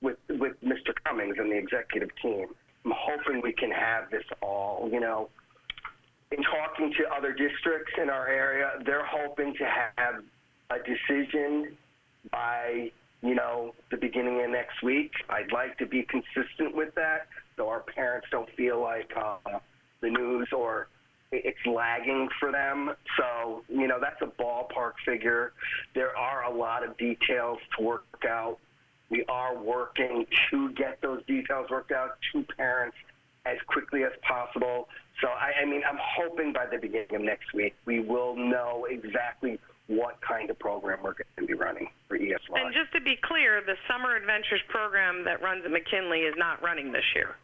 with Mr. Cummings and the executive team, I'm hoping we can have this all, in talking to other districts in our area, they're hoping to have a decision by, the beginning of next week. I'd like to be consistent with that, so our parents don't feel like the news or it's lagging for them. So, that's a ballpark figure. There are a lot of details to work out. We are working to get those details worked out to parents as quickly as possible. So, I'm hoping by the beginning of next week we will know exactly what kind of program we're going to be running for ESY. And just to be clear, the Summer Adventures program that runs at McKinley is not running this year.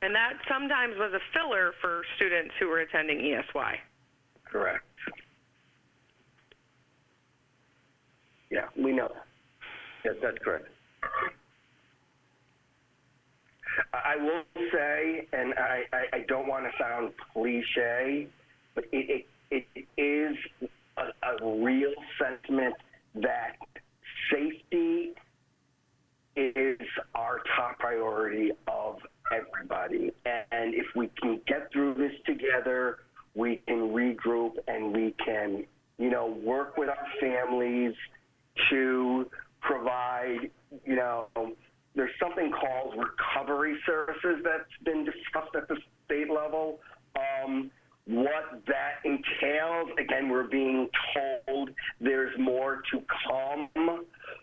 And that sometimes was a filler for students who were attending ESY. Correct. Yeah, we know that. Yes, that's correct. I will say, and I don't want to sound cliche, but it is a real sentiment that safety is our top priority of everybody. And if we can get through this together, we can regroup and we can, work with our families to provide, there's something called recovery services that's been discussed at the state level. What that entails, again, we're being told there's more to come,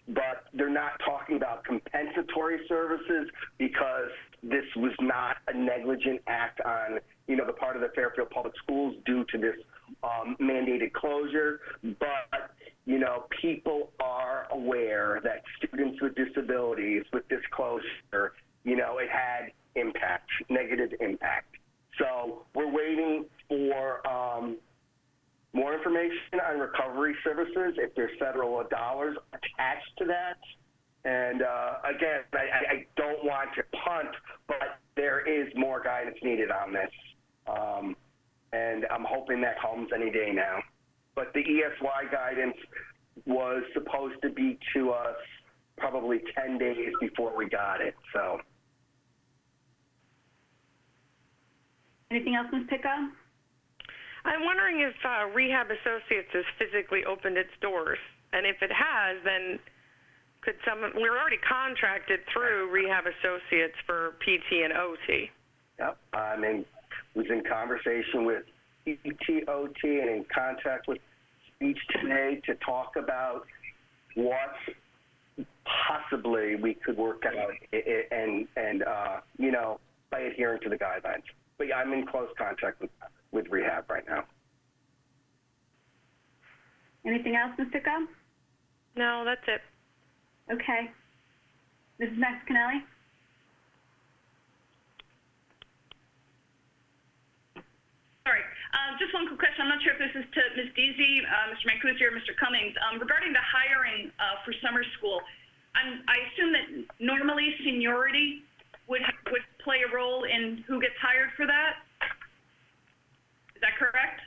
but they're not talking about compensatory services, because this was not a negligent act on, the part of the Fairfield Public Schools due to this mandated closure. But, people are aware that students with disabilities with this closure, it had impact, negative impact. So we're waiting for more information on recovery services, if there's federal dollars attached to that. And again, I don't want to punt, but there is more guidance needed on this. and I'm hoping that comes any day now. But the ESY guidance was supposed to be to us probably 10 days before we got it, so. Anything else, Ms. Picco? I'm wondering if Rehab Associates has physically opened its doors, and if it has, then could we're already contracted through Rehab Associates for PT and OT. Yep, was in conversation with PT, OT, and in contact with speech today to talk about what possibly we could work out and you know, by adhering to the guidelines. But yeah, I'm in close contact with Rehab right now. Anything else, Ms. Picco? No, that's it. Okay. Mrs. Maxinelli? Sorry, just one quick question. I'm not sure if this is to Ms. Deasy, Mr. Mancusi, or Mr. Cummings. Regarding the hiring for summer school, I assume that normally seniority would play a role in who gets hired for that? Is that correct?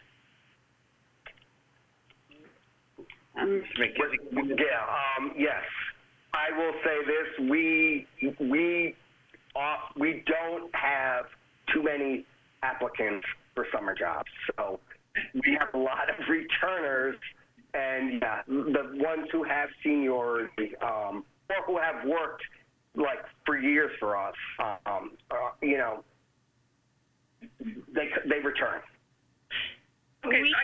Yes. I will say this: we don't have too many applicants for summer jobs, so we have a lot of returners, and yeah, the ones who have seniority or who have worked like for years for us, you know, they return. Okay, so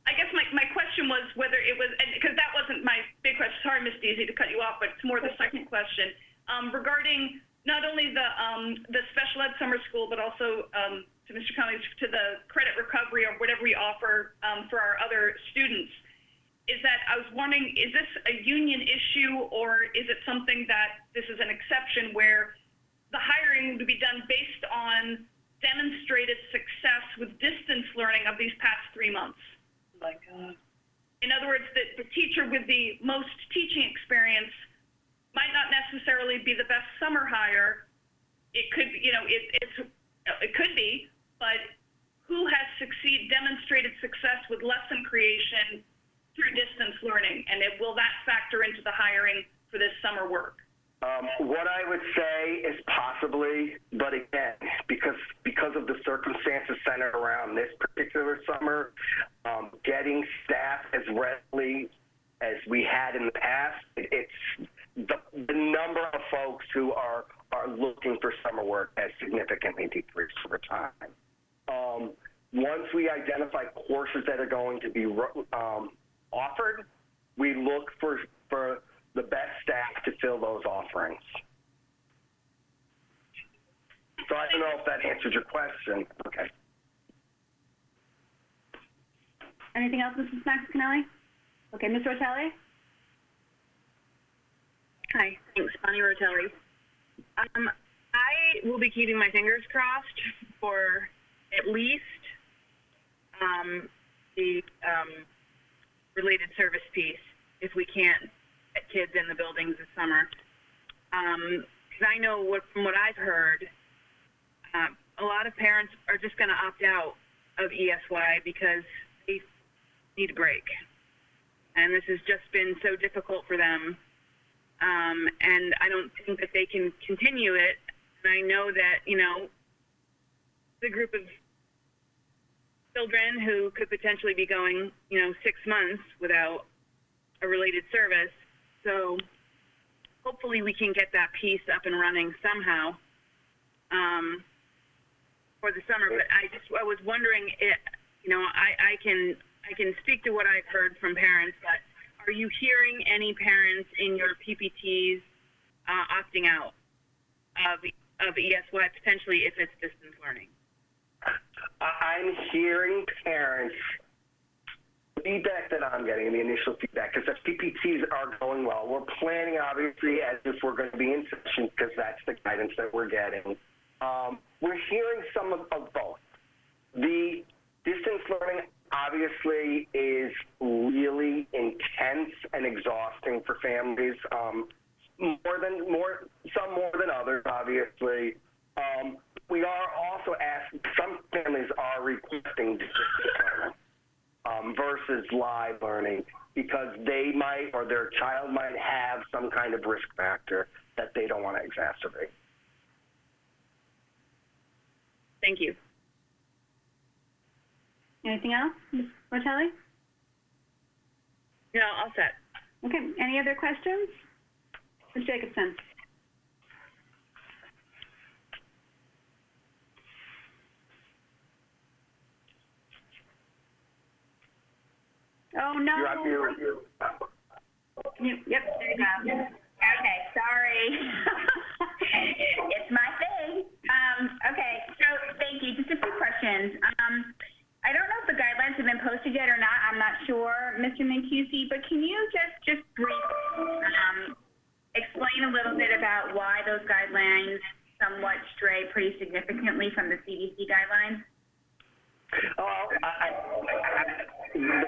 I guess my question was whether it was, because that wasn't my big question. Sorry, Ms. Deasy, to cut you off, but it's more the second question regarding not only the special ed summer school, but also to Mr. Cummings, to the credit recovery or whatever we offer for our other students. Is that, I was wondering, is this a union issue, or is it something that this is an exception where the hiring would be done based on demonstrated success with distance learning of these past 3 months? Oh my God. In other words, the teacher with the most teaching experience might not necessarily be the best summer hire. It could be, you know, it could be, but who has demonstrated success with lesson creation through distance learning, and will that factor into the hiring for this summer work? What I would say is possibly, but again, because of the circumstances centered around this particular summer, getting staff as readily as we had in the past, it's the number of folks who are looking for summer work has significantly decreased over time. Once we identify courses that are going to be offered, we look for the best staff to fill those offerings. So I don't know if that answered your question. Okay. Anything else, Mrs. Maxinelli? Okay, Ms. Rotelli? Hi, thanks, Bonnie Rotelli. I will be keeping my fingers crossed for at least the related service piece if we can't get kids in the buildings this summer. Because I know from what I've heard, a lot of parents are just going to opt out of ESY because they need a break. And this has just been so difficult for them. And I don't think that they can continue it. And I know that, you know, the group of children who could potentially be going, you know, 6 months without a related service. So hopefully we can get that piece up and running somehow for the summer. But I was wondering, you know, I can speak to what I've heard from parents, but are you hearing any parents in your PPTs opting out of ESY potentially if it's distance learning? I'm hearing parents, feedback that I'm getting, the initial feedback, is that PPTs are going well. We're planning, obviously, as if we're going to be in session because that's the guidance that we're getting. We're hearing some of both. The distance learning obviously is really intense and exhausting for families, some more than others, obviously. We are also asking, some families are requesting versus live learning because they might or their child might have some kind of risk factor that they don't want to exacerbate. Thank you. Anything else, Ms. Martelli? No, all set. Okay, any other questions? Ms. Jacobson? Oh, no. You're on mute. Yep, there you go. Okay, sorry. It's my thing. Okay, so thank you. Just a few questions. I don't know if the guidelines have been posted yet or not. I'm not sure, Mr. Mancusi, but can you just briefly explain a little bit about why those guidelines somewhat stray pretty significantly from the CDC guidelines? Oh, the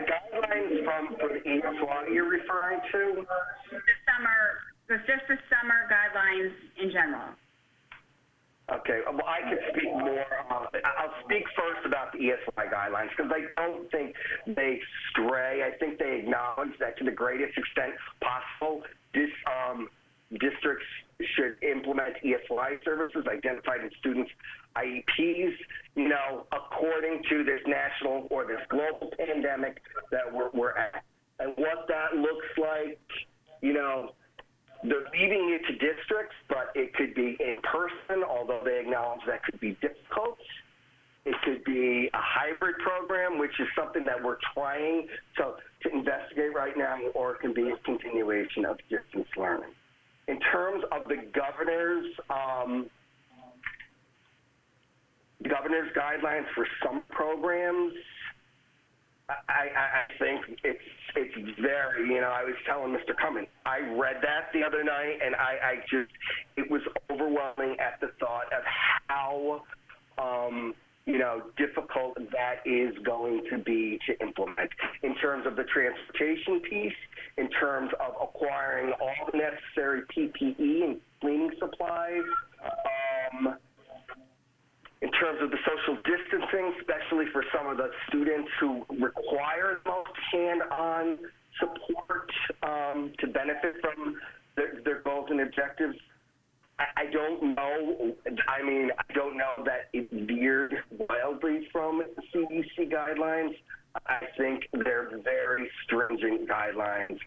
guidelines for the ESY you're referring to? Just the summer guidelines in general. Okay, well, I could speak more. I'll speak first about the ESY guidelines because I don't think they stray. I think they acknowledge that to the greatest extent possible, districts should implement ESY services identified in students' IEPs, you know, according to this national or this global pandemic that we're at. And what that looks like, you know, they're leaving it to districts, but it could be in person, although they acknowledge that could be difficult. It could be a hybrid program, which is something that we're trying to investigate right now, or it can be a continuation of distance learning. In terms of the governor's guidelines for some programs, I think it's very, you know, I was telling Mr. Cummings, I read that the other night, and it was overwhelming at the thought of how, you know, difficult that is going to be to implement in terms of the transportation piece, in terms of acquiring all the necessary PPE and cleaning supplies, in terms of the social distancing, especially for some of the students who require the most hand-on support to benefit from their goals and objectives. I don't know. I mean, I don't know that it veered wildly from the CDC guidelines. I think they're very stringent guidelines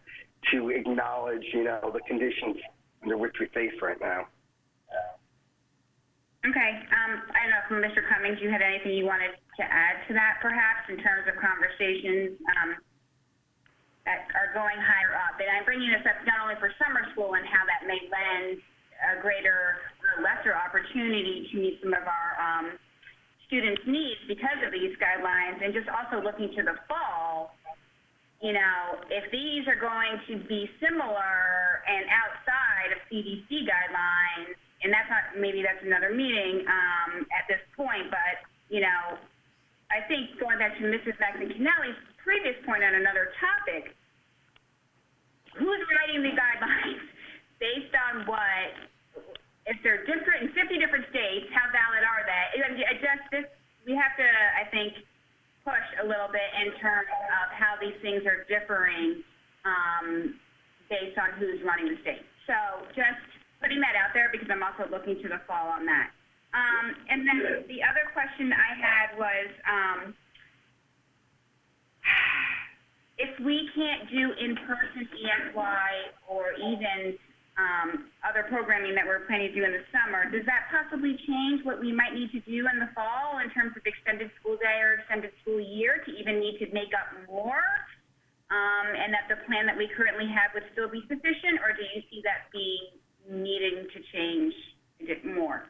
to acknowledge, you know, the conditions under which we face right now. Okay. I don't know if Mr. Cummings, you had anything you wanted to add to that, perhaps, in terms of conversations that are going higher up. And I'm bringing this up not only for summer school and how that may lend a greater or lesser opportunity to meet some of our students' needs because of these guidelines, and just also looking to the fall. You know, if these are going to be similar and outside of CDC guidelines, and that's not, maybe that's another meeting at this point, but, you know, I think going back to Mrs. Maxon-Kennelly's previous point on another topic, who's writing the guidelines based on what? If they're different in 50 different states, how valid are they? We have to, I think, push a little bit in terms of how these things are differing based on who's running the state. So just putting that out there because I'm also looking to the fall on that. And then the other question I had was, if we can't do in-person ESY or even other programming that we're planning to do in the summer, does that possibly change what we might need to do in the fall in terms of extended school day or extended school year to even need to make up more? And that the plan that we currently have would still be sufficient, or do you see that being needing to change more?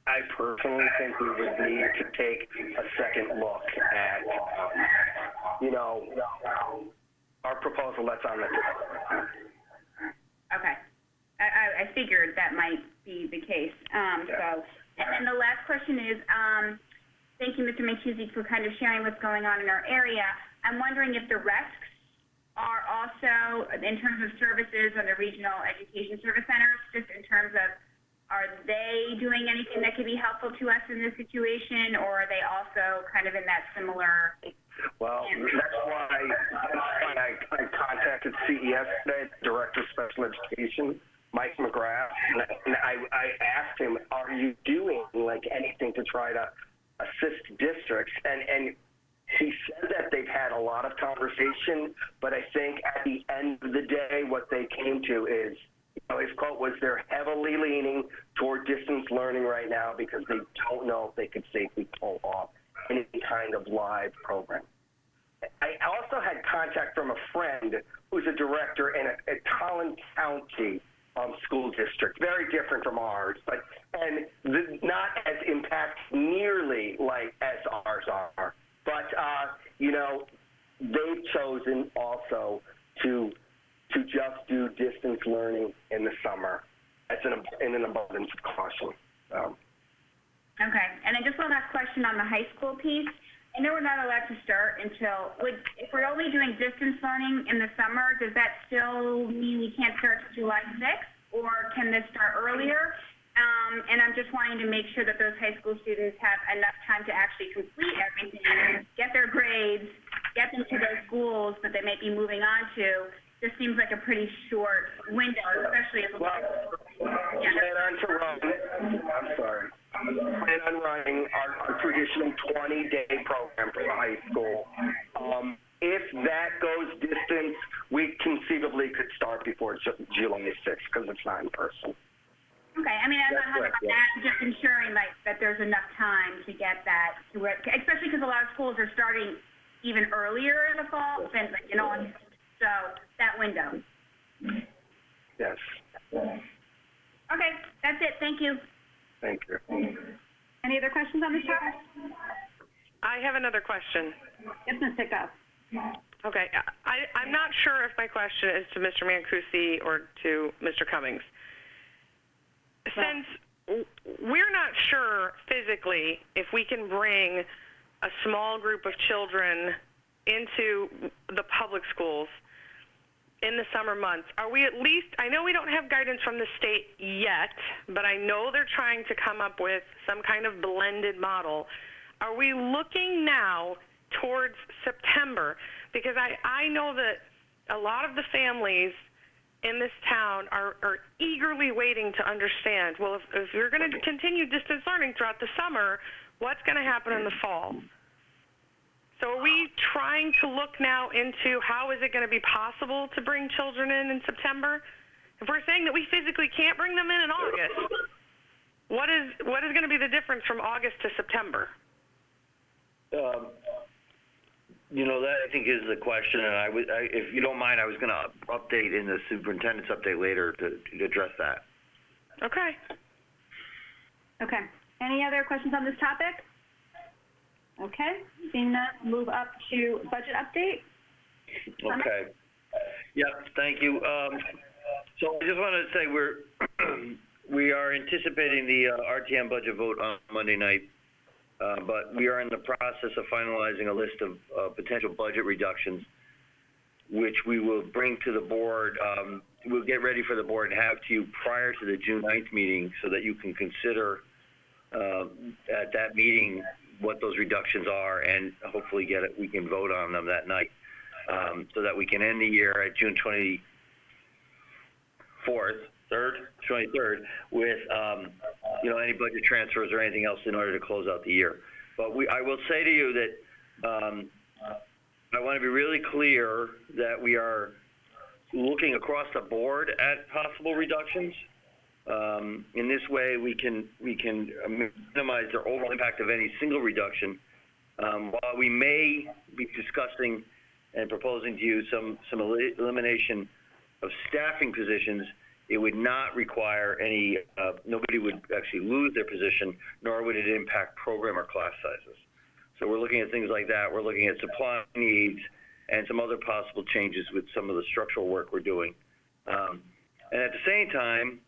I personally think we would need to take a second look at, you know, our proposal that's on the table. Okay. I figured that might be the case. And then the last question is, thank you, Mr. Mancusi, for kind of sharing what's going on in our area. I'm wondering if the RESCs are also, in terms of services on the regional education service centers, just in terms of, are they doing anything that could be helpful to us in this situation, or are they also kind of in that similar Well, that's why I contacted CES today, Director of Special Education, Mike McGrath, and I asked him, are you doing like anything to try to assist districts? And he said that they've had a lot of conversation, but I think at the end of the day, what they came to is, his quote was, they're heavily leaning toward distance learning right now because they don't know if they could safely pull off any kind of live program. I also had contact from a friend who's a director in a Collin County school district, very different from ours, but not as impact nearly like as ours are. But they've chosen also to just do distance learning in the summer in an abundance of caution. Okay, and then just one last question on the high school piece. I know we're not allowed to start until, if we're only doing distance learning in the summer, does that still mean we can't start till July 6th, or can this start earlier? And I'm just wanting to make sure that those high school students have enough time to actually complete everything, get their grades, get them to those schools that they might be moving on to. This seems like a pretty short window, especially if plan on running our traditional 20-day program for the high school. If that goes distance, we conceivably could start before July 6th because it's not in person. Okay, I mean, I'm not talking about that, just ensuring that there's enough time to get that to work, especially because a lot of schools are starting even earlier in the fall, so that window. Yes. Okay, that's it. Thank you. Thank you. Any other questions on this topic? I have another question. Yes, Ms. Pickup. Okay, I'm not sure if my question is to Mr. Mancusi or to Mr. Cummings. Since we're not sure physically if we can bring a small group of children into the public schools in the summer months, are we at least, I know we don't have guidance from the state yet, but I know they're trying to come up with some kind of blended model. Are we looking now towards September? Because I know that a lot of the families in this town are eagerly waiting to understand, well, if you're going to continue distance learning throughout the summer, what's going to happen in the fall? So are we trying to look now into how is it going to be possible to bring children in September? If we're saying that we physically can't bring them in August, what is going to be the difference from August to September? That I think is the question, and if you don't mind, I was going to update in the superintendent's update later to address that. Okay. Okay. Any other questions on this topic? Okay. Seeing that, move up to budget update. Okay. Yep. Thank you. So I just wanted to say we are anticipating the RTM budget vote on Monday night. But we are in the process of finalizing a list of potential budget reductions, which we will bring to the board. We'll get ready for the board and have to you prior to the June 9th meeting so that you can consider at that meeting what those reductions are, and hopefully we can vote on them that night so that we can end the year at June 23rd with any budget transfers or anything else in order to close out the year. But I will say to you that I want to be really clear that we are looking across the board at possible reductions. In this way, we can minimize the overall impact of any single reduction. While we may be discussing and proposing to you some elimination of staffing positions, it would not require any, nobody would actually lose their position, nor would it impact program or class sizes. So we're looking at things like that. We're looking at supply needs and some other possible changes with some of the structural work we're doing. And at the same time,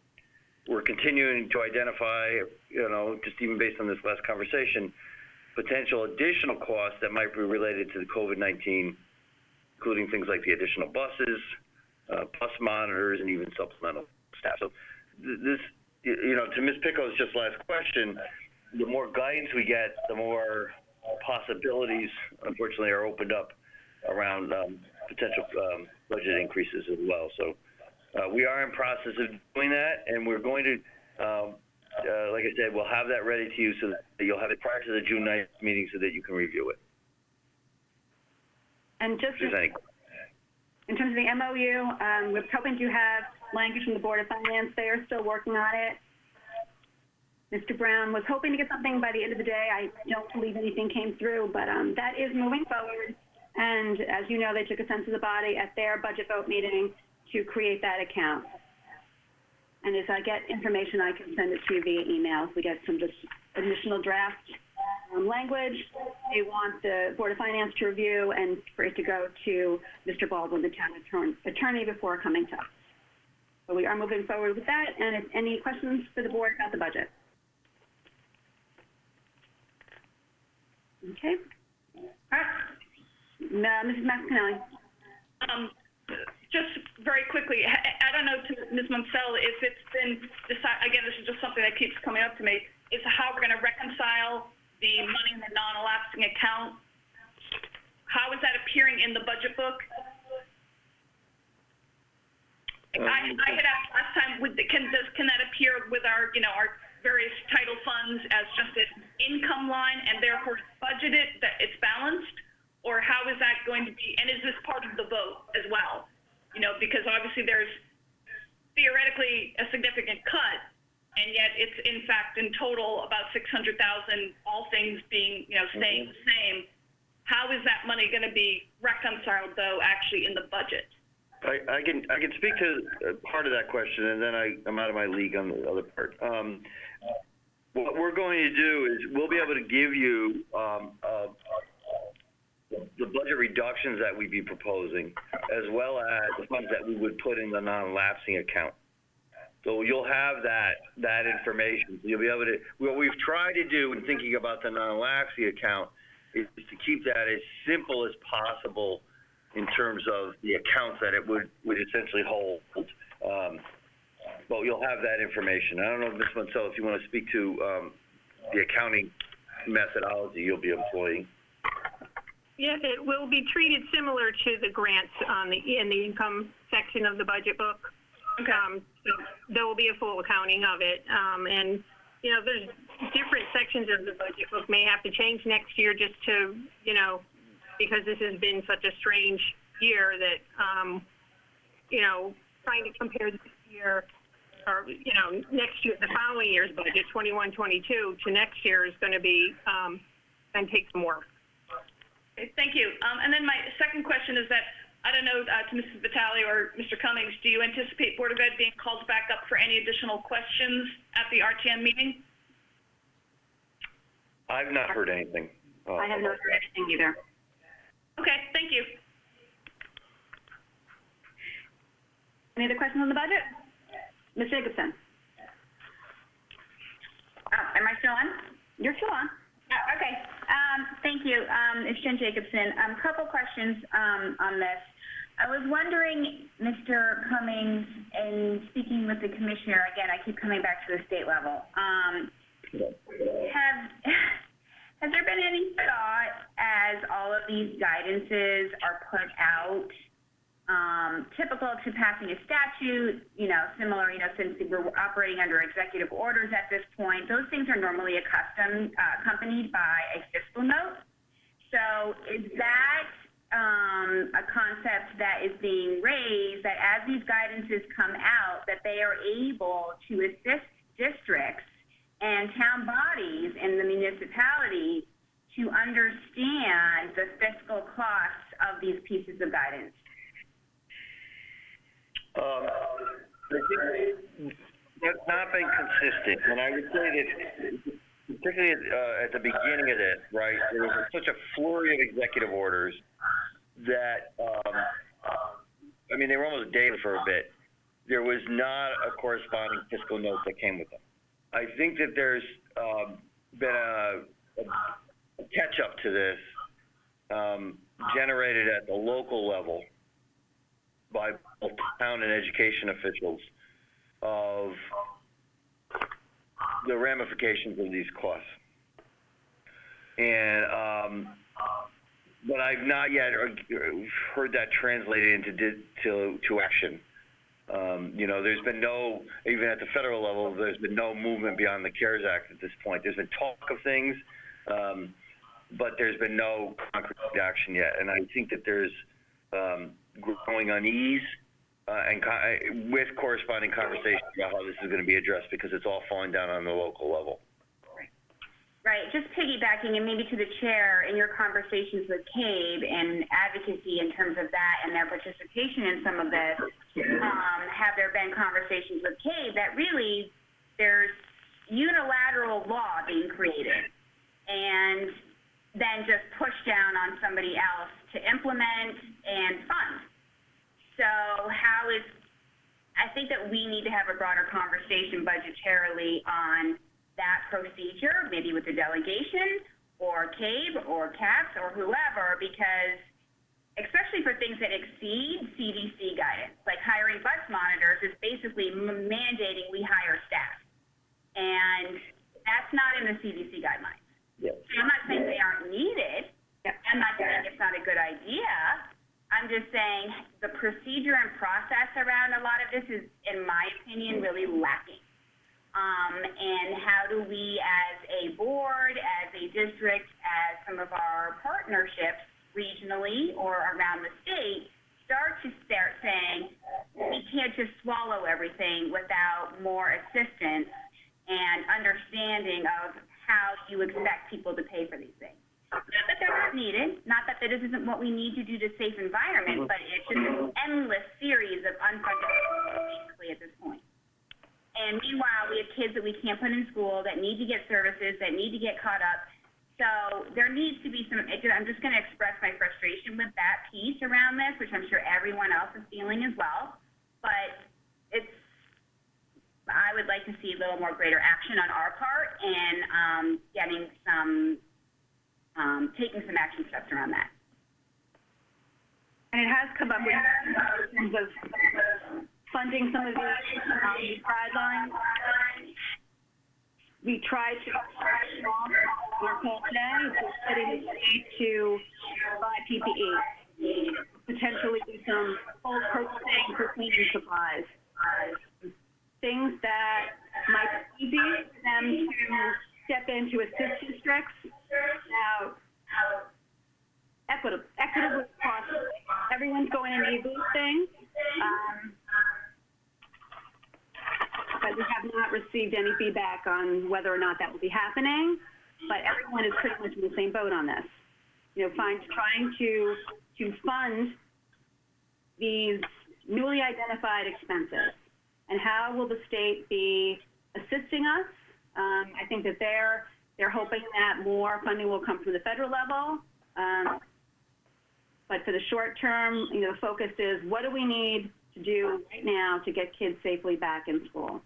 we're continuing to identify, just even based on this last conversation, potential additional costs that might be related to the COVID-19, including things like the additional buses, bus monitors, and even supplemental staff. So this, to Ms. Picco's just last question, the more guidance we get, the more possibilities, unfortunately, are opened up around potential budget increases as well. So we are in process of doing that, and we're going to, like I said, we'll have that ready to you so that you'll have it prior to the June 9th meeting so that you can review it. And just in terms of the MOU, we're hoping to have language from the Board of Finance. They are still working on it. Mr. Brown was hoping to get something by the end of the day. I don't believe anything came through, but that is moving forward. And as you know, they took a sense of the body at their budget vote meeting to create that account. And as I get information, I can send it to you via email. If we get some just additional draft language they want the Board of Finance to review and for it to go to Mr. Baldwin, the town attorney, before coming to us. So we are moving forward with that. And if any questions for the board about the budget? Okay. All right. Mrs. Mascanelli. Just very quickly, I don't know to Ms. Munsell if it's been decided, again, this is just something that keeps coming up to me, is how we're going to reconcile the money in the non-elapsing account. How is that appearing in the budget book? I had asked last time, can that appear with our, our various title funds as just an income line and therefore budgeted, that it's balanced? Or how is that going to be, and is this part of the vote as well? Because obviously there's theoretically a significant cut, and yet it's in fact in total about 600,000, all things being, staying the same. How is that money going to be reconciled though actually in the budget? I can speak to part of that question, and then I'm out of my league on the other part. What we're going to do is we'll be able to give you the budget reductions that we'd be proposing, as well as the funds that we would put in the non-lapsing account. So you'll have that information. You'll be able to. What we've tried to do in thinking about the non-lapsing account is to keep that as simple as possible in terms of the accounts that it would essentially hold. But you'll have that information. I don't know, Ms. Munsell, if you want to speak to the accounting methodology you'll be employing. Yeah, it will be treated similar to the grants in the income section of the budget book. Okay. So there will be a full accounting of it. And, there's different sections of the budget book may have to change next year just to, because this has been such a strange year that, trying to compare this year or, next year, the following year's budget, 21-22, to next year is going to be, and take some work. Okay, thank you. And then my second question is that, I don't know, to Mrs. Vitale or Mr. Cummings, do you anticipate Board of Ed being called back up for any additional questions at the RTM meeting? I've not heard anything. I have not heard anything either. Okay, thank you. Any other questions on the budget? Ms. Jacobson? Am I still on? You're still on. Okay. Thank you. It's Jen Jacobson. A couple questions on this. I was wondering, Mr. Cummings, in speaking with the commissioner, again, I keep coming back to the state level. Has there been any thought as all of these guidances are put out, typical to passing a statute, similar, since we're operating under executive orders at this point, those things are normally accompanied by a fiscal note. So is that a concept that is being raised, that as these guidances come out, that they are able to assist districts and town bodies in the municipality to understand the fiscal costs of these pieces of guidance? That's not been consistent, and I would say that, particularly at the beginning of this, right, there was such a flurry of executive orders that, they were almost daily for a bit. There was not a corresponding fiscal note that came with them. I think that there's been a catch-up to this generated at the local level by both town and education officials of the ramifications of these costs. and but I've not yet heard that translated into action. You know, there's been no, even at the federal level, there's been no movement beyond the CARES Act at this point. There's been talk of things, but there's been no concrete action yet. And I think that there's growing unease and with corresponding conversations about how this is going to be addressed, because it's all falling down on the local level. Right. Just piggybacking and maybe to the chair, in your conversations with CABE and advocacy in terms of that and their participation in some of this, have there been conversations with CABE that really there's unilateral law being created and then just pushed down on somebody else to implement and fund? So I think that we need to have a broader conversation budgetarily on that procedure, maybe with the delegation or CABE or CAPS or whoever, because especially for things that exceed CDC guidance, like hiring bus monitors is basically mandating we hire staff. And that's not in the CDC guidelines. Yep. So I'm not saying they aren't needed. Yep. I'm not saying it's not a good idea. I'm just saying the procedure and process around a lot of this is, in my opinion, really lacking. And how do we as a board, as a district, as some of our partnerships regionally or around the state start saying we can't just swallow everything without more assistance and understanding of how you expect people to pay for these things. Not that they're not needed, not that this isn't what we need to do to safe environment, but it's just an endless series of unfunded basically at this point. And meanwhile, we have kids that we can't put in school, that need to get services, that need to get caught up. So there needs to be some, I'm just going to express my frustration with that piece around this, which I'm sure everyone else is feeling as well. But I would like to see a little more greater action on our part and getting some, taking some action steps around that. And it has come up with in terms of funding some of these guidelines. We tried to our call today to getting the state to buy PPE, potentially do some bulk purchasing for cleaning supplies, things that might be easy for them to step in to assist districts. Now, equitably cost. Everyone's going to need these things. But we have not received any feedback on whether or not that will be happening. But everyone is pretty much in the same boat on this. You know, trying to fund these newly identified expenses. And how will the state be assisting us? I think that they're hoping that more funding will come from the federal level. But for the short term, you know, the focus is what do we need to do right now to get kids safely back in school?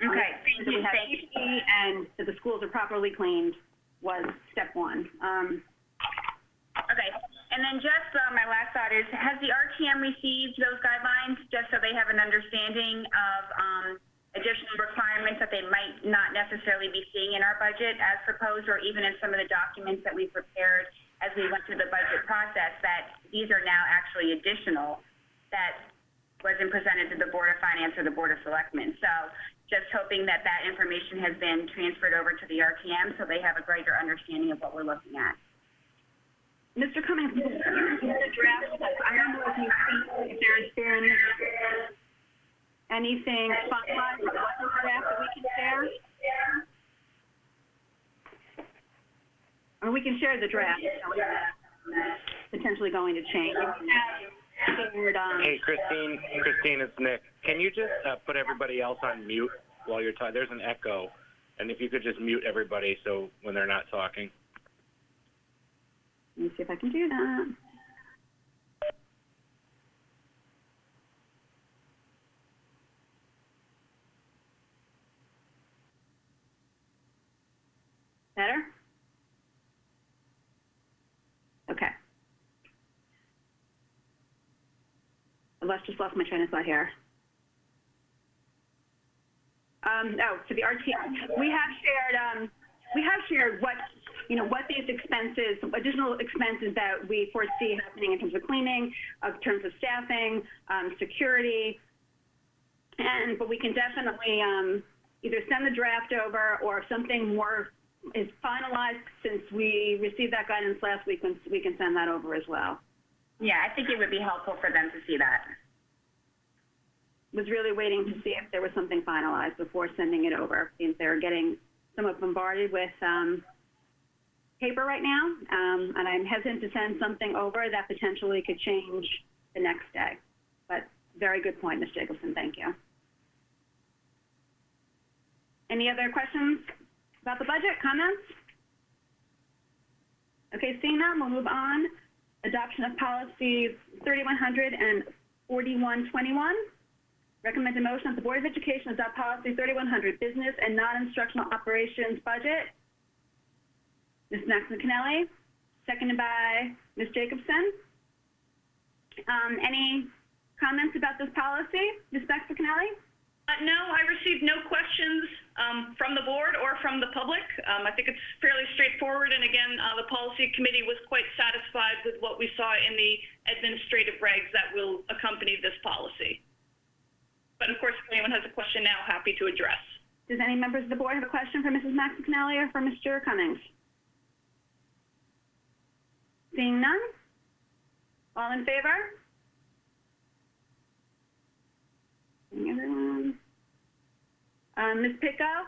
Okay, thank you. And that the schools are properly cleaned was step one. Okay, and then just my last thought is, has the RTM received those guidelines just so they have an understanding of additional requirements that they might not necessarily be seeing in our budget as proposed, or even in some of the documents that we prepared as we went through the budget process, that these are now actually additional that wasn't presented to the Board of Finance or the Board of Selectmen. So just hoping that that information has been transferred over to the RTM so they have a greater understanding of what we're looking at. Mr. Cummings, the draft, I don't know if you've seen, if there's been anything finalized or what the draft that we can share. Or we can share the draft, potentially going to change. Hey, Christine, it's Nick. Can you just put everybody else on mute while you're talking? There's an echo, and if you could just mute everybody so when they're not talking. Let me see if I can do that. Better? Okay. Just lost my train of thought here. So the RTM, we have shared what what these expenses, additional expenses that we foresee happening in terms of cleaning, in terms of staffing, security, but we can definitely either send the draft over, or if something more is finalized, since we received that guidance last week, we can send that over as well. Yeah, I think it would be helpful for them to see that. Was really waiting to see if there was something finalized before sending it over, since they're getting somewhat bombarded with paper right now, and I'm hesitant to send something over that potentially could change the next day. But very good point, Ms. Jacobson, thank you. Any other questions about the budget, comments? Okay, seeing none, we'll move on. Adoption of policies 3100 and 4121. Recommend a motion that the Board of Education adopt policy 3100, business and non-instructional operations budget. Ms. Max McAnally, seconded by Ms. Jacobson. Any comments about this policy, Ms. Max McAnally? No, I received no questions from the board or from the public. I think it's fairly straightforward, and again, the policy committee was quite satisfied with what we saw in the administrative regs that will accompany this policy. But of course, if anyone has a question now, happy to address. Does any members of the board have a question for Mrs. Max McAnally or for Mr. Cummings? Seeing none? All in favor? Seeing everyone. Ms. Picco,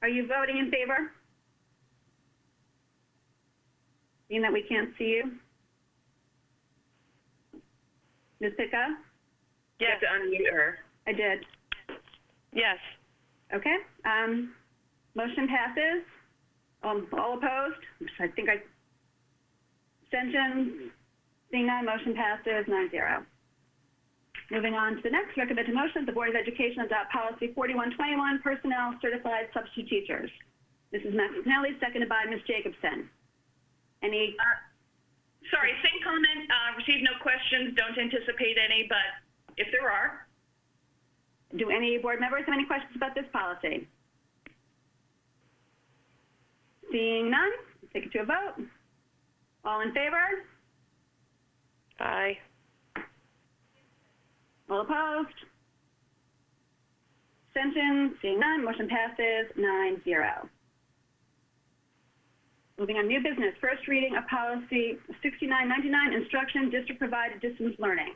are you voting in favor? Seeing that we can't see you. Ms. Picco? You have to unmute her. I did. Yes. Okay. Motion passes. All opposed? I think abstentions. Seeing none, motion passes 9-0. Moving on to the next recommended motion, the Board of Education adopt policy 4121, personnel certified substitute teachers. Mrs. Max McAnally, seconded by Ms. Jacobson. Any? Sorry, same comment. Received no questions. Don't anticipate any, but if there are. Do any board members have any questions about this policy? Seeing none, take it to a vote. All in favor? Aye. All opposed? Abstentions? Seeing none, motion passes 9-0. Moving on, new business. First reading of policy 6999, instruction, district provided distance learning.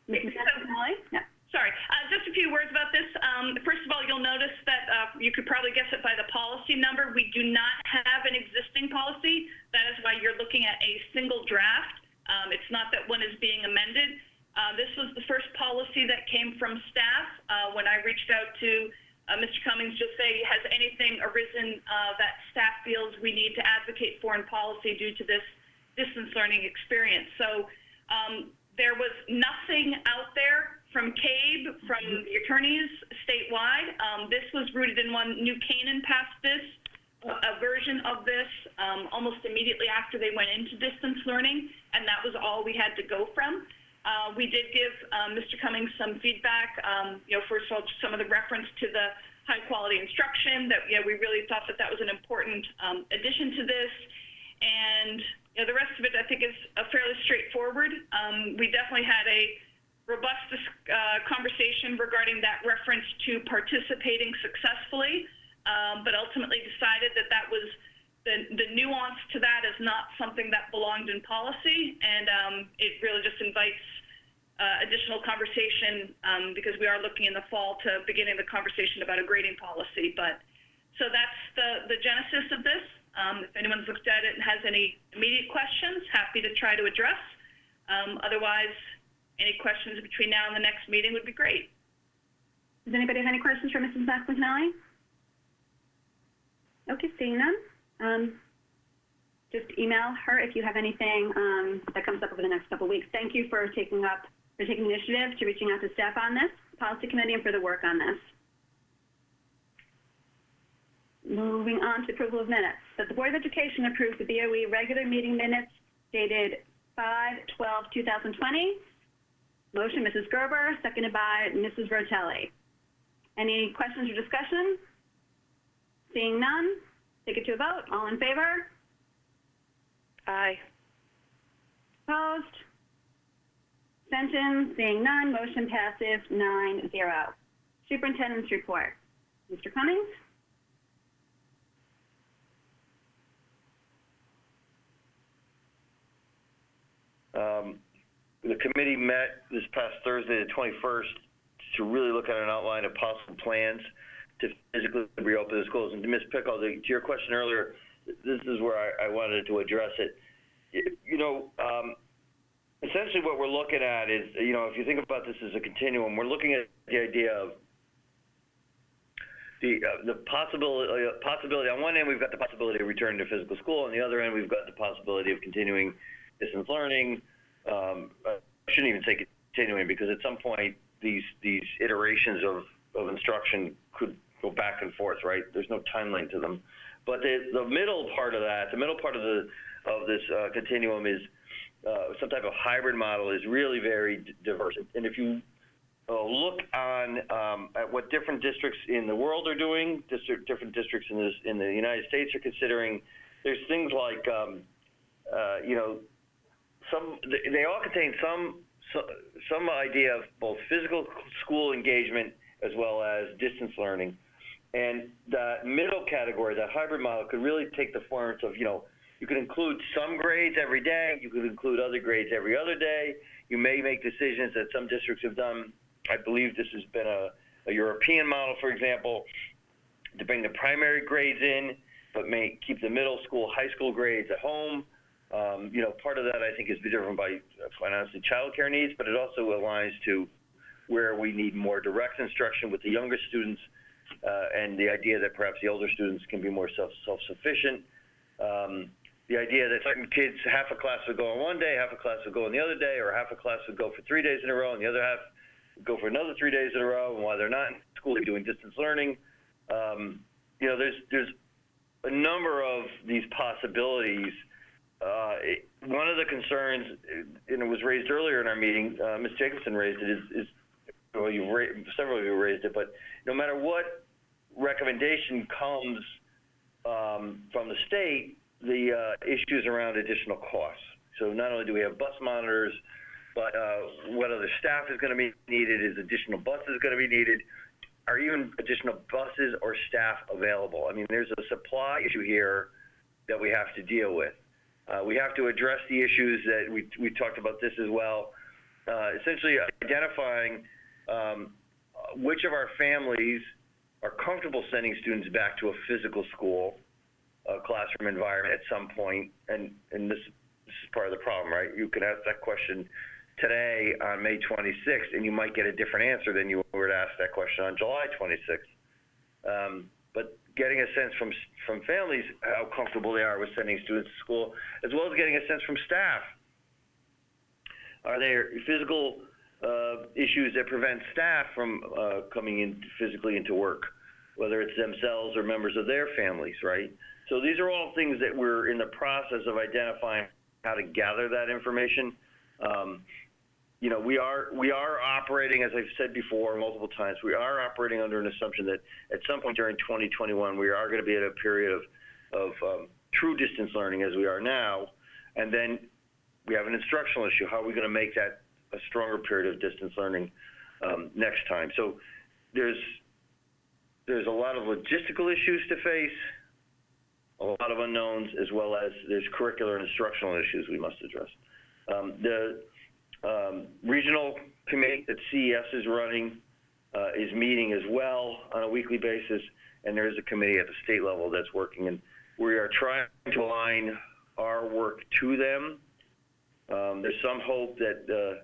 Mrs. McAnally? Yeah. Sorry, just a few words about this. First of all, you'll notice that you could probably guess it by the policy number. We do not have an existing policy. That is why you're looking at a single draft. It's not that one is being amended. This was the first policy that came from staff. When I reached out to Mr. Cummings, just say, has anything arisen that staff feels we need to advocate for in policy due to this distance learning experience? So there was nothing out there from CABE, from the attorneys statewide. This was rooted in one. New Canaan passed this, a version of this, almost immediately after they went into distance learning, and that was all we had to go from. We did give Mr. Cummings some feedback, first of all, some of the reference to the high quality instruction, that we really thought that that was an important addition to this. And the rest of it, I think, is fairly straightforward. We definitely had a robust conversation regarding that reference to participating successfully, but ultimately decided that that was the nuance to that is not something that belonged in policy, and it really just invites additional conversation because we are looking in the fall to beginning the conversation about a grading policy. But so that's the genesis of this. If anyone's looked at it and has any immediate questions, happy to try to address. Otherwise, any questions between now and the next meeting would be great. Does anybody have any questions for Mrs. Max McAnally? Okay, seeing none. Just email her if you have anything that comes up over the next couple of weeks. Thank you for taking initiative to reaching out to staff on this, policy committee, and for the work on this. Moving on to approval of minutes. That the Board of Education approves the BOE regular meeting minutes dated 5/12/2020. Motion, Mrs. Gerber, seconded by Mrs. Rotelli. Any questions or discussion? Seeing none, take it to a vote. All in favor? Aye. Opposed? Abstentions? Seeing none, motion passes 9-0. Superintendent's report. Mr. Cummings? The committee met this past Thursday, the 21st, to really look at an outline of possible plans to physically reopen the schools. And to Ms. Pickle, to your question earlier, this is where I wanted to address it. You know, essentially what we're looking at is, you know, if you think about this as a continuum, we're looking at the idea of the possibility. On one end, we've got the possibility of returning to physical school. On the other end, we've got the possibility of continuing distance learning. I shouldn't even say continuing, because at some point these iterations of instruction could go back and forth, right? There's no timeline to them. But the middle part of that, the middle part of this continuum is some type of hybrid model is really very diverse. And if you look on at what different districts in the world are doing, different districts in the United States are considering, there's things like you know, they all contain some idea of both physical school engagement as well as distance learning. And that middle category, that hybrid model, could really take the form of, you know, you could include some grades every day, you could include other grades every other day. You may make decisions that some districts have done. I believe this has been a European model, for example, to bring the primary grades in, but may keep the middle school, high school grades at home. You know, part of that I think is driven by, quite honestly, childcare needs, but it also aligns to where we need more direct instruction with the younger students, and the idea that perhaps the older students can be more self-sufficient. The idea that certain kids, half a class would go on one day, half a class would go on the other day, or half a class would go for 3 days in a row, and the other half would go for another 3 days in a row, and while they're not in school, they're doing distance learning. You know, there's a number of these possibilities. One of the concerns, and it was raised earlier in our meeting, Ms. Jacobson raised it, is well, several of you raised it, but no matter what recommendation comes from the state, the issues around additional costs. So not only do we have bus monitors, but what other staff is going to be needed, is additional buses going to be needed, are even additional buses or staff available? I mean, there's a supply issue here that we have to deal with. We have to address the issues that we talked about this as well, essentially identifying which of our families are comfortable sending students back to a physical school, classroom environment at some point, and this is part of the problem, right? You can ask that question today on May 26th, and you might get a different answer than you were to ask that question on July 26th. But getting a sense from families how comfortable they are with sending students to school, as well as getting a sense from staff. Are there physical issues that prevent staff from coming in physically into work, whether it's themselves or members of their families, right? So these are all things that we're in the process of identifying how to gather that information. You know, we are operating, as I've said before multiple times, we are operating under an assumption that at some point during 2021, we are going to be at a period of true distance learning as we are now, and then we have an instructional issue. How are we going to make that a stronger period of distance learning next time? So there's a lot of logistical issues to face, a lot of unknowns, as well as there's curricular and instructional issues we must address. The regional committee that CES is running is meeting as well on a weekly basis, and there is a committee at the state level that's working, and we are trying to align our work to them. There's some hope that,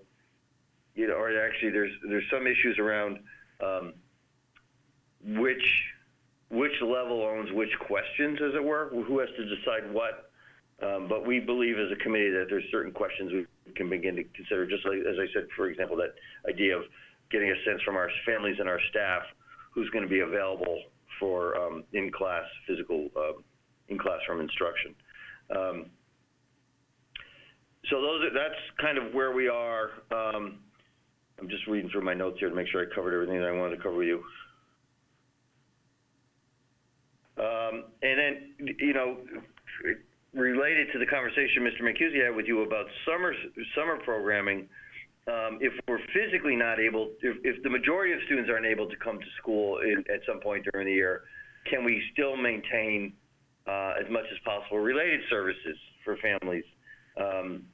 you know, or actually there's some issues around which level owns which questions, as it were, who has to decide what. But we believe as a committee that there's certain questions we can begin to consider, just like, as I said, for example, that idea of getting a sense from our families and our staff who's going to be available for in-class physical, in-classroom instruction. So that's kind of where we are. I'm just reading through my notes here to make sure I covered everything that I wanted to cover with you. And then, you know, related to the conversation Mr. Mancusi had with you about summer programming, if we're physically not able, if the majority of students aren't able to come to school at some point during the year, can we still maintain as much as possible related services for families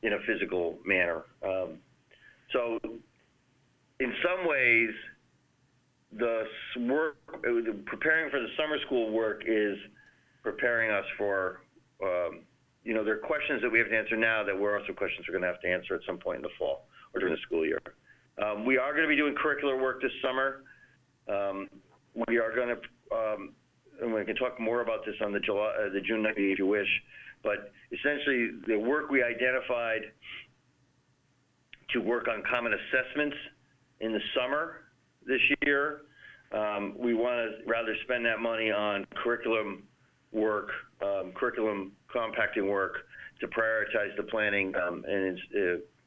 in a physical manner? So in some ways, the work, preparing for the summer school work is preparing us for, you know, there are questions that we have to answer now that we're also questions we're going to have to answer at some point in the fall or during the school year. We are going to be doing curricular work this summer. We are going to, and we can talk more about this on the June 9th meeting if you wish, but essentially the work we identified to work on common assessments in the summer this year, we want to rather spend that money on curriculum work, curriculum compacting work to prioritize the planning and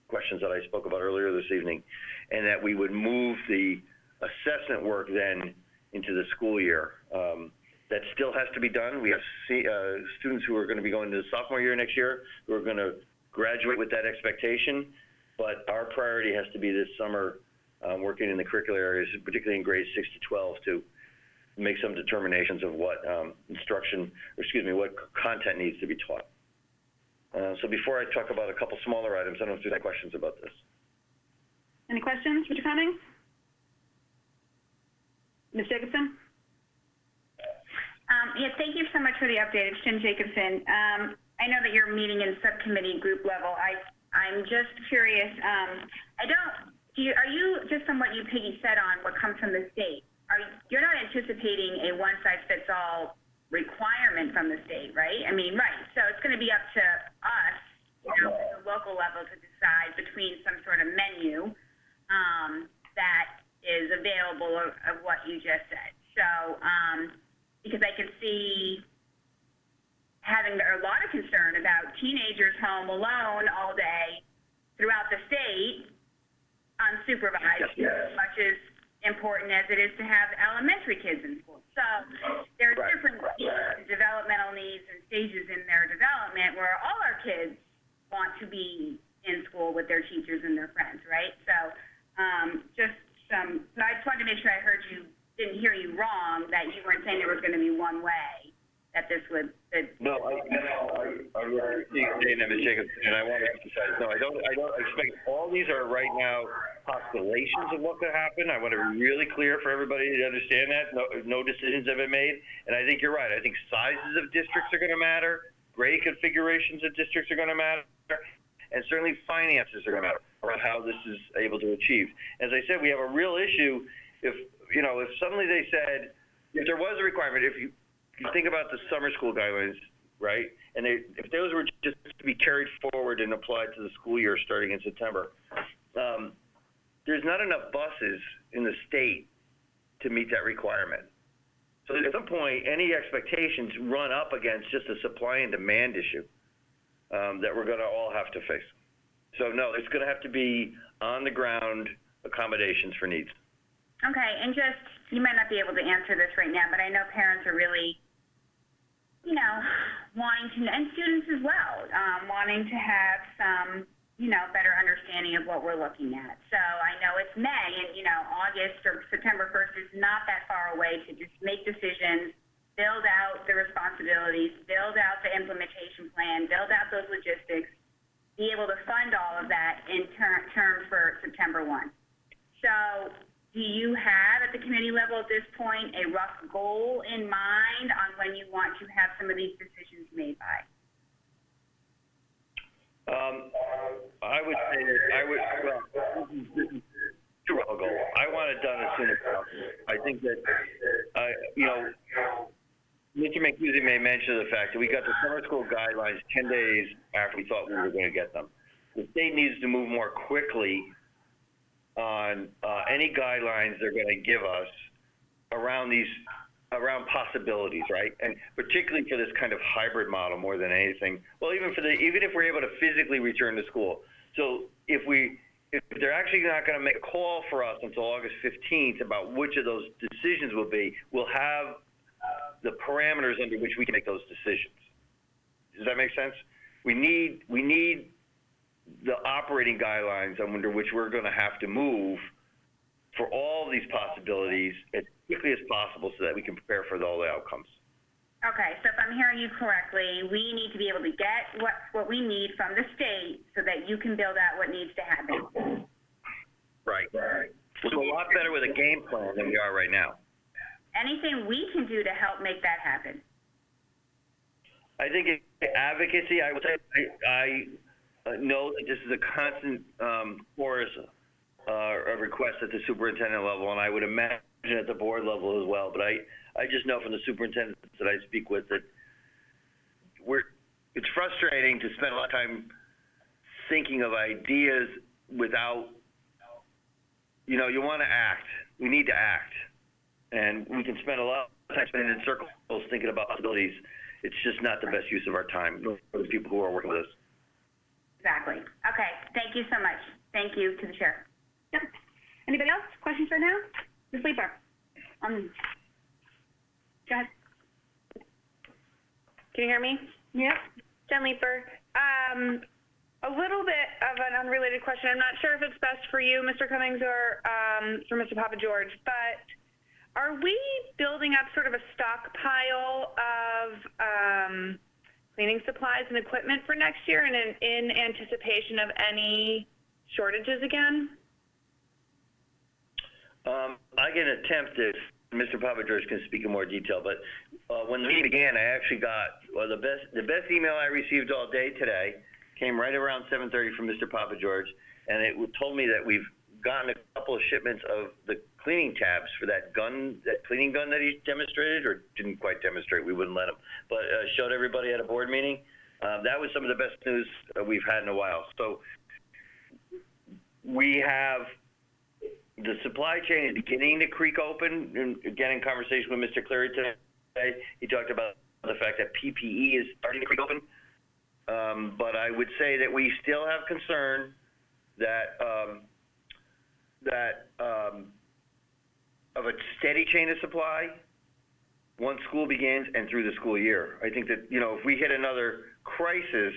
questions that I spoke about earlier this evening, and that we would move the assessment work then into the school year. That still has to be done. We have students who are going to be going to the sophomore year next year who are going to graduate with that expectation, but our priority has to be this summer working in the curricular areas, particularly in grades 6 to 12, to make some determinations of what what content needs to be taught. So before I talk about a couple smaller items, I don't know if there's any questions about this. Any questions, Mr. Cummings? Ms. Jacobson? Yeah, thank you so much for the update. It's Jen Jacobson. I know that you're meeting in subcommittee group level. I'm just curious. Are you, just on what you, Peggy, said on what comes from the state, you're not anticipating a one-size-fits-all requirement from the state, right? I mean, right. So it's going to be up to us, you know, at the local level to decide between some sort of menu that is available of what you just said. So, because I can see having a lot of concern about teenagers home alone all day throughout the state, unsupervised, as much as important as it is to have elementary kids in school. So there are different developmental needs and stages in their development where all our kids want to be in school with their teachers and their friends, right? So I just wanted to make sure I didn't hear you wrong, that you weren't saying there was going to be one way, that this would... No, I really saying that, Ms. Jacobson, and I want to emphasize, no, I don't expect, all these are right now postulations of what could happen. I want to be really clear for everybody to understand that. No decisions have been made, and I think you're right. I think sizes of districts are going to matter, grade configurations of districts are going to matter, and certainly finances are going to matter around how this is able to achieve. As I said, we have a real issue if suddenly they said, if there was a requirement, if you think about the summer school guidelines, right? And if those were just to be carried forward and applied to the school year starting in September, there's not enough buses in the state to meet that requirement. So at some point, any expectations run up against just a supply and demand issue that we're going to all have to face. So no, it's going to have to be on the ground accommodations for needs. Okay, and just, you might not be able to answer this right now, but I know parents are really, you know, wanting to, and students as well, wanting to have some, you know, better understanding of what we're looking at. So I know it's May, and, you know, August or September 1st is not that far away to just make decisions, build out the responsibilities, build out the implementation plan, build out those logistics, be able to fund all of that in terms for September 1. So do you have, at the committee level at this point, a rough goal in mind on when you want to have some of these decisions made by? I would say that this is too rough a goal. I want it done as soon as possible. I think that, you know, Mr. Mancusi may mention the fact that we got the summer school guidelines 10 days after we thought we were going to get them. The state needs to move more quickly on any guidelines they're going to give us around possibilities, right? And particularly for this kind of hybrid model more than anything. Well, even if we're able to physically return to school. So if they're actually not going to make a call for us until August 15th about which of those decisions will be, we'll have the parameters under which we can make those decisions. Does that make sense? We need the operating guidelines under which we're going to have to move for all these possibilities as quickly as possible so that we can prepare for all the outcomes. Okay, so if I'm hearing you correctly, we need to be able to get what we need from the state so that you can build out what needs to happen. Right. We're a lot better with a game plan than we are right now. Anything we can do to help make that happen? I think advocacy, I would say, I know that this is a constant chorus of requests at the superintendent level, and I would imagine at the board level as well. But I just know from the superintendents that I speak with that it's frustrating to spend a lot of time thinking of ideas without, you want to act. We need to act. And we can spend a lot of time spending in circles thinking about possibilities. It's just not the best use of our time for the people who are working with us. Exactly. Okay, thank you so much. Thank you to the chair. Yep. Anybody else? Questions right now? Ms. Leeper. Go ahead. Can you hear me? Yep. Jen Leeper. A little bit of an unrelated question. I'm not sure if it's best for you, Mr. Cummings, or for Mr. Papa George, but are we building up sort of a stockpile of cleaning supplies and equipment for next year in anticipation of any shortages again? I can attempt this. Mr. Papa George can speak in more detail, but when the meeting began, I actually got the best email I received all day today came right around 7:30 from Mr. Papa George, and it told me that we've gotten a couple of shipments of the cleaning tabs for that cleaning gun that he demonstrated, or didn't quite demonstrate, we wouldn't let him, but showed everybody at a board meeting. That was some of the best news we've had in a while. So we have the supply chain is beginning to creak open, and again, in conversation with Mr. Cleary today, he talked about the fact that PPE is starting to creak open. But I would say that we still have concern that of a steady chain of supply once school begins and through the school year. I think that, if we hit another crisis,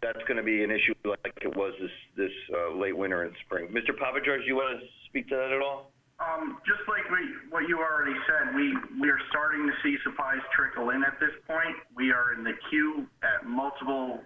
that's going to be an issue like it was this late winter and spring. Mr. Papa George, you want to speak to that at all? Just like what you already said, we are starting to see supplies trickle in at this point. We are in the queue at multiple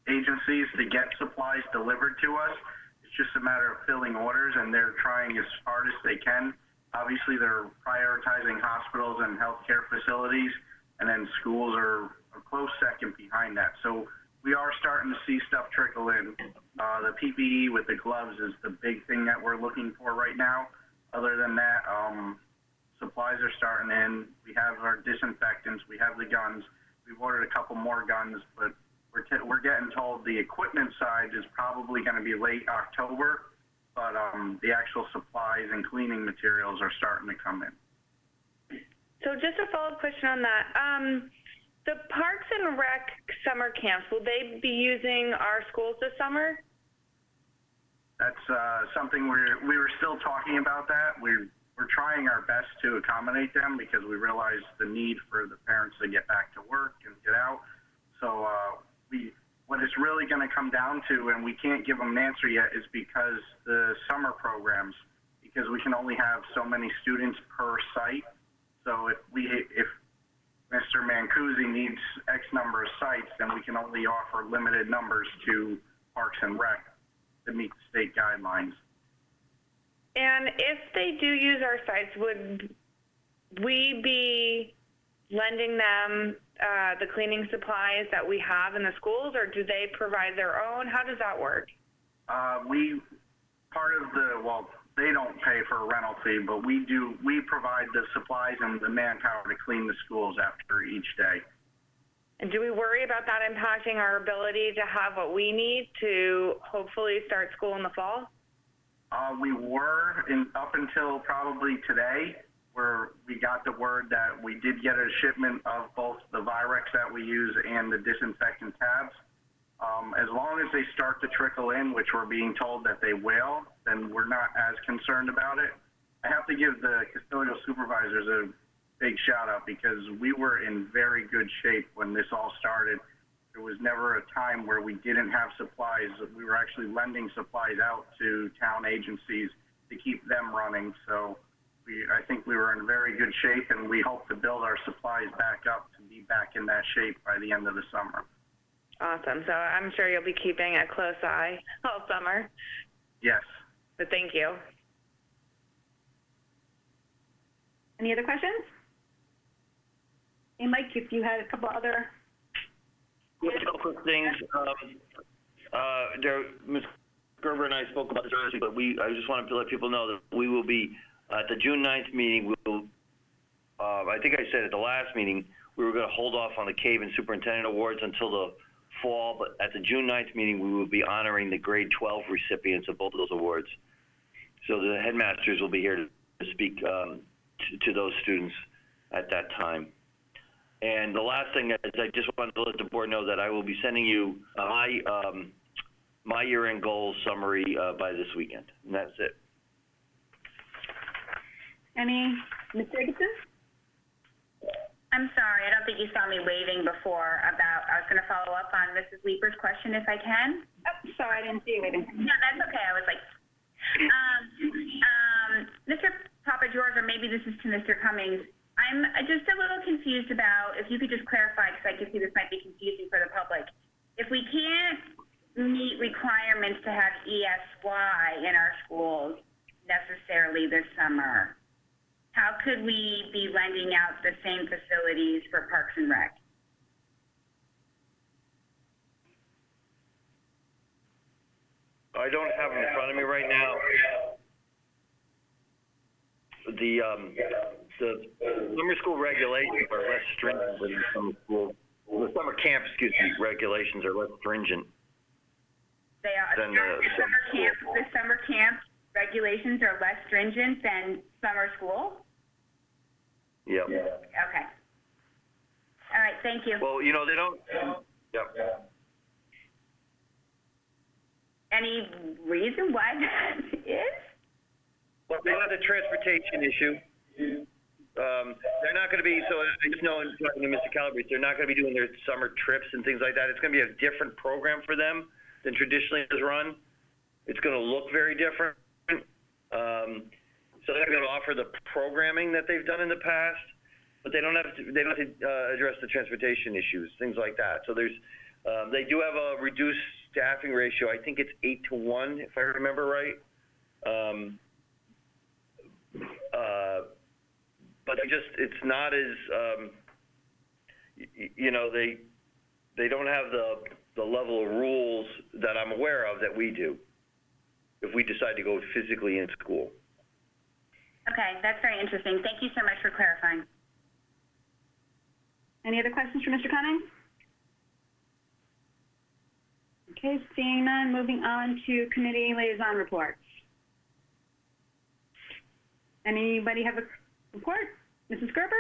agencies to get supplies delivered to us. It's just a matter of filling orders, and they're trying as hard as they can. Obviously, they're prioritizing hospitals and healthcare facilities, and then schools are a close second behind that. So we are starting to see stuff trickle in. The PPE with the gloves is the big thing that we're looking for right now. Other than that, supplies are starting in. We have our disinfectants. We have the guns. We've ordered a couple more guns, but we're getting told the equipment side is probably going to be late October, but the actual supplies and cleaning materials are starting to come in. So just a follow-up question on that. The Parks and Rec summer camps, will they be using our schools this summer? That's something we were still talking about that. We're trying our best to accommodate them because we realize the need for the parents to get back to work and get out. So what it's really going to come down to, and we can't give them an answer yet, is because the summer programs, because we can only have so many students per site. So if Mr. Mancusi needs X number of sites, then we can only offer limited numbers to Parks and Rec to meet the state guidelines. And if they do use our sites, would we be lending them the cleaning supplies that we have in the schools, or do they provide their own? How does that work? They don't pay for a rental fee, but we provide the supplies and the manpower to clean the schools after each day. And do we worry about that impacting our ability to have what we need to hopefully start school in the fall? We were up until probably today, where we got the word that we did get a shipment of both the Virex that we use and the disinfectant tabs. As long as they start to trickle in, which we're being told that they will, then we're not as concerned about it. I have to give the custodial supervisors big shout out because we were in very good shape when this all started. There was never a time where we didn't have supplies. We were actually lending supplies out to town agencies to keep them running. So I think we were in very good shape, and we hope to build our supplies back up to be back in that shape by the end of the summer. Awesome. So I'm sure you'll be keeping a close eye all summer. Yes. But thank you. Any other questions? Hey, Mike, if you had a couple other. Yeah, a couple quick things. Ms. Gerber and I spoke about this earlier, but I just wanted to let people know that we will be at the June 9th meeting. I think I said at the last meeting we were going to hold off on the CAVE and Superintendent Awards until the fall, but at the June 9th meeting we will be honoring the grade 12 recipients of both of those awards. So the headmasters will be here to speak to those students at that time. And the last thing is I just wanted to let the board know that I will be sending you my year-end goals summary by this weekend, and that's it. Ms. Jacobson? I'm sorry, I don't think you saw me waving before I was going to follow up on Mrs. Leeper's question if I can. Oh, sorry, I didn't see you waving. No, that's okay. I was like, Mr. Papa George, or maybe this is to Mr. Cummings, I'm just a little confused about, if you could just clarify, because I can see this might be confusing for the public. If we can't meet requirements to have ESY in our schools necessarily this summer, how could we be lending out the same facilities for Parks and Rec? I don't have them in front of me right now. The summer school regulations are less stringent than the summer school. The summer camp, regulations are less stringent. They are. Than the summer camp regulations are less stringent than summer school? Yep. Okay. All right, thank you. Well, they don't. Yep. Any reason why that is? Well, they have the transportation issue. They're not going to be, so I just know in talking to Mr. Calabrese, they're not going to be doing their summer trips and things like that. It's going to be a different program for them than traditionally is run. It's going to look very different. So they're going to offer the programming that they've done in the past, but they don't have to address the transportation issues, things like that. So they do have a reduced staffing ratio. I think it's 8-to-1, if I remember right. But it's not as, they don't have the level of rules that I'm aware of that we do if we decide to go physically in school. Okay, that's very interesting. Thank you so much for clarifying. Any other questions for Mr. Cummings? Okay, seeing none, moving on to committee liaison reports. Anybody have a report? Mrs. Gerber?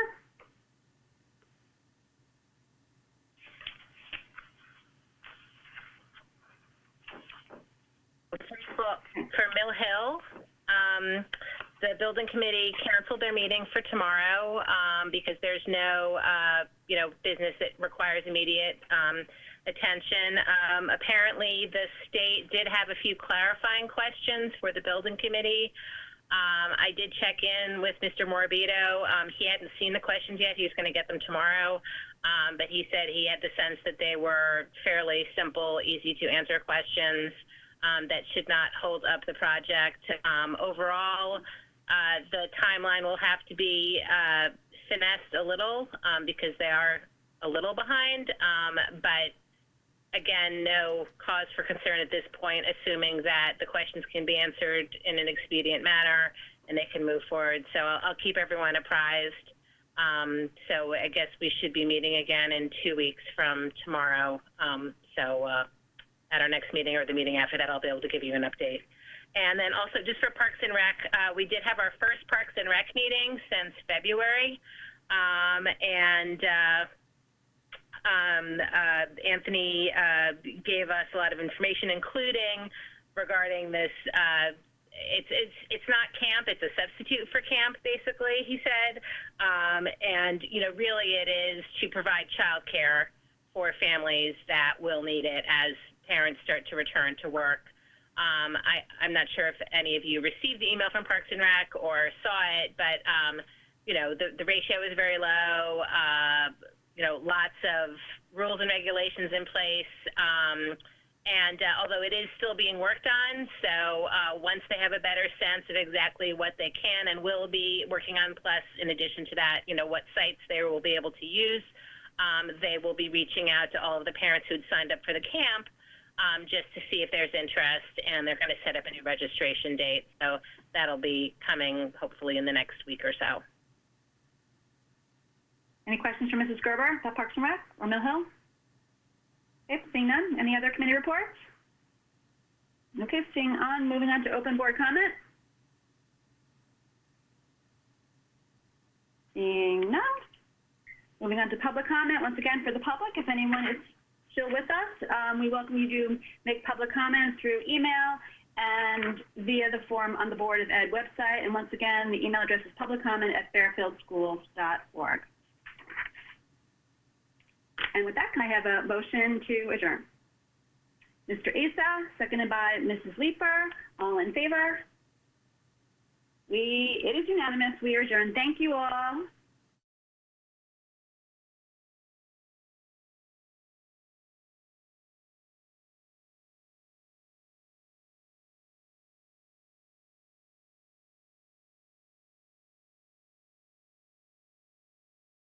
For Mill Hill, the building committee canceled their meeting for tomorrow because there's no, business that requires immediate attention. Apparently, the state did have a few clarifying questions for the building committee. I did check in with Mr. Morabito. He hadn't seen the questions yet. He was going to get them tomorrow, but he said he had the sense that they were fairly simple, easy to answer questions that should not hold up the project. Overall, the timeline will have to be finessed a little because they are a little behind, but again, no cause for concern at this point, assuming that the questions can be answered in an expedient manner and they can move forward. So I'll keep everyone apprised. So I guess we should be meeting again in 2 weeks from tomorrow. At our next meeting or the meeting after that, I'll be able to give you an update. And then also just for Parks and Rec, we did have our first Parks and Rec meeting since February. Anthony gave us a lot of information, including regarding this it's not camp, it's a substitute for camp, basically, he said. And, you know, really it is to provide childcare for families that will need it as parents start to return to work. I'm not sure if any of you received the email from Parks and Rec or saw it, but, you know, the ratio is very low, you know, lots of rules and regulations in place. And although it is still being worked on, so once they have a better sense of exactly what they can and will be working on, plus in addition to that, you know, what sites they will be able to use, they will be reaching out to all of the parents who'd signed up for the camp just to see if there's interest, and they're going to set up a new registration date. So that'll be coming hopefully in the next week or so. Any questions for Mrs. Gerber about Parks and Rec or Mill Hill? Okay, seeing none. Any other committee reports? Okay, moving on to open board comment. Seeing none. Moving on to public comment. Once again, for the public, if anyone is still with us, we welcome you to make public comments through email and via the form on the Board of Ed website. And once again, the email address is publiccomment@fairfieldschools.org. And with that, can I have a motion to adjourn? Mr. Asa, seconded by Mrs. Leeper. All in favor? It is unanimous. We are adjourned. Thank you all.